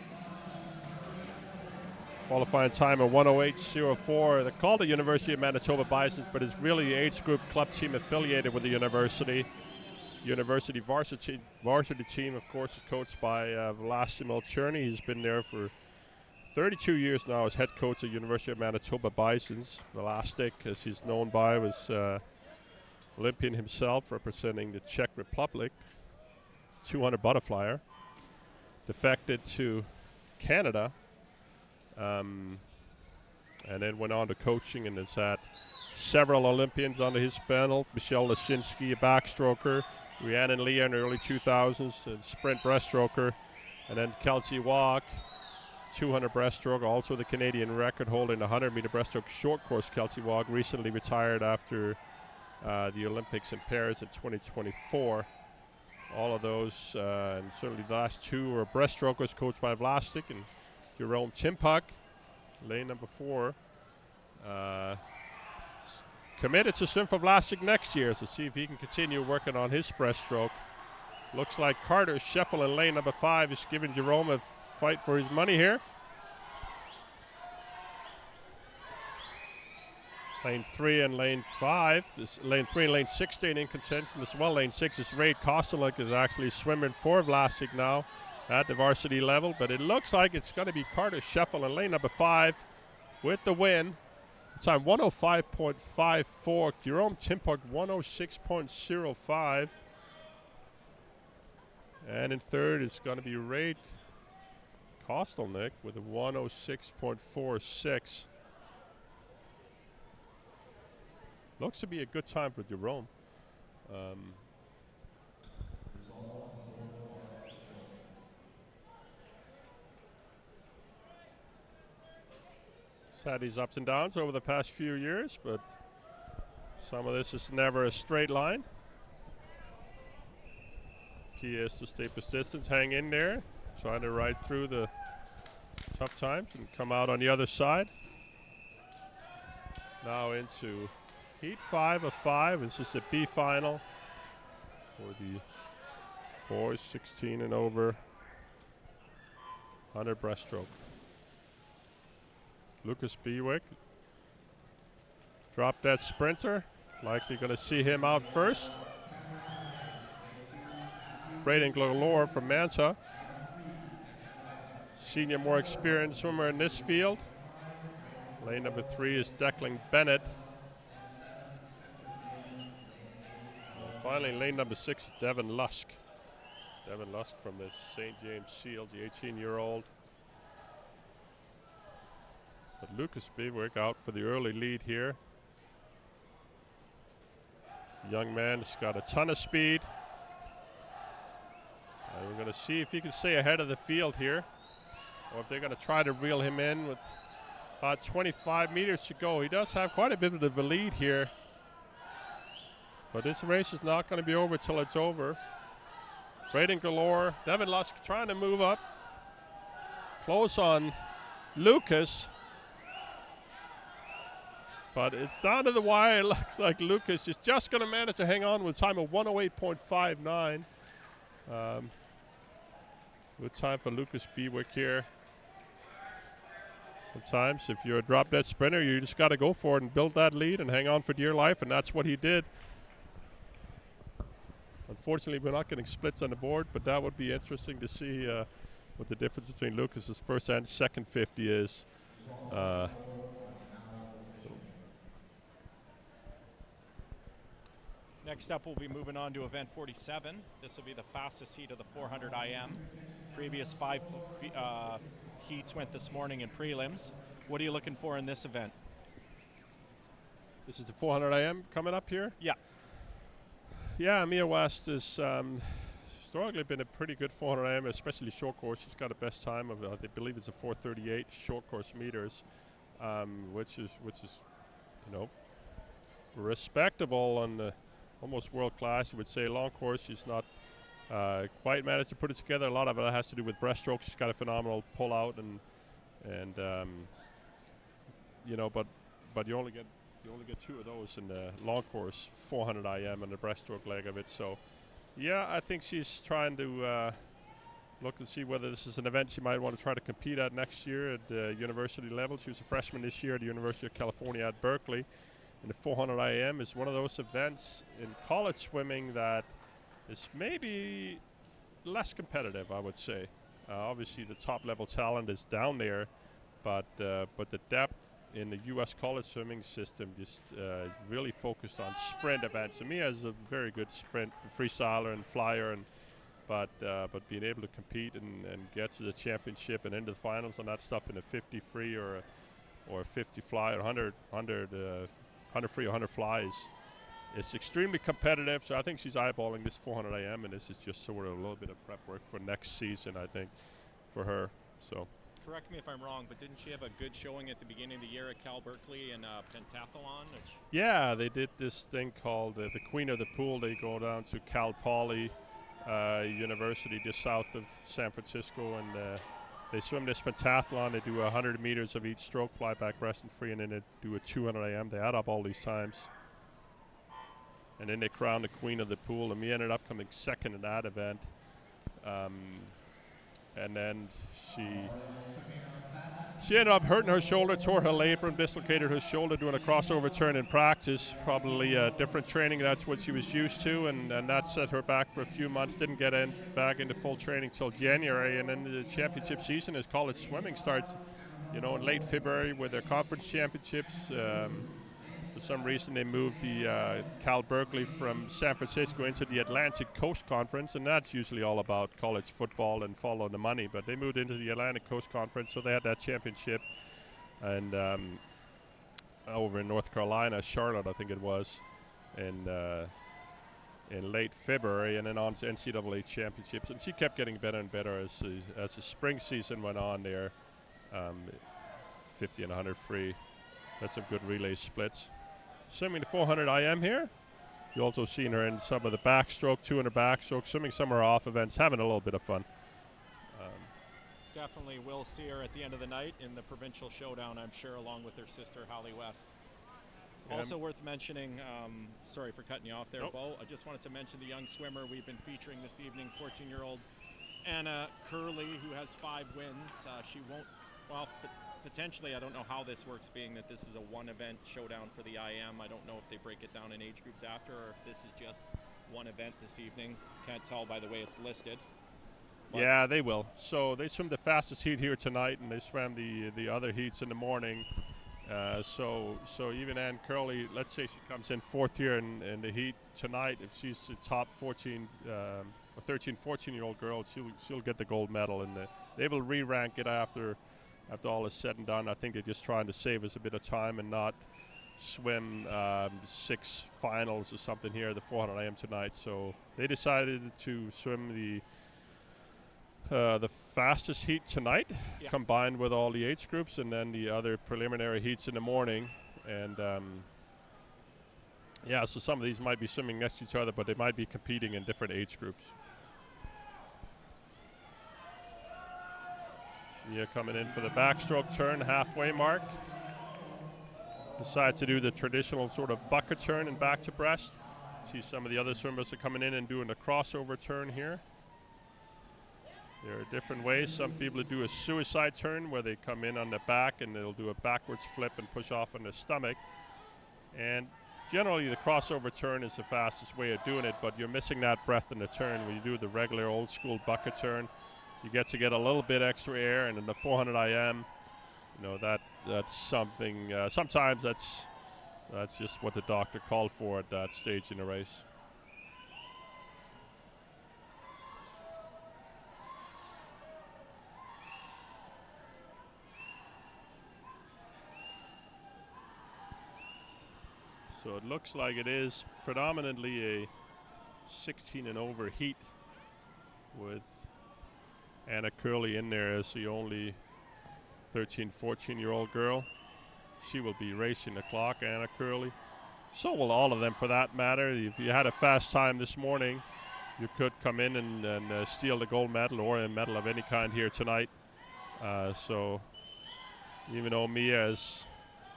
A: Qualifying time of 1:08.04. They're called the University of Manitoba Bisons, but it's really the age group club team affiliated with the university. University varsity team, of course, is coached by Vlasimil Cherny. He's been there for 32 years now as head coach at University of Manitoba Bisons. Velastic, as he's known by, was Olympian himself, representing the Czech Republic. 200 butterflyer. Defected to Canada. And then went on to coaching and has had several Olympians under his belt. Michelle Lashinsky, a backstroker. Rhiannon Leah in the early 2000s, a sprint breaststroker. And then Kelsey Walk, 200 breaststroke, also the Canadian record holder in the 100-meter breaststroke short course. Kelsey Walk recently retired after the Olympics in Paris in 2024. All of those, and certainly the last two were breaststrokers coached by Vlastic and Jerome Timpuk, lane number 4. Committed to swim for Vlastic next year, so see if he can continue working on his breaststroke. Looks like Carter Scheffel in lane number 5 is giving Jerome a fight for his money here. Lane 3 and lane 5, lane 3 and lane 6 staying in contention as well. Lane 6 is Ray Kosteluk, is actually swimming for Vlastic now at the varsity level, but it looks like it's going to be Carter Scheffel in lane number 5 with the win. Time 1:05.54. Jerome Timpuk 1:06.05. And in third is going to be Ray Kosteluk with a 1:06.46. Looks to be a good time for Jerome. He's had these ups and downs over the past few years, but some of this is never a straight line. Key is to stay persistent, hang in there, trying to ride through the tough times and come out on the other side. Now into Heat 5 of 5. This is a B final for the boys 16 and over 100 breaststroke. Lucas Bewick dropped that sprinter. Likely going to see him out first. Braden Glore from Mansa. Senior, more experienced swimmer in this field. Lane number 3 is Declan Bennett. And finally, lane number 6 is Devin Lusk. Devin Lusk from the St. James Shield, the 18-year-old. But Lucas Bewick out for the early lead here. Young man has got a ton of speed. And we're going to see if he can stay ahead of the field here, or if they're going to try to reel him in with about 25 meters to go. He does have quite a bit of the lead here, but this race is not going to be over till it's over. Braden Galore, Devin Lusk trying to move up. Close on Lucas. But it's down to the wire. It looks like Lucas is just going to manage to hang on with time of 108.59. Good time for Lucas Bewick here. Sometimes if you're a drop-dead sprinter, you just got to go for it and build that lead and hang on for dear life, and that's what he did. Unfortunately, we're not getting splits on the board, but that would be interesting to see what the difference between Lucas's first and second 50 is.
C: Next up, we'll be moving on to event 47. This will be the fastest heat of the 400 IM. Previous 5 heats went this morning in prelims. What are you looking for in this event?
A: This is the 400 IM coming up here?
C: Yeah.
A: Yeah, Mia West has historically been a pretty good 400 IM, especially short course. She's got a best time of, I believe it's a 4:38 short course meters, which is respectable and almost world class. You would say long course, she's not quite managed to put it together. A lot of it has to do with breaststroke. She's got a phenomenal pull out and but you only get 2 of those in the long course 400 IM and the breaststroke leg of it. So yeah, I think she's trying to look and see whether this is an event she might want to try to compete at next year at the university level. She was a freshman this year at the University of California at Berkeley. And the 400 IM is one of those events in college swimming that is maybe less competitive, I would say. Obviously, the top level talent is down there, but the depth in the U.S. college swimming system just is really focused on sprint events. And Mia is a very good sprint freestyler and flyer, but being able to compete and get to the championship and into the finals and that stuff in a 50 free or a 50 fly or 100 free or 100 flies. It's extremely competitive, so I think she's eyeballing this 400 IM, and this is just sort of a little bit of prep work for next season, I think, for her. So.
C: Correct me if I'm wrong, but didn't she have a good showing at the beginning of the year at Cal Berkeley in pentathlon?
A: Yeah, they did this thing called the Queen of the Pool. They go down to Cal Poly University just south of San Francisco, and they swim this pentathlon. They do 100 meters of each stroke, fly back, breast and free, and then they do a 200 IM. They add up all these times. And then they crown the Queen of the Pool, and we ended up coming second in that event. And then she ended up hurting her shoulder, tore her labrum, dislocated her shoulder doing a crossover turn in practice. Probably different training, that's what she was used to, and that set her back for a few months. Didn't get back into full training till January, and then the championship season as college swimming starts, in late February with their conference championships. For some reason, they moved the Cal Berkeley from San Francisco into the Atlantic Coast Conference, and that's usually all about college football and following the money. But they moved into the Atlantic Coast Conference, so they had that championship. And over in North Carolina, Charlotte, I think it was, in late February, and then on to NCAA championships. And she kept getting better and better as the spring season went on there. 50 and 100 free. That's some good relay splits. Swimming the 400 IM here. You also seen her in some of the backstroke, 200 backstroke, swimming some of her off events, having a little bit of fun.
C: Definitely will see her at the end of the night in the provincial showdown, I'm sure, along with her sister, Holly West. Also worth mentioning, sorry for cutting you off there, Bo. I just wanted to mention the young swimmer we've been featuring this evening, 14-year-old Anna Curley, who has 5 wins. She won't, potentially, I don't know how this works, being that this is a one-event showdown for the IM. I don't know if they break it down in age groups after, or if this is just one event this evening. Can't tell by the way it's listed. But
A: yeah, they will. So they swim the fastest heat here tonight, and they swam the other heats in the morning. So even Ann Curley, let's say she comes in 4th here in the heat tonight, if she's the top 13, 14-year-old girl, she'll get the gold medal, and they will re-rank it after all is said and done. I think they're just trying to save us a bit of time and not swim 6 finals or something here, the 400 IM tonight. So they decided to swim the fastest heat tonight, combined with all the age groups, and then the other preliminary heats in the morning. And so some of these might be swimming next to each other, but they might be competing in different age groups. Yeah, coming in for the backstroke turn, halfway mark. decide to do the traditional sort of bucket turn and back to breast. See some of the other swimmers are coming in and doing the crossover turn here. There are different ways. Some people do a suicide turn where they come in on the back and they'll do a backwards flip and push off on the stomach. And generally the crossover turn is the fastest way of doing it, but you're missing that breath in the turn. When you do the regular old school bucket turn, you get a little bit extra air, and in the 400 IM, you know, that's something, sometimes that's just what the doctor called for at that stage in the race. So it looks like it is predominantly a 16 and over heat with Anna Curley in there as the only 13, 14-year-old girl. She will be racing the clock, Anna Curley. So will all of them for that matter. If you had a fast time this morning, you could come in and steal the gold medal or a medal of any kind here tonight. So even though Mia is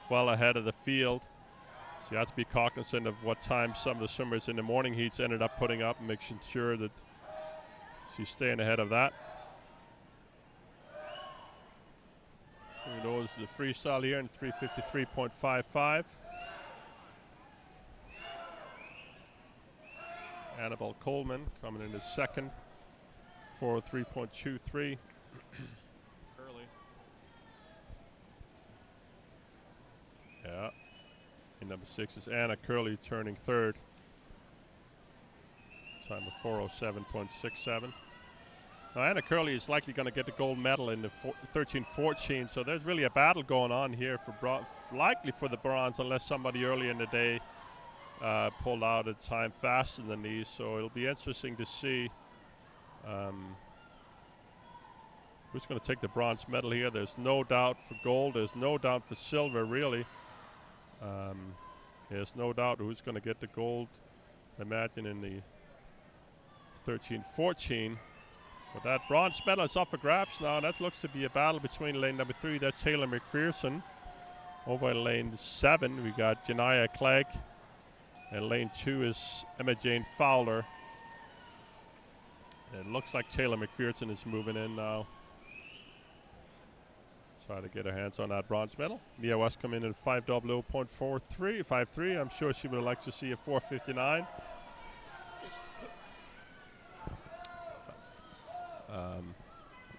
A: well ahead of the field, so you have to be cognizant of what time some of the swimmers in the morning heats ended up putting up and making sure that she's staying ahead of that. Who knows the freestyle here in 3:53.55. Annabelle Coleman coming in as second for 3.23.
C: Curly.
A: Yeah. And number 6 is Anna Curley turning third. Time of 4:07.67. Now Anna Curley is likely going to get the gold medal in the 13-14, so there's really a battle going on here for likely for the bronze, unless somebody early in the day pulled out a time faster than these. So it'll be interesting to see who's going to take the bronze medal here. There's no doubt for gold. There's no doubt for silver, really. There's no doubt who's going to get the gold, imagine, in the 13-14. But that bronze medal is up for grabs now. That looks to be a battle between lane number 3, that's Taylor McPherson. Over in lane 7, we got Janiyah Clegg. And lane 2 is Emma Jane Fowler. And it looks like Taylor McPherson is moving in now. Try to get her hands on that bronze medal. Mia West come in at 5:00.53. I'm sure she would like to see a 4:59.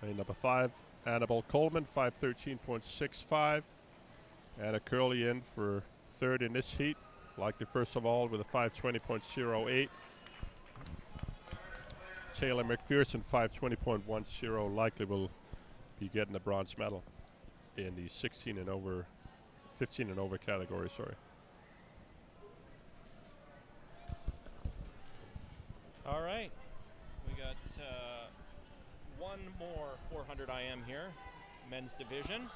A: Lane number 5, Annabelle Coleman, 5:13.65. Anna Curley in for third in this heat. Likely first of all with a 5:20.08. Taylor McPherson, 5:20.10. Likely will be getting the bronze medal in the 16 and over, 15 and over category, sorry.
C: All right. We got one more 400 IM here, men's division,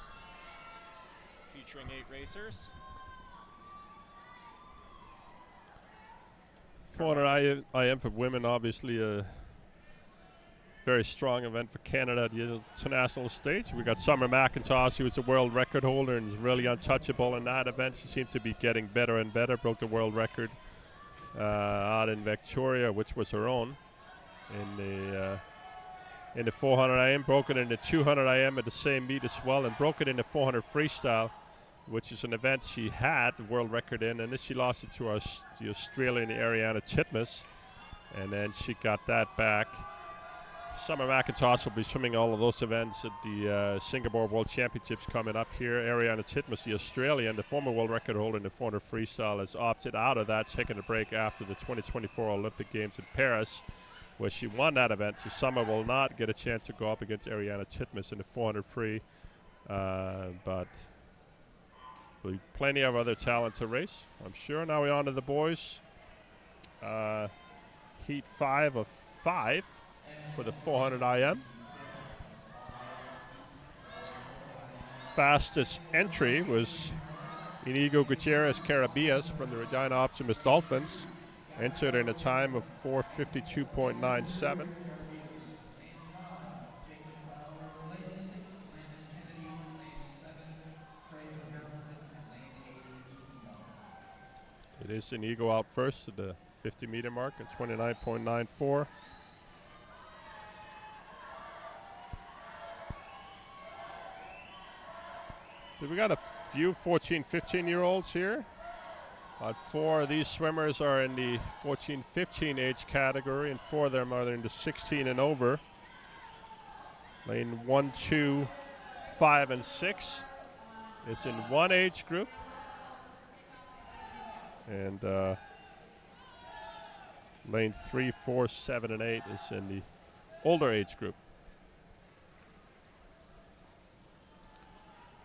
C: featuring 8 racers.
A: 400 IM for women, obviously a very strong event for Canada at the international stage. We got Summer McIntosh, who was a world record holder and is really untouchable in that event. She seemed to be getting better and better. Broke the world record out in Victoria, which was her own in the 400 IM. Broke it in the 200 IM at the same meet as well, and broke it in the 400 freestyle, which is an event she had the world record in, and then she lost it to the Australian Ariana Titmus, and then she got that back. Summer McIntosh will be swimming all of those events at the Singapore World Championships coming up here. Ariana Titmus, the Australian, the former world record holder in the 400 freestyle, has opted out of that, taking a break after the 2024 Olympic Games in Paris, where she won that event. So Summer will not get a chance to go up against Ariana Titmus in the 400 free, but there'll be plenty of other talent to race, I'm sure. Now we're on to the boys. Heat 5 of 5 for the 400 IM. Fastest entry was Inigo Gutierrez Carabias from the Regina Optimus Dolphins. Entered in a time of 4:52.97. It is Inigo out first at the 50-meter mark at 29.94. So we got a few 14, 15-year-olds here. About 4 of these swimmers are in the 14, 15 age category, and 4 of them are in the 16 and over. Lane 1, 2, 5, and 6 is in one age group. And lane 3, 4, 7, and 8 is in the older age group.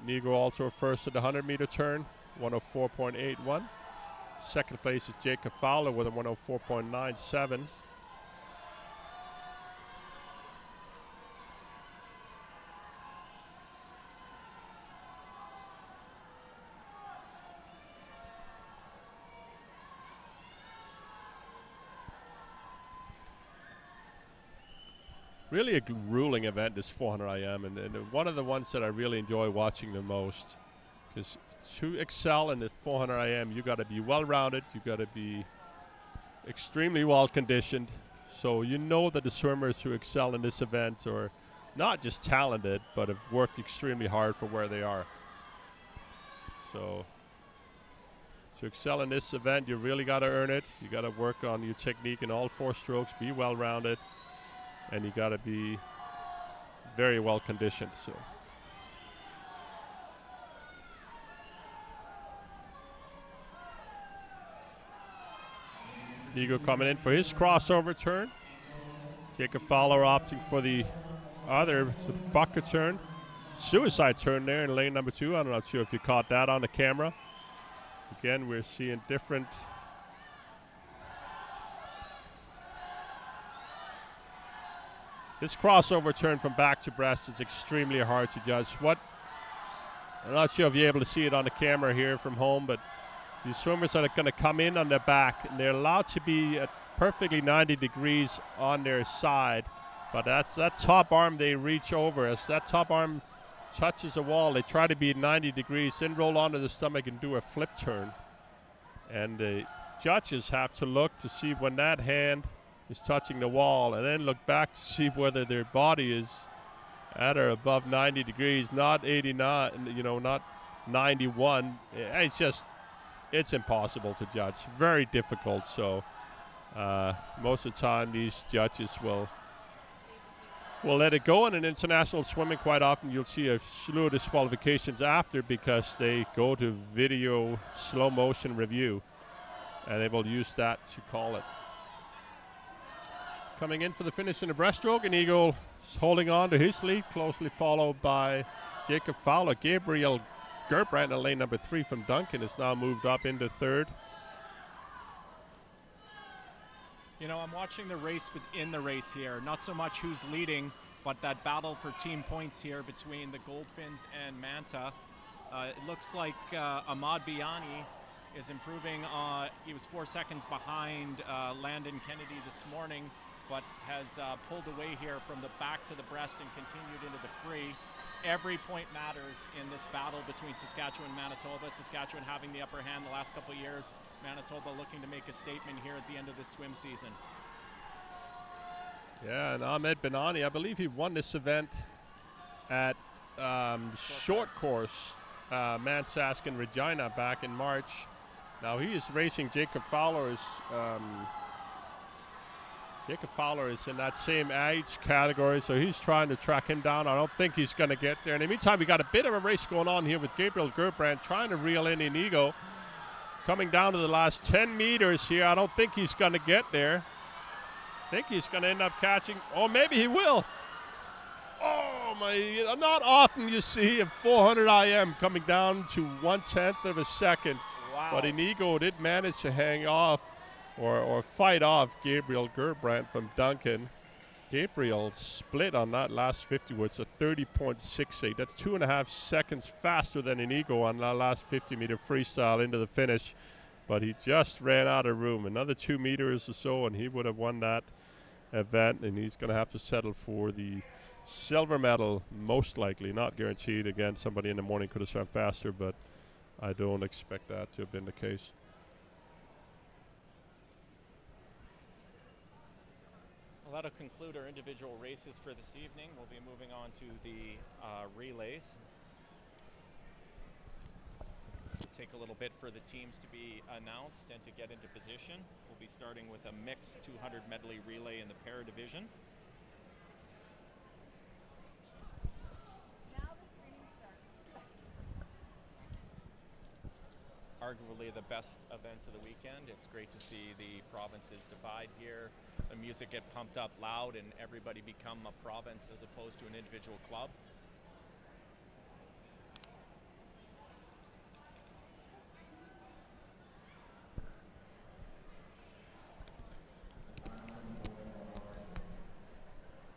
A: Inigo also first at the 100-meter turn, 104.81. Second place is Jacob Fowler with a 104.97. Really a grueling event, this 400 IM, and one of the ones that I really enjoy watching the most. Because to excel in the 400 IM, you got to be well-rounded, you got to be extremely well-conditioned. So you know that the swimmers who excel in this event are not just talented, but have worked extremely hard for where they are. So to excel in this event, you really got to earn it. You got to work on your technique in all 4 strokes, be well-rounded, and you got to be very well-conditioned. So. Inigo coming in for his crossover turn. Jacob Fowler opting for the other bucket turn. Suicide turn there in lane number 2. I'm not sure if you caught that on the camera. Again, we're seeing different. This crossover turn from back to breast is extremely hard to judge. I'm not sure if you're able to see it on the camera here from home, but these swimmers are going to come in on their back, and they're allowed to be at perfectly 90 degrees on their side. But that's that top arm they reach over. As that top arm touches the wall, they try to be 90 degrees, then roll onto the stomach and do a flip turn. And the judges have to look to see when that hand is touching the wall, and then look back to see whether their body is at or above 90 degrees, not 89, not 91. It's impossible to judge. Very difficult. So most of the time, these judges will let it go. And in international swimming, quite often you'll see a slew of disqualifications after, because they go to video slow motion review, and they will use that to call it. Coming in for the finish in the breaststroke, Inigo is holding on to his lead, closely followed by Jacob Fowler. Gabriel Gerbrand in lane number 3 from Duncan has now moved up into 3rd.
B: You know, I'm watching the race within the race here. Not so much who's leading, but that battle for team points here between the Goldfins and Manta. It looks like Ahmad Biani is improving. He was 4 seconds behind Landon Kennedy this morning, but has pulled away here from the back to the breast and continued into the free. Every point matters in this battle between Saskatchewan and Manitoba. Saskatchewan having the upper hand the last couple of years. Manitoba looking to make a statement here at the end of the swim season.
A: Yeah, and Ahmed Benani, I believe he won this event at short course ManSask in Regina back in March. Now he is racing Jacob Fowler. Jacob Fowler is in that same age category, so he's trying to track him down. I don't think he's going to get there. In the meantime, we got a bit of a race going on here with Gabriel Gerbrand trying to reel in Inigo. Coming down to the last 10 meters here. I don't think he's going to get there. I think he's going to end up catching. Oh, maybe he will. Oh, my. Not often you see a 400 IM coming down to 1/10 of a second.
B: Wow.
A: But Inigo did manage to hang off or fight off Gabriel Gerbrand from Duncan. Gabriel split on that last 50, which is a 30.68. That's 2.5 seconds faster than Inigo on that last 50-meter freestyle into the finish. But he just ran out of room. Another 2 meters or so, and he would have won that event. And he's going to have to settle for the silver medal, most likely. Not guaranteed. Again, somebody in the morning could have swam faster, but I don't expect that to have been the case.
C: Well, that'll conclude our individual races for this evening. We'll be moving on to the relays. It'll take a little bit for the teams to be announced and to get into position. We'll be starting with a mixed 200 medley relay in the pair division.
D: Now the screening starts.
C: Arguably the best event of the weekend. It's great to see the provinces divide here. The music get pumped up loud and everybody become a province as opposed to an individual club.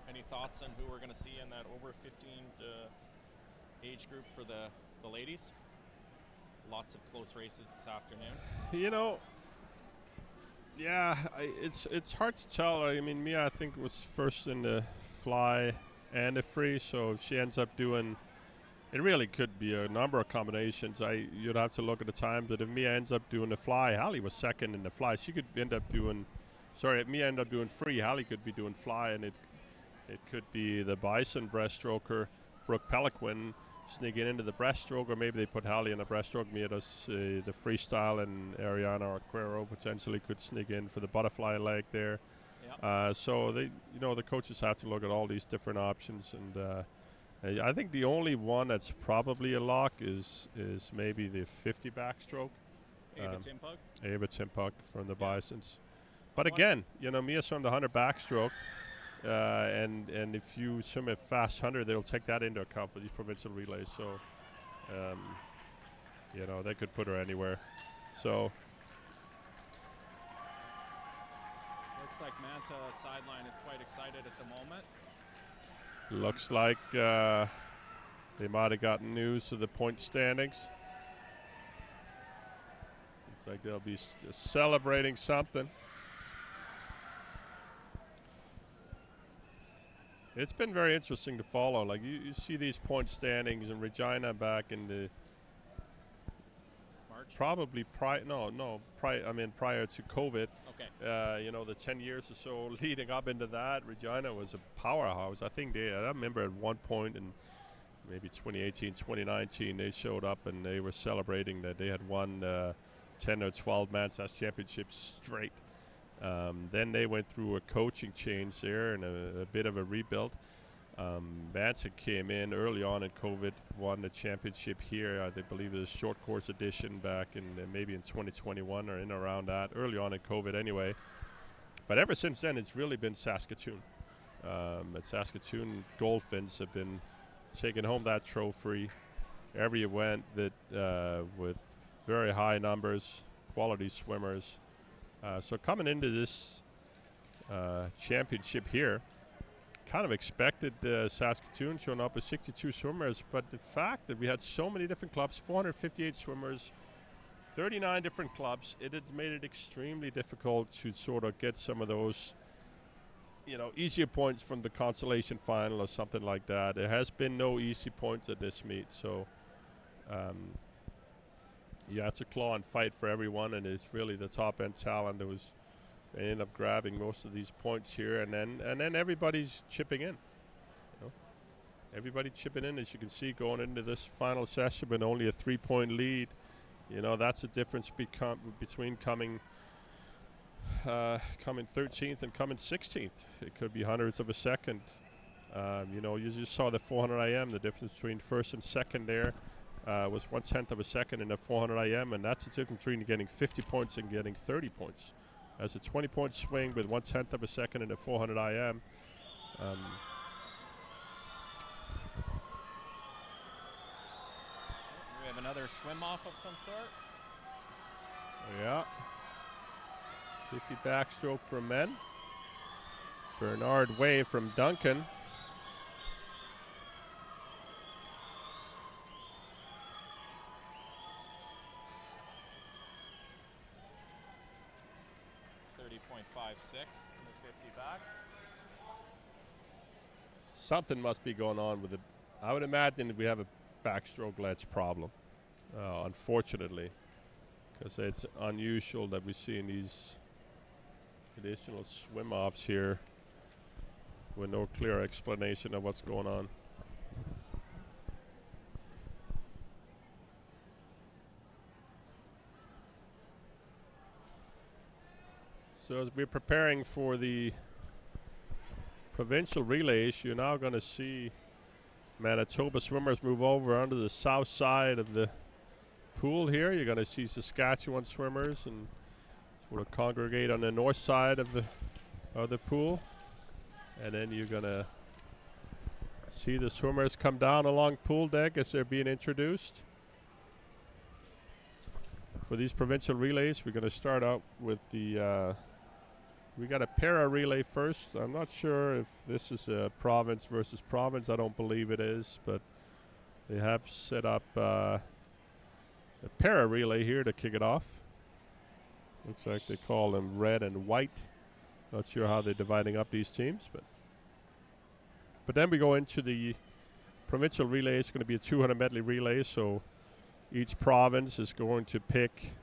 C: Any thoughts on who we're going to see in that over 15 age group for the ladies? Lots of close races this afternoon.
A: You know, yeah, it's hard to tell. I mean, Mia, I think, was first in the fly and the free, so if she ends up doing, it really could be a number of combinations. You'd have to look at the time, but if Mia ends up doing the fly, Hallie was second in the fly. She could end up doing, if Mia ended up doing free, Hallie could be doing fly, and it could be the Bison breaststroker, Brooke Peliquin, sneaking into the breaststroke, or maybe they put Hallie in the breaststroke. Mia does the freestyle, and Ariana Arquero potentially could sneak in for the butterfly leg there.
C: Yep.
A: So they, the coaches have to look at all these different options, and I think the only one that's probably a lock is maybe the 50 backstroke. Ava Timpuk from the Bisons. But again, Mia's from the 100 backstroke. And if you swim a fast 100, they'll take that into account for these provincial relays. So, they could put her anywhere. So,
C: looks like Manta sideline is quite excited at the moment.
A: Looks like they might have gotten news of the point standings. Looks like they'll be celebrating something. It's been very interesting to follow. Like you see these point standings in Regina back in the
C: March.
A: Probably prior to COVID.
C: Okay.
A: The 10 years or so leading up into that, Regina was a powerhouse. I remember at one point in maybe 2018, 2019, they showed up and they were celebrating that they had won 10 or 12 ManSask championships straight. Then they went through a coaching change there and a bit of a rebuild. ManSask came in early on in COVID, won the championship here. I believe it was a short course edition back in maybe in 2021 or in around that, early on in COVID anyway. But ever since then, it's really been Saskatoon. At Saskatoon, Goldfinns have been taking home that trophy every event that with very high numbers, quality swimmers. So coming into this championship here, kind of expected Saskatoon showing up with 62 swimmers, but the fact that we had so many different clubs, 458 swimmers, 39 different clubs, it had made it extremely difficult to sort of get some of those, easier points from the consolation final or something like that. There has been no easy points at this meet, so it's a claw and fight for everyone, and it's really the top end talent that was ended up grabbing most of these points here, and then everybody's chipping in. Everybody chipping in, as you can see, going into this final session, but only a 3-point lead. That's the difference between coming 13th and coming 16th. It could be hundredths of a second. You just saw the 400 IM. The difference between first and second there was 1/10 of a second in the 400 IM, and that's the difference between getting 50 points and getting 30 points. That's a 20-point swing with 1/10 of a second in the 400 IM.
C: We have another swim off of some sort.
A: Yeah. 50 backstroke for men. Bernard Way from Duncan.
C: .56 in the 50 back.
A: Something must be going on with it. I would imagine we have a backstroke ledge problem, unfortunately, because it's unusual that we see in these additional swim offs here with no clear explanation of what's going on. So as we're preparing for the provincial relays, you're now going to see Manitoba swimmers move over onto the south side of the pool here. You're going to see Saskatchewan swimmers and sort of congregate on the north side of the pool. And then you're going to see the swimmers come down along pool deck as they're being introduced. For these provincial relays, we're going to start out with the we got a para relay first. I'm not sure if this is a province versus province. I don't believe it is, but they have set up a para relay here to kick it off. Looks like they call them red and white. Not sure how they're dividing up these teams, but then we go into the provincial relay. It's going to be a 200 medley relay, so each province is going to pick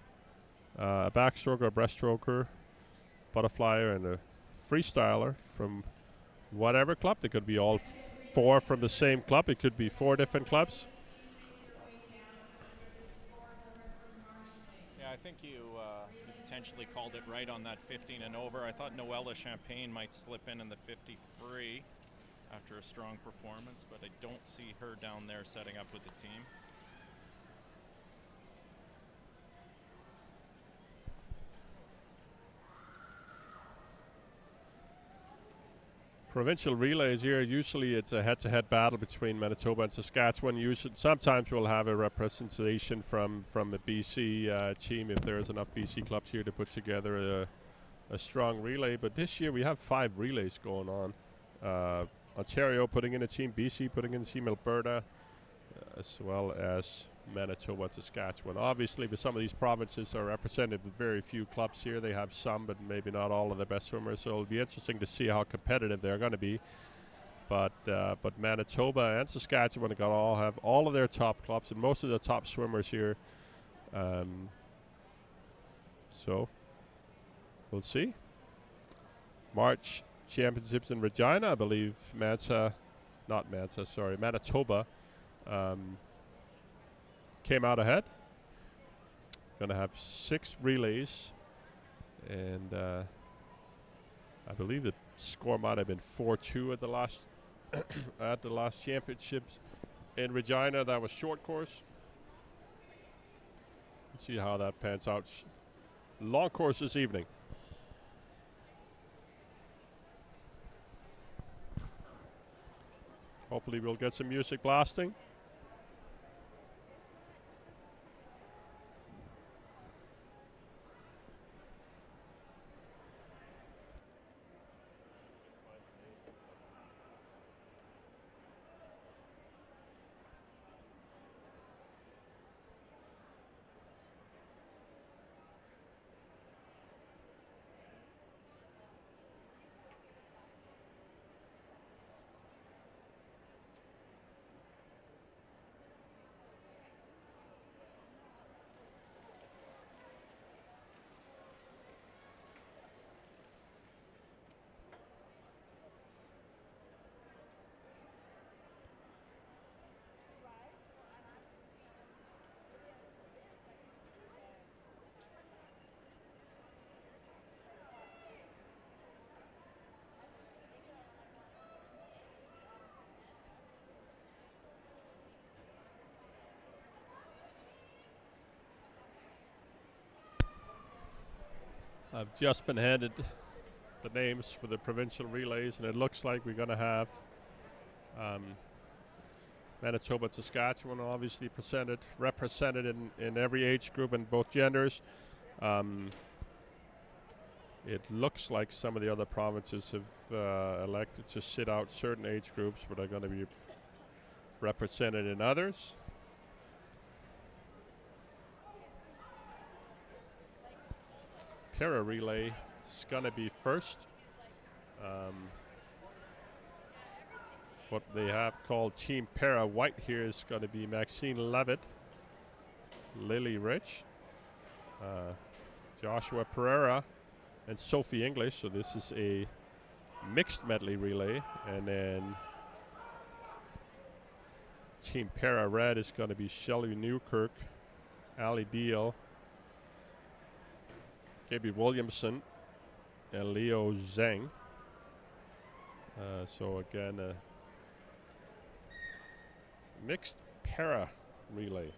A: a backstroker, a breaststroker, butterflyer, and a freestyler from whatever club. They could be all four from the same club. It could be 4 different clubs.
C: Yeah, I think you potentially called it right on that 15 and over. I thought Noella Champagne might slip in the 53 after a strong performance, but I don't see her down there setting up with the team.
A: Provincial relays here, usually it's a head-to-head battle between Manitoba and Saskatchewan. Sometimes we'll have a representation from the BC team if there's enough BC clubs here to put together a strong relay. But this year we have 5 relays going on. Ontario putting in a team, BC putting in a team, Alberta, as well as Manitoba and Saskatchewan. Obviously, with some of these provinces are represented with very few clubs here. They have some, but maybe not all of the best swimmers. So it'll be interesting to see how competitive they're going to be. But Manitoba and Saskatchewan are going to all have all of their top clubs and most of the top swimmers here. So we'll see. March championships in Regina, I believe Manitoba came out ahead. Going to have 6 relays, and I believe the score might have been 4-2 at the last at the last championships in Regina. That was short course. Let's see how that pans out. Long course this evening. Hopefully we'll get some music blasting. I've just been handed the names for the provincial relays, and it looks like we're going to have Manitoba and Saskatchewan obviously represented in every age group and both genders. It looks like some of the other provinces have elected to sit out certain age groups, but are going to be represented in others. Para relay is going to be first. What they have called Team Para White here is going to be Maxine Levitt, Lily Rich, Joshua Pereira, and Sophie English. So this is a mixed medley relay, and then Team Para Red is going to be Shelby Newkirk, Ali Deal, Gaby Williamson, and Leo Zhang. So again, mixed para relay.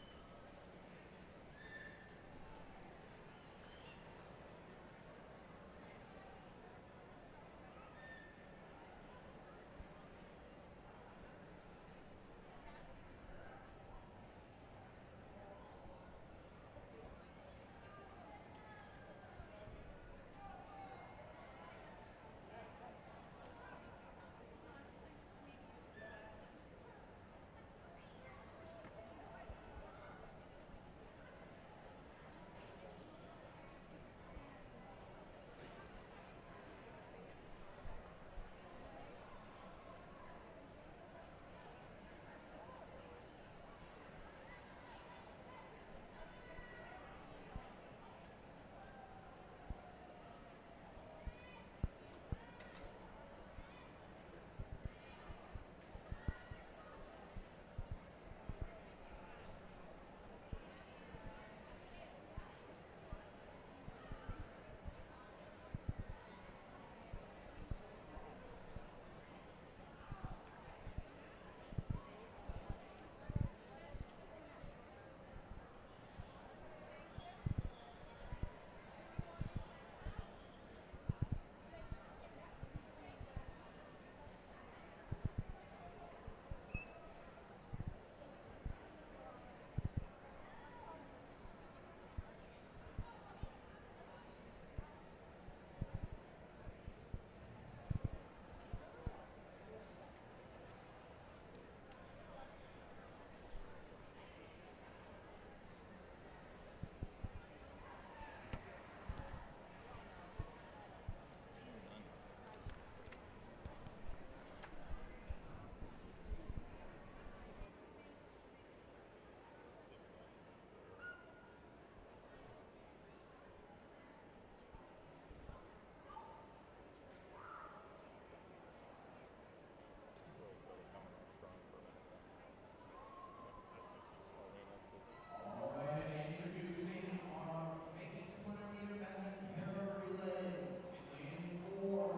D: Introducing our mixed 200-meter medley para relays. In lane 4.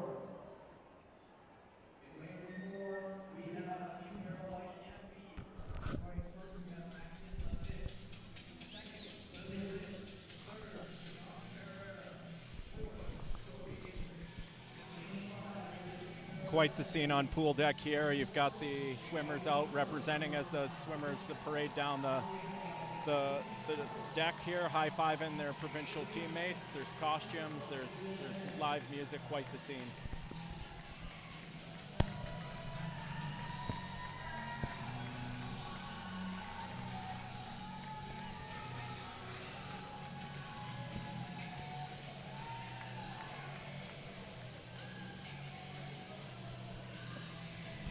D: In lane 4, we have Team Para White and B. Starting first, we have Maxine Levitt. Second, Lily Rich. Third, Josh Pereira. Fourth, Sophie Avery. In lane 5, we have Team Para
B: Quite the scene on pool deck here. You've got the swimmers out representing as the swimmers parade down the deck here, high-fiving their provincial teammates. There's costumes, there's live music, quite the scene.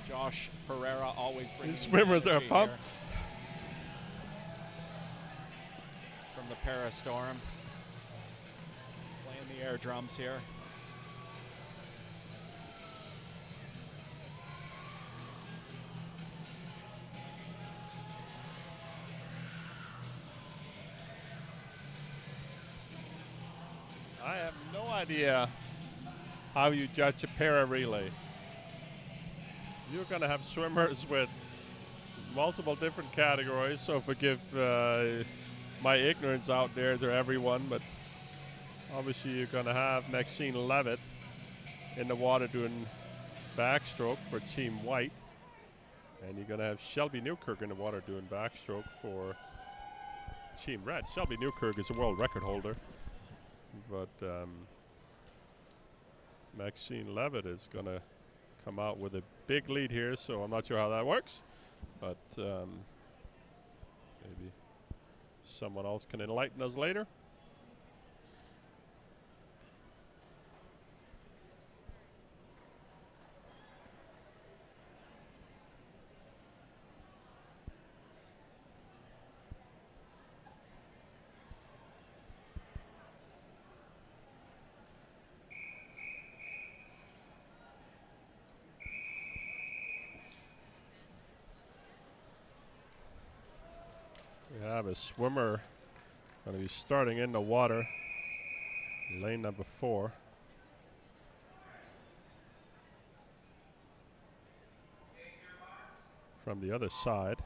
B: Josh Pereira always bringing
A: These swimmers
B: the
A: are
B: energy
A: pumped.
B: here. From the Para Storm. Playing the air drums here.
A: I have no idea how you judge a para relay. You're going to have swimmers with multiple different categories, so forgive my ignorance out there to everyone, but obviously you're going to have Maxine Levitt in the water doing backstroke for Team White, and you're going to have Shelby Newkirk in the water doing backstroke for Team Red. Shelby Newkirk is a world record holder, but Maxine Levitt is going to come out with a big lead here, so I'm not sure how that works, but maybe someone else can enlighten us later. We have a swimmer going to be starting in the water, lane number 4. From the other side.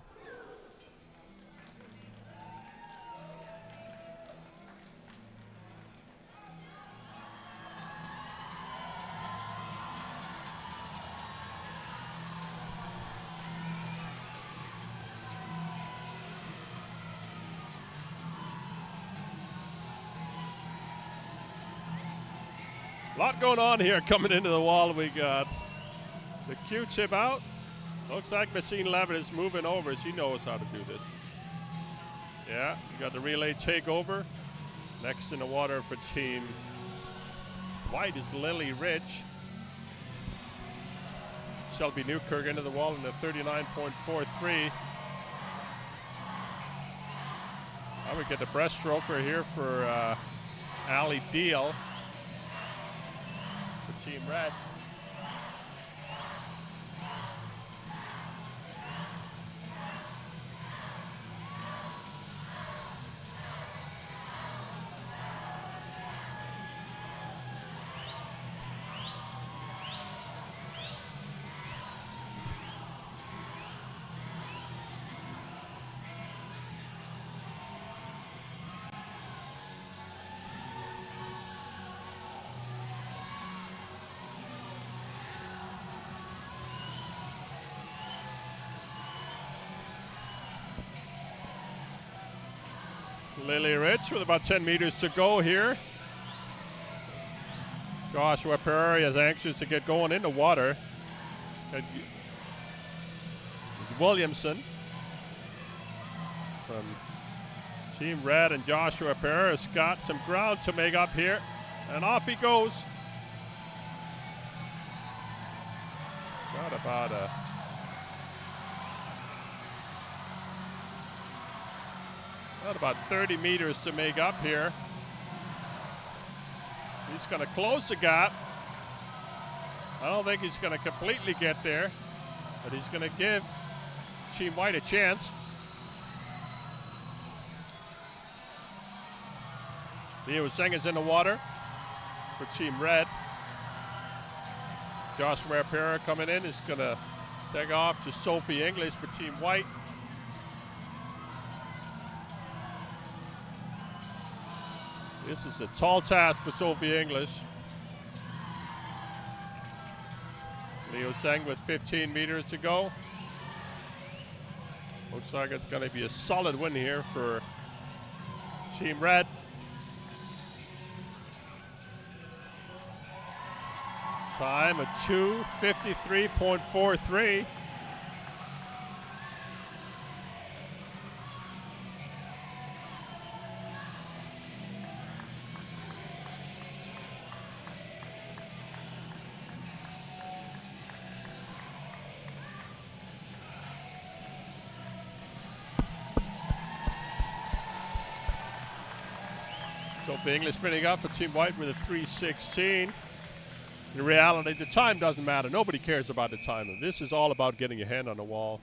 A: A lot going on here coming into the wall. We got the Q-tip out. Looks like Machine Levitt is moving over. She knows how to do this. Yeah, you got the relay takeover. Next in the water for Team White is Lily Rich. Shelby Newkirk into the wall in the 39.43. Now we get the breaststroker here for Allie Deal for Team Red. Lily Rich with about 10 meters to go here. Joshua Perry is anxious to get going in the water. It's Williamson from Team Red and Joshua Perry has got some ground to make up here. And off he goes. Got about 30 meters to make up here. He's going to close the gap. I don't think he's going to completely get there, but he's going to give Team White a chance. Leo Zheng is in the water for Team Red. Joshua Perra coming in is going to take off to Sophie English for Team White. This is a tall task for Sophie English. Leo Zheng with 15 meters to go. Looks like it's going to be a solid win here for Team Red. Time of 2:53.43. Sophie English finishing up for Team White with a 3:16. In reality, the time doesn't matter. Nobody cares about the time. This is all about getting your hand on the wall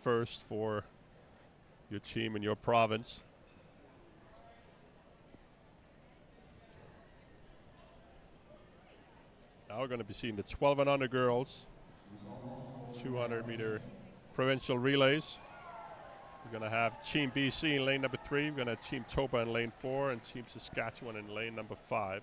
A: first for your team and your province. Now we're going to be seeing the 12 and under girls 200-meter provincial relays. We're going to have Team BC in lane number 3. We're going to have Team Toba in lane 4 and Team Saskatchewan in lane number 5.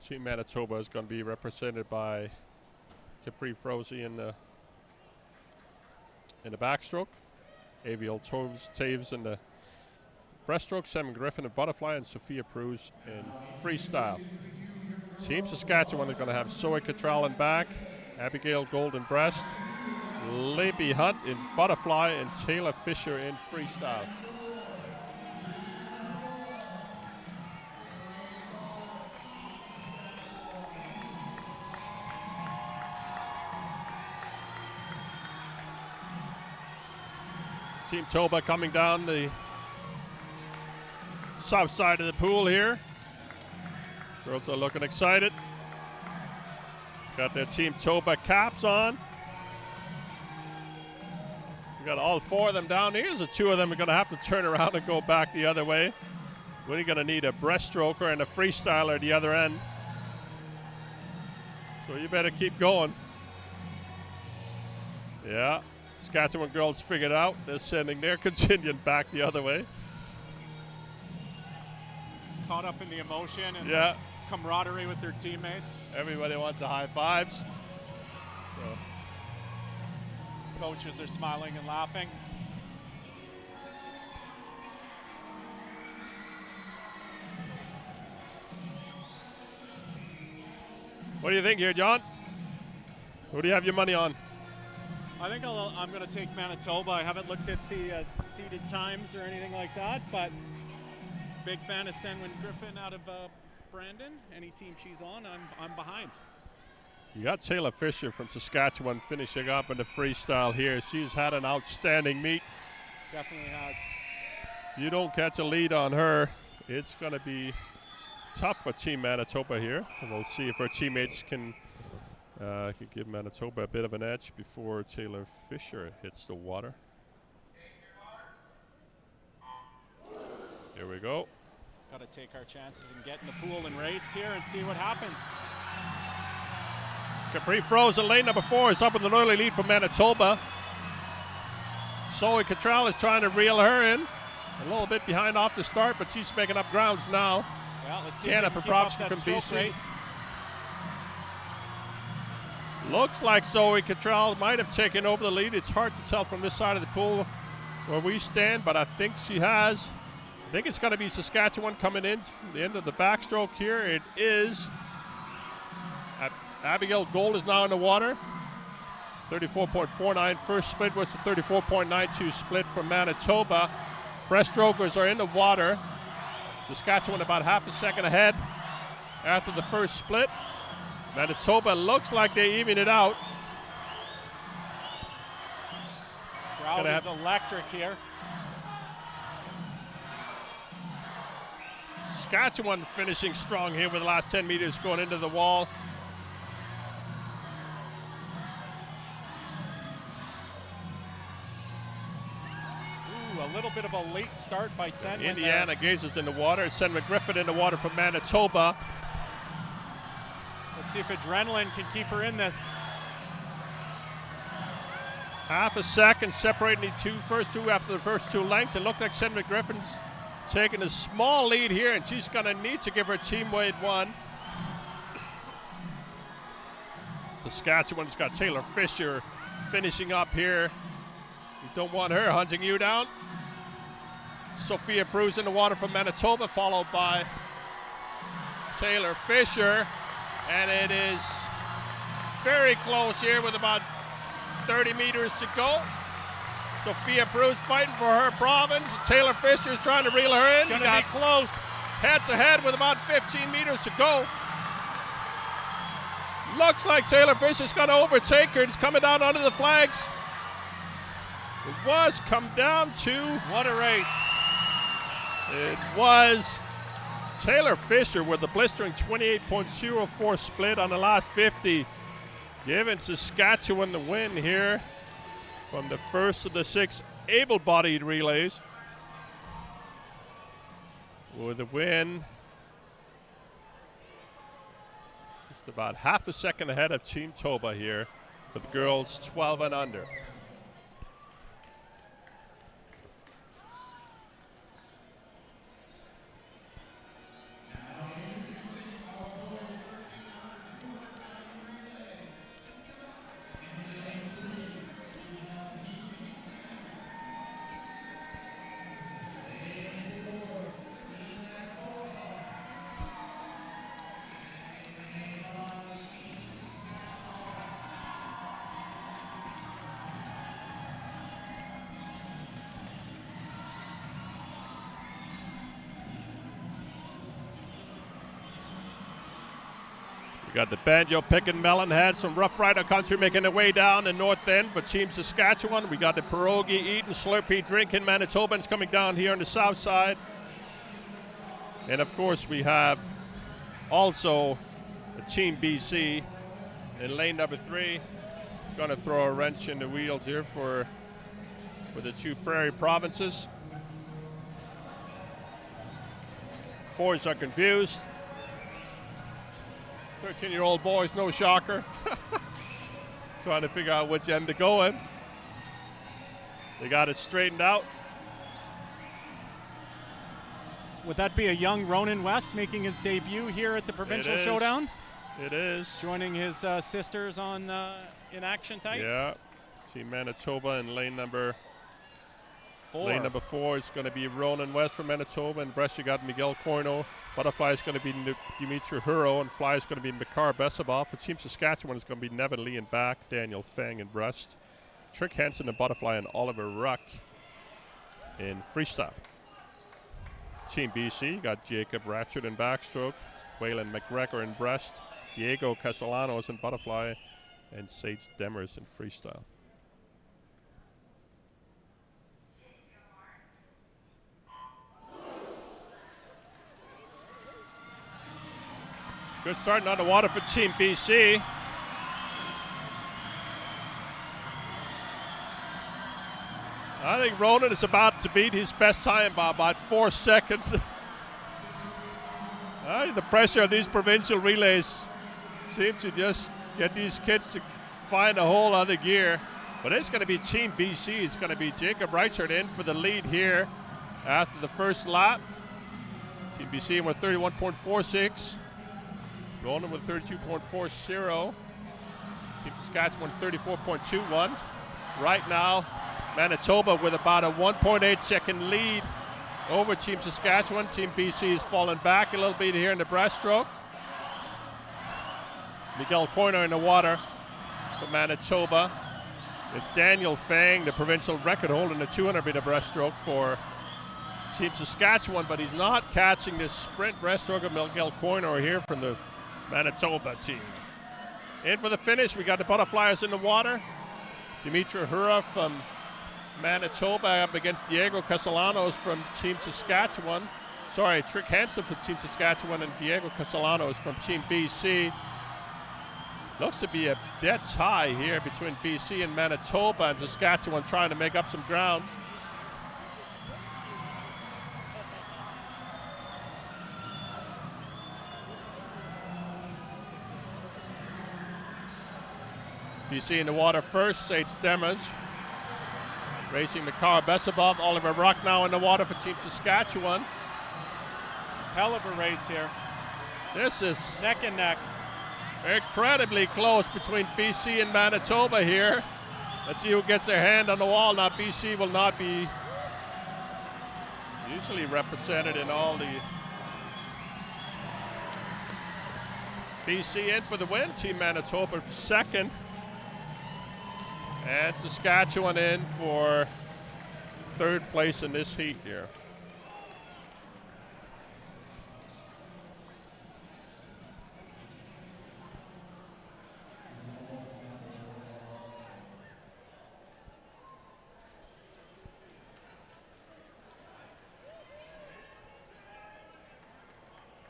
A: Team Manitoba is going to be represented by Capri Frozy in the backstroke, Aviel Taves in the breaststroke, Sam Griffin in butterfly, and Sophia Pruz in freestyle. Team Saskatchewan is going to have Zoe Cottrell in back, Abigail Gold in breast, Libby Hunt in butterfly, and Taylor Fisher in freestyle. Team Toba coming down the south side of the pool here. Girls are looking excited. Got their Team Toba caps on. We got all 4 of them down here. The 2 of them are going to have to turn around and go back the other way. We're going to need a breaststroker and a freestyler at the other end. So you better keep going. Yeah, Saskatchewan girls figured out. They're sending their contingent back the other way.
C: Caught up in the emotion and
A: yeah.
C: camaraderie with their teammates.
A: Everybody wants the high fives. So.
C: Coaches are smiling and laughing.
A: What do you think here, John? Who do you have your money on?
C: I think I'm going to take Manitoba. I haven't looked at the seeded times or anything like that, but big fan of Senwin Griffin out of Brandon. Any team she's on, I'm behind.
A: You got Taylor Fisher from Saskatchewan finishing up in the freestyle here. She's had an outstanding meet.
C: Definitely has.
A: You don't catch a lead on her, it's going to be tough for Team Manitoba here. And we'll see if her teammates can give Manitoba a bit of an edge before Taylor Fisher hits the water. Here we go.
C: Got to take our chances and get in the pool and race here and see what happens.
A: Capri Frozen, lane number 4 is up with an early lead for Manitoba. Zoe Cottrell is trying to reel her in. A little bit behind off the start, but she's making up grounds now.
C: Well, let's see
A: Anna Poprovsky from BC. Looks like Zoe Cottrell might have taken over the lead. It's hard to tell from this side of the pool where we stand, but I think she has. I think it's going to be Saskatchewan coming in from the end of the backstroke here. It is. Abigail Gold is now in the water. 34.49. First split was the 34.92 split from Manitoba. Breaststrokers are in the water. Saskatchewan about half a second ahead after the first split. Manitoba looks like they even it out.
C: Crowd is electric here.
A: Saskatchewan finishing strong here with the last 10 meters going into the wall.
C: A little bit of a late start by Senwin.
A: Indiana Gazers in the water. Senwin Griffin in the water from Manitoba.
C: Let's see if adrenaline can keep her in this.
A: Half a second separating the first two after the first 2 lengths. It looked like Senwin Griffin's taking a small lead here, and she's going to need to give her teammate one. Saskatchewan's got Taylor Fisher finishing up here. You don't want her hunting you down. Sophia Pruz in the water from Manitoba, followed by Taylor Fisher. And it is very close here with about 30 meters to go. Sophia Pruz fighting for her province. Taylor Fisher is trying to reel her in.
C: It's going to be close.
A: Head to head with about 15 meters to go. Looks like Taylor Fisher's going to overtake her. It's coming down under the flags. It was come down to.
C: What a race.
A: It was Taylor Fisher with a blistering 28.04 split on the last 50. Giving Saskatchewan the win here from the first of the 6 able-bodied relays. With a win just about half a second ahead of Team Toba here for the girls 12 and under. We got the Banjo picking Melon Heads from Rough Rider Country making their way down the north end for Team Saskatchewan. We got the Pierogi eating, Slurpee drinking Manitobans coming down here on the south side. And of course we have also the Team BC in lane number 3. It's going to throw a wrench in the wheels here for the two prairie provinces. Boys are confused. 13-year-old boys, no shocker. Trying to figure out which end to go in. They got it straightened out.
C: Would that be a young Ronan West making his debut here at the Provincial Showdown?
A: It is.
C: Joining his sisters on in action tonight?
A: Yeah. Team Manitoba in lane number
C: 4.
A: Lane number 4 is going to be Ronan West from Manitoba. And breast you got Miguel Corno. Butterfly is going to be Dimitri Huro. And fly is going to be Makar Besabov. For Team Saskatchewan is going to be Nevin Lee in back. Daniel Fang in breast. Trick Henson in butterfly. And Oliver Ruck in freestyle. Team BC, you got Jacob Ratchett in backstroke. Waylon McGregor in breast. Diego Castellanos in butterfly. And Sage Demers in freestyle. Good starting on the water for Team BC. I think Ronan is about to beat his best time by about 4 seconds. The pressure of these provincial relays seems to just get these kids to find a whole other gear. But it's going to be Team BC. It's going to be Jacob Reichert in for the lead here after the first lap. Team BC with 31.46. Ronan with 32.40. Team Saskatchewan 34.21. Right now, Manitoba with about a 1.8 second lead over Team Saskatchewan. Team BC is falling back a little bit here in the breaststroke. Miguel Corno in the water for Manitoba. It's Daniel Fang, the provincial record holder in the 200-meter breaststroke for Team Saskatchewan, but he's not catching this sprint breaststroke of Miguel Corno here from the Manitoba team. In for the finish, we got the butterflies in the water. Dimitri Hura from Manitoba up against Diego Castellanos from Team Saskatchewan. Sorry, Trick Hansen from Team Saskatchewan and Diego Castellanos from Team BC. Looks to be a dead tie here between BC and Manitoba, and Saskatchewan trying to make up some ground. BC in the water first, Sage Demers. Racing Makar Besabov, Oliver Ruck now in the water for Team Saskatchewan.
C: Hell of a race here.
A: This is
C: neck and neck.
A: Incredibly close between BC and Manitoba here. Let's see who gets their hand on the wall. Now BC will not be usually represented in all the BC in for the win. Team Manitoba for second. And Saskatchewan in for third place in this heat here.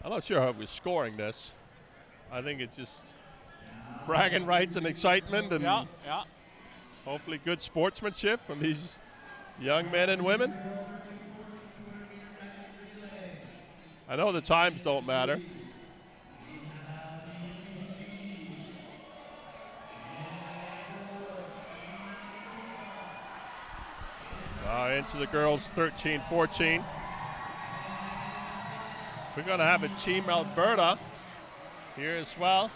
A: I'm not sure how we're scoring this. I think it's just bragging rights and excitement and hopefully good sportsmanship from these young men and women. I know the times don't matter. Into the girls 13-14. We're going to have a Team Alberta here as well.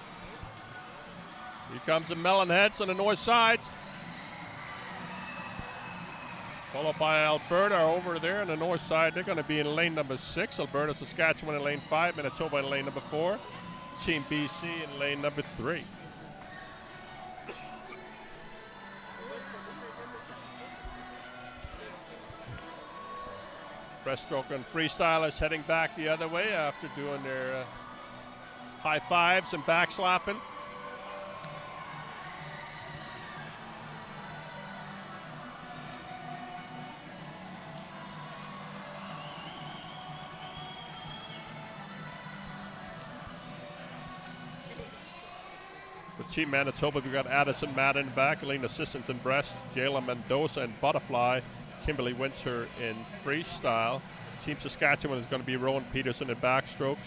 A: Here comes the Melon Heads on the north side. Followed by Alberta over there on the north side. They're going to be in lane number 6. Alberta, Saskatchewan in lane 5. Manitoba in lane number 4. Team BC in lane number 3. Breaststroke and freestylers heading back the other way after doing their high fives and back slapping. For Team Manitoba, we've got Addison Madden back, Elena Sissons in breast, Jayla Mendoza in butterfly, Kimberly Windsor in freestyle. Team Saskatchewan is going to be Rowan Peterson in backstroke,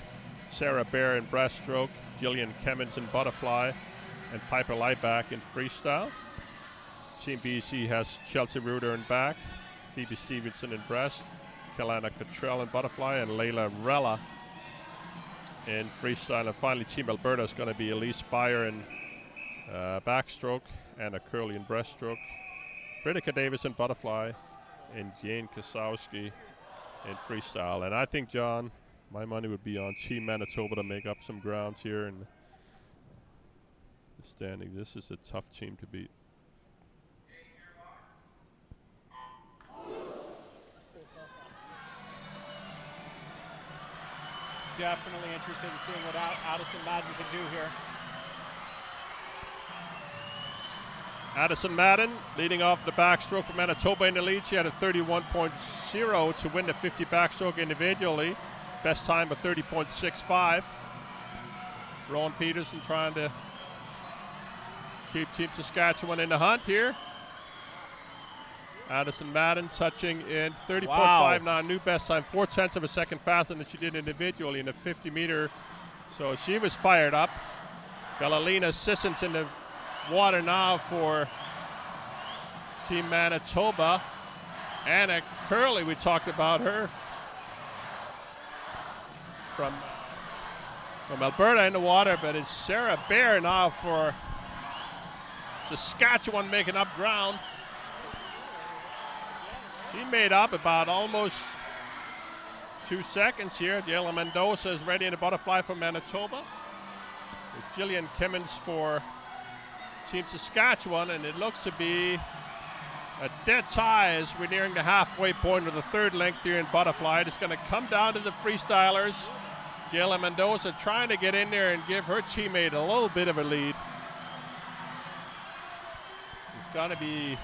A: Sarah Bear in breaststroke, Jillian Kemmins in butterfly, and Piper Lieback in freestyle. Team BC has Chelsea Reuter in back, Phoebe Stevenson in breast, Kelana Cottrell in butterfly, and Layla Rella in freestyle. And finally, Team Alberta is going to be Elise Beyer in backstroke, Anna Curley in breaststroke, Britica Davis in butterfly, and Jane Kasowski in freestyle. And I think, John, my money would be on Team Manitoba to make up some grounds here in the standing. This is a tough team to beat.
C: Definitely interested in seeing what Addison Madden can do here.
A: Addison Madden leading off the backstroke for Manitoba in the lead. She had a 31.0 to win the 50 backstroke individually. Best time of 30.65. Rowan Peterson trying to keep Team Saskatchewan in the hunt here. Addison Madden touching in 30.5 now, new best time, 0.4 of a second faster than she did individually in the 50 meter. So she was fired up. Got Elena Sissons in the water now for Team Manitoba. Anna Curley, we talked about her from Alberta in the water, but it's Sarah Bear now for Saskatchewan making up ground. She made up about almost 2 seconds here. Jayla Mendoza is ready in the butterfly for Manitoba. With Jillian Kimmins for Team Saskatchewan, and it looks to be a dead tie as we're nearing the halfway point of the third length here in butterfly. It's going to come down to the freestylers. Jayla Mendoza trying to get in there and give her teammate a little bit of a lead. It's going to be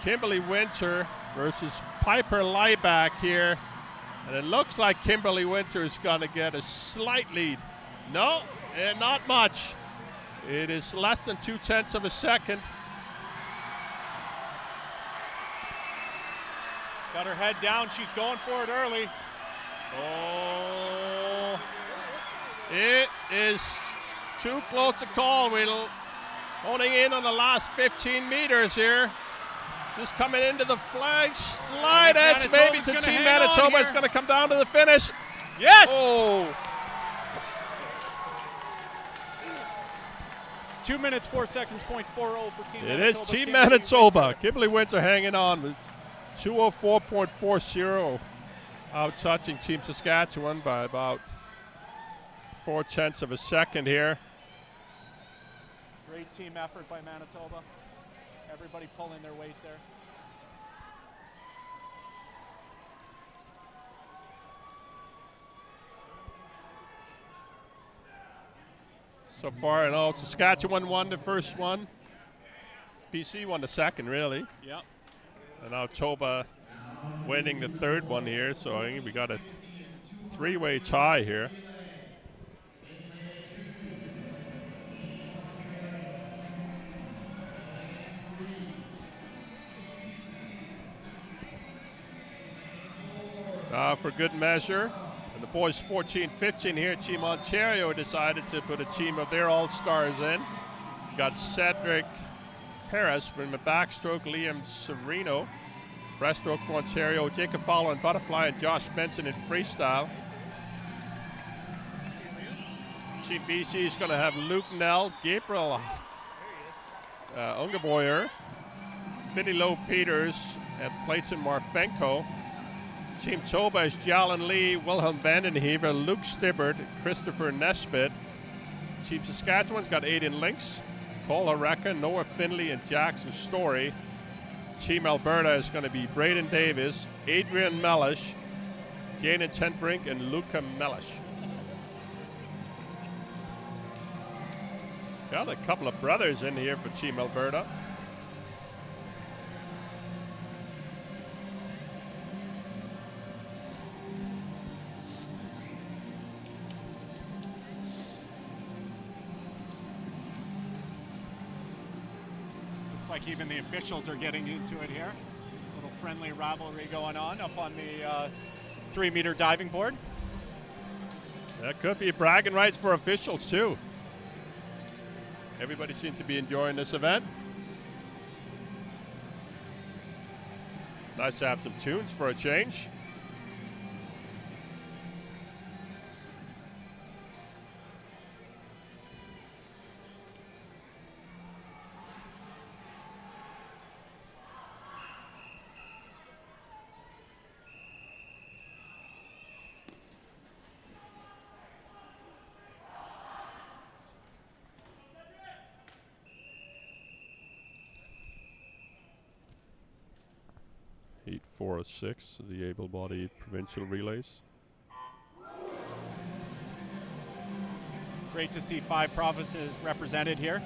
A: Kimberly Windsor versus Piper Lieback here. And it looks like Kimberly Windsor is going to get a slight lead. No, not much. It is less than 0.2 of a second.
C: Got her head down. She's going for it early.
A: Oh, it is too close to call. We're honing in on the last 15 meters here. Just coming into the flag slide edge, maybe to Team Manitoba. It's going to come down to the finish.
C: Yes!
A: Oh.
C: 2 minutes, 4 seconds, 0.40 for Team Manitoba.
A: It is Team Manitoba. Kimberly Windsor hanging on with 2:04.40, out touching Team Saskatchewan by about 0.4 of a second here.
C: Great team effort by Manitoba. Everybody pulling their weight there.
A: So far, in all, Saskatchewan won the first one. BC won the second, really.
C: Yep.
A: And now Toba winning the third one here. So I think we got a three-way tie here. For good measure, and the boys 14-15 here, Team Ontario decided to put a team of their all-stars in. Got Cedric Paris from the backstroke, Liam Sereno, breaststroke for Ontario, Jacob Fowler in butterfly, and Josh Benson in freestyle. Team BC is going to have Luke Nell, Gabriel Ungeboyer, Finny Lowe Peters, and Playton Marfenko. Team Toba is Jalen Lee, Wilhelm Vandenhever, Luke Stibbert, Christopher Nesbitt. Team Saskatchewan's got Aiden Lynx, Paula Recca, Noah Finley, and Jackson Story. Team Alberta is going to be Braden Davis, Adrian Mellish, Jaden Tentbrink, and Luca Mellish. Got a couple of brothers in here for Team Alberta.
C: Looks like even the officials are getting into it here. A little friendly rivalry going on up on the 3-meter diving board.
A: That could be bragging rights for officials too. Everybody seems to be enjoying this event. Nice to have some tunes for a change. Heat 4 of 6, the able-bodied provincial relays.
C: Great to see 5 provinces represented here.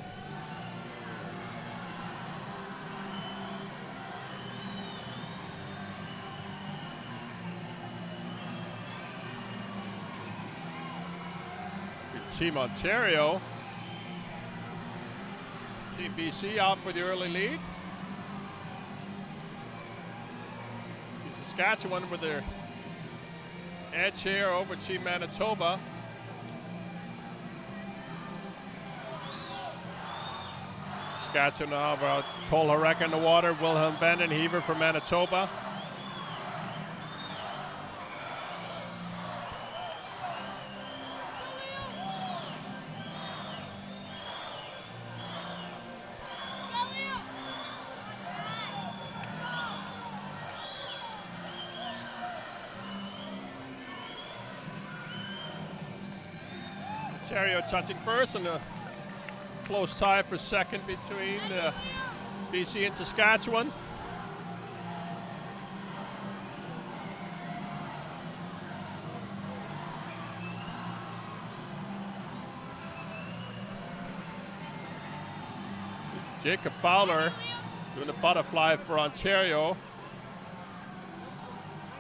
A: Team Ontario. Team BC out for the early lead. Team Saskatchewan with their edge here over Team Manitoba. Saskatchewan now about Cole Horek in the water. Wilhelm Vandenhever for Manitoba. Ontario touching first, and a close tie for second between BC and Saskatchewan. Jacob Fowler doing a butterfly for Ontario.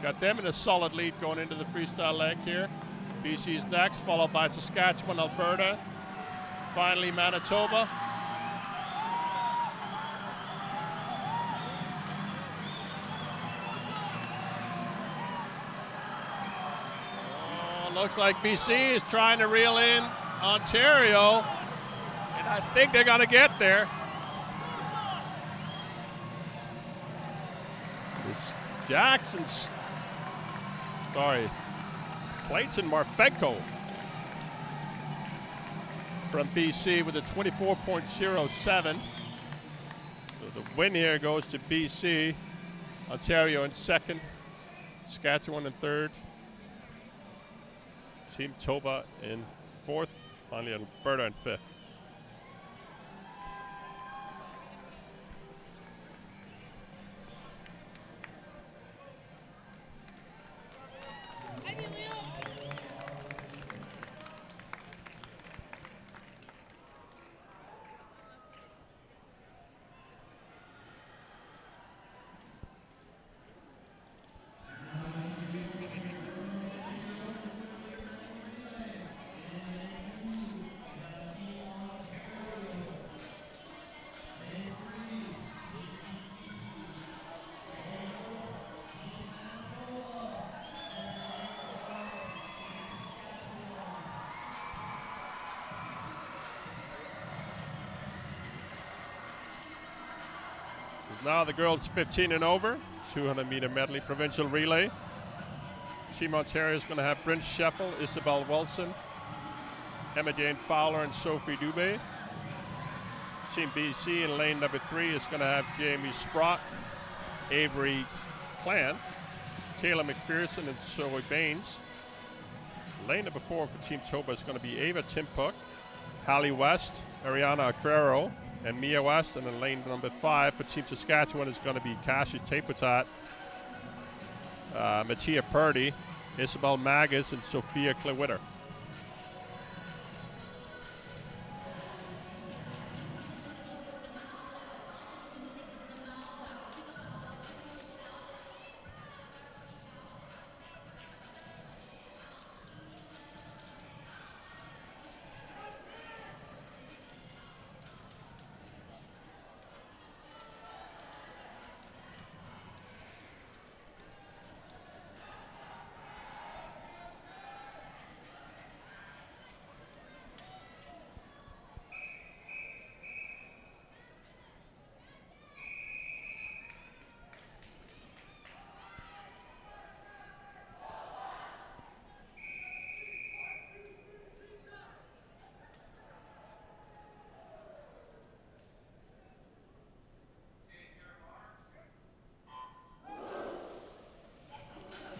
A: Got them in a solid lead going into the freestyle leg here. BC's next, followed by Saskatchewan, Alberta, finally Manitoba. Oh, looks like BC is trying to reel in Ontario, and I think they're going to get there. This Jackson's, sorry, Clayton Marfenko from BC with a 24.07. So the win here goes to BC. Ontario in second. Saskatchewan in third. Team Toba in fourth. Finally Alberta in fifth. Now the girls 15 and over, 200-meter medley provincial relay. Team Ontario is going to have Bryn Scheffel, Isabel Wilson, Emma Jane Fowler, and Sophie Dubé. Team BC in lane number 3 is going to have Jamie Sprott, Avery Clan, Taylor McPherson, and Zoe Baines. Lane number 4 for Team Toba is going to be Ava Timpuk, Hallie West, Ariana Acquero, and Mia West. And in lane number 5 for Team Saskatchewan is going to be Kashi Taputat, Mattia Purdy, Isabel Magus, and Sophia Klewitter.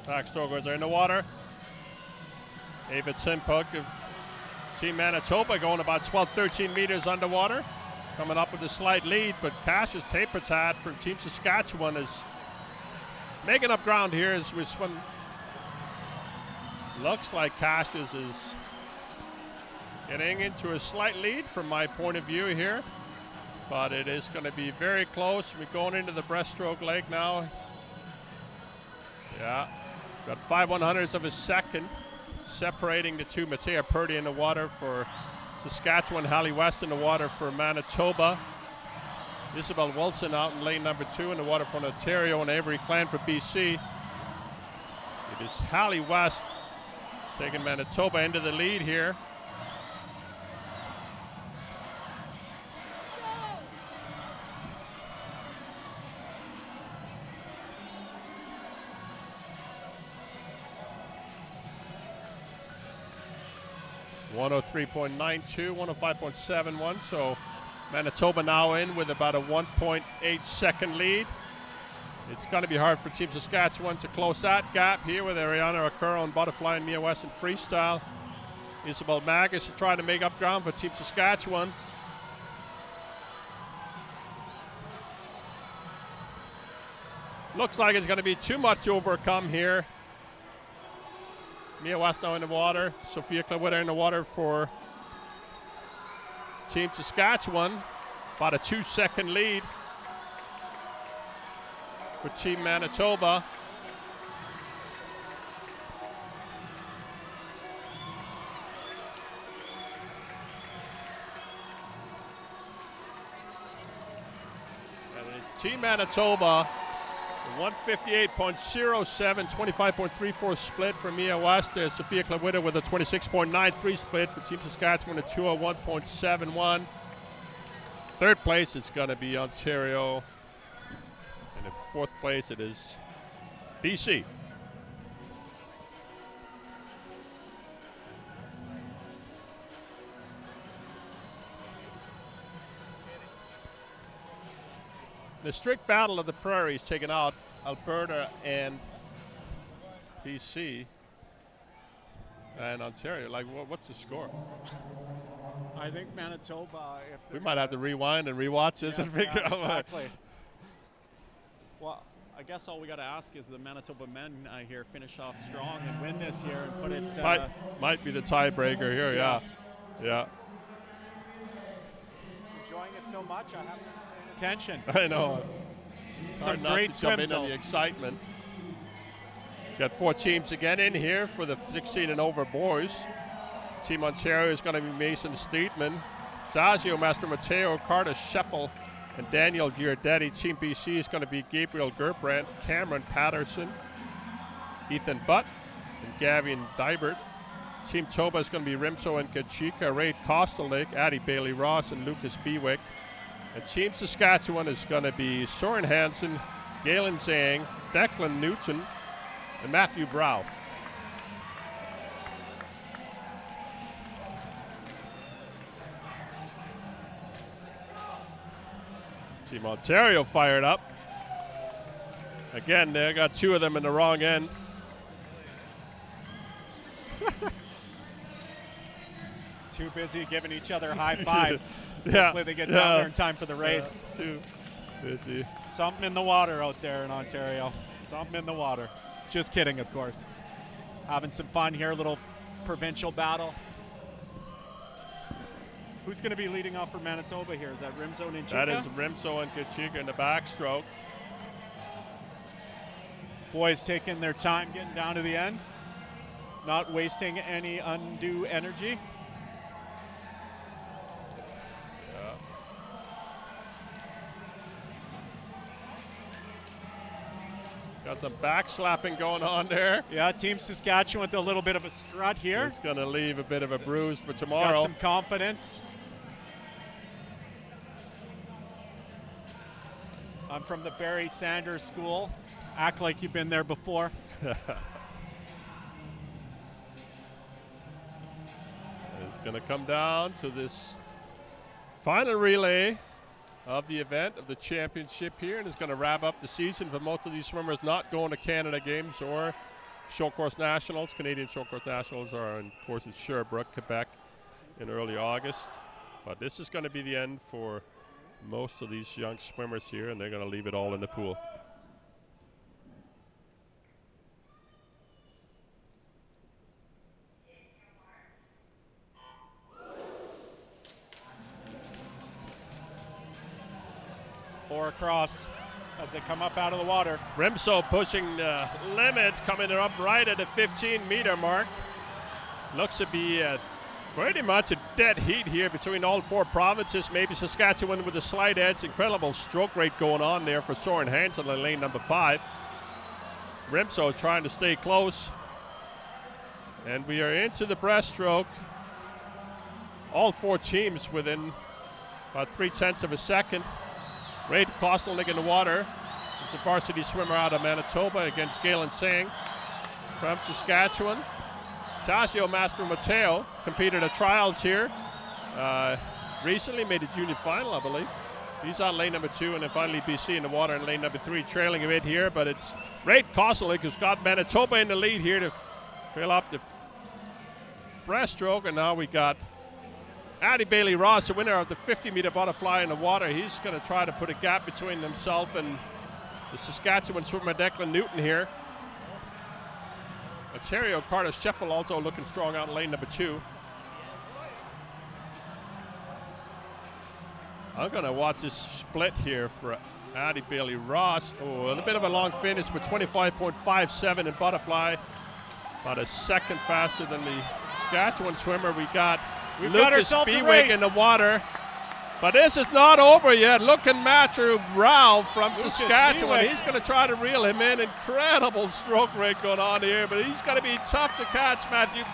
A: Backstrokers are in the water. Ava Timpuk of Team Manitoba going about 12, 13 meters underwater. Coming up with a slight lead, but Cassius Tapertad from Team Saskatchewan is making up ground here as we swim. Looks like Cassius is getting into a slight lead from my point of view here, but it is going to be very close. We're going into the breaststroke leg now. Yeah, got 5/100ths of a second separating the two. Matea Purdy in the water for Saskatchewan, Hallie West in the water for Manitoba. Isabel Wilson out in lane number 2 in the water for Ontario, and Avery Clan for BC. It is Hallie West taking Manitoba into the lead here. .92, 105.71. So Manitoba now in with about a 1.8 second lead. It's going to be hard for Team Saskatchewan to close that gap here with Ariana Okuro in butterfly and Mia West in freestyle. Isabel Magus is trying to make up ground for Team Saskatchewan. Looks like it's going to be too much to overcome here. Mia West now in the water. Sophia Klawita in the water for Team Saskatchewan. About a 2-second lead for Team Manitoba. And Team Manitoba, 158.07, 25.34 split for Mia West. There's Sophia Klawita with a 26.93 split for Team Saskatchewan, a 201.71. Third place is going to be Ontario. And in fourth place it is BC. The strict battle of the prairies taking out Alberta and BC and Ontario. Like, what's the score?
E: I think Manitoba.
A: We might have to rewind and rewatch this and figure out.
E: Exactly. Well, I guess all we got to ask is the Manitoba men here finish off strong and win this year and put it.
A: Might be the tiebreaker here. Yeah.
E: Enjoying it so much, I haven't paid attention.
A: I know.
E: Some great swims
A: on the excitement. Got 4 teams again in here for the 16 and over boys. Team Ontario is going to be Mason Steedman, Zazio Master Mateo, Carter Scheffel, and Daniel Giardetti. Team BC is going to be Gabriel Gerbrandt, Cameron Patterson, Ethan Butt, and Gavin Dybert. Team Toba is going to be Rimso and Kachika, Ray Kostalik, Addie Bailey Ross, and Lucas Bewick. And Team Saskatchewan is going to be Soren Hansen, Galen Zhang, Declan Newton, and Matthew Brow. Team Ontario fired up. Again, they got 2 of them in the wrong end.
E: Too busy giving each other high fives.
A: Yeah.
E: Hopefully they get down there in time for the race.
A: Too busy.
E: Something in the water out there in Ontario. Something in the water. Just kidding, of course. Having some fun here, a little provincial battle. Who's going to be leading off for Manitoba here? Is that Rimso and Kachika?
A: That is Rimso and Kachika in the backstroke.
E: Boys taking their time getting down to the end. Not wasting any undue energy.
A: Got some back slapping going on there.
E: Yeah, Team Saskatchewan with a little bit of a strut here.
A: It's going to leave a bit of a bruise for tomorrow.
E: Got some confidence. I'm from the Barry Sanders School. Act like you've been there before.
A: It's going to come down to this final relay of the event, of the championship here, and it's going to wrap up the season for most of these swimmers not going to Canada Games or short course nationals. Canadian short course nationals are, of course, in Sherbrooke, Quebec, in early August. But this is going to be the end for most of these young swimmers here, and they're going to leave it all in the pool.
E: Four across as they come up out of the water.
A: Rimso pushing the limit, coming up right at the 15-meter mark. Looks to be pretty much a dead heat here between all four provinces. Maybe Saskatchewan with a slight edge. Incredible stroke rate going on there for Soren Hansen in lane number 5. Rimso trying to stay close. And we are into the breaststroke. All four teams within about 0.3 of a second. Ray Kostelnik in the water. He's a varsity swimmer out of Manitoba against Galen Singh from Saskatchewan. Tasio Mastro Mateo competed at trials here recently, made a junior final, I believe. He's on lane number 2, and then finally BC in the water in lane number 3, trailing a bit here. But it's Ray Kostelnik who's got Manitoba in the lead here to trail up the breaststroke, and now we got Addy Bailey Ross, the winner of the 50-meter butterfly in the water. He's going to try to put a gap between himself and the Saskatchewan swimmer Declan Newton here. Ontario Carter Sheffield also looking strong out in lane number 2. I'm going to watch this split here for Addy Bailey Ross. Oh, a little bit of a long finish with 25.57 in butterfly. About a second faster than the Saskatchewan swimmer. We've got Lucas Bewick in the water. But this is not over yet. Look at Matthew Rao from Saskatchewan.
E: Bewick.
A: He's going to try to reel him in. Incredible stroke rate going on here, but he's going to be tough to catch, Matthew.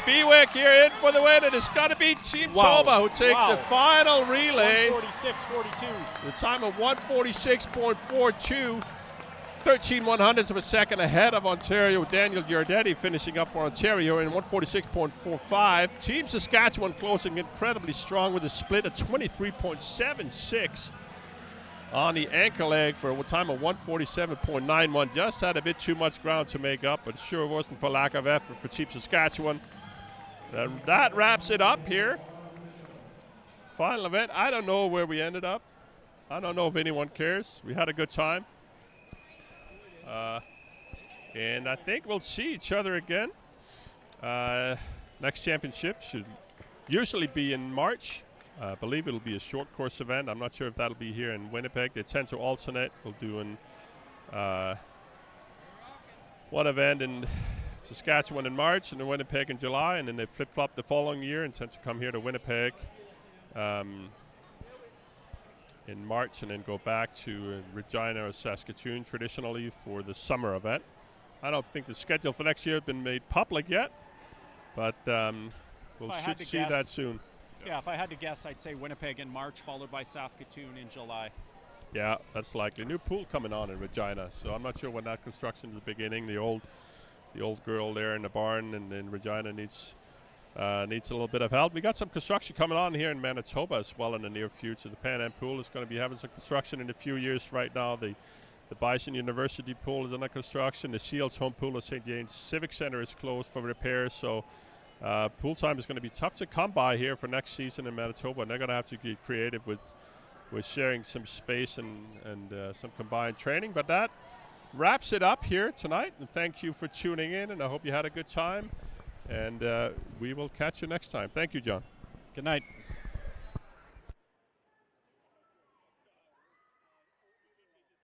A: Bewick here in for the win, and it's got to be Team Toba who take the final relay.
E: 146.42.
A: The time of 146.42. 13/100ths of a second ahead of Ontario. Daniel Giardetti finishing up for Ontario in 146.45. Team Saskatchewan closing incredibly strong with a split of 23.76 on the anchor leg for a time of 147.91. Just had a bit too much ground to make up, but sure wasn't for lack of effort for Team Saskatchewan. That wraps it up here. Final event. I don't know where we ended up. I don't know if anyone cares. We had a good time. And I think we'll see each other again. Next championship should usually be in March. I believe it'll be a short course event. I'm not sure if that'll be here in Winnipeg. They tend to alternate. We'll do one event in Saskatchewan in March and then Winnipeg in July, and then they flip-flop the following year and tend to come here to Winnipeg in March and then go back to Regina or Saskatoon traditionally for the summer event. I don't think the schedule for next year has been made public yet, but we'll should see that soon.
E: Yeah, if I had to guess, I'd say Winnipeg in March, followed by Saskatoon in July.
A: Yeah, that's likely. New pool coming on in Regina, so I'm not sure when that construction is beginning. The old girl there in the barn and in Regina needs a little bit of help. We got some construction coming on here in Manitoba as well in the near future. The Pan Am pool is going to be having some construction in a few years. Right now, the Bison University pool is under construction. The Seals home pool at St. James Civic Center is closed for repairs. So pool time is going to be tough to come by here for next season in Manitoba, and they're going to have to get creative with sharing some space and some combined training. But that wraps it up here tonight, and thank you for tuning in, and I hope you had a good time. And we will catch you next time. Thank you, John.
E: Good night.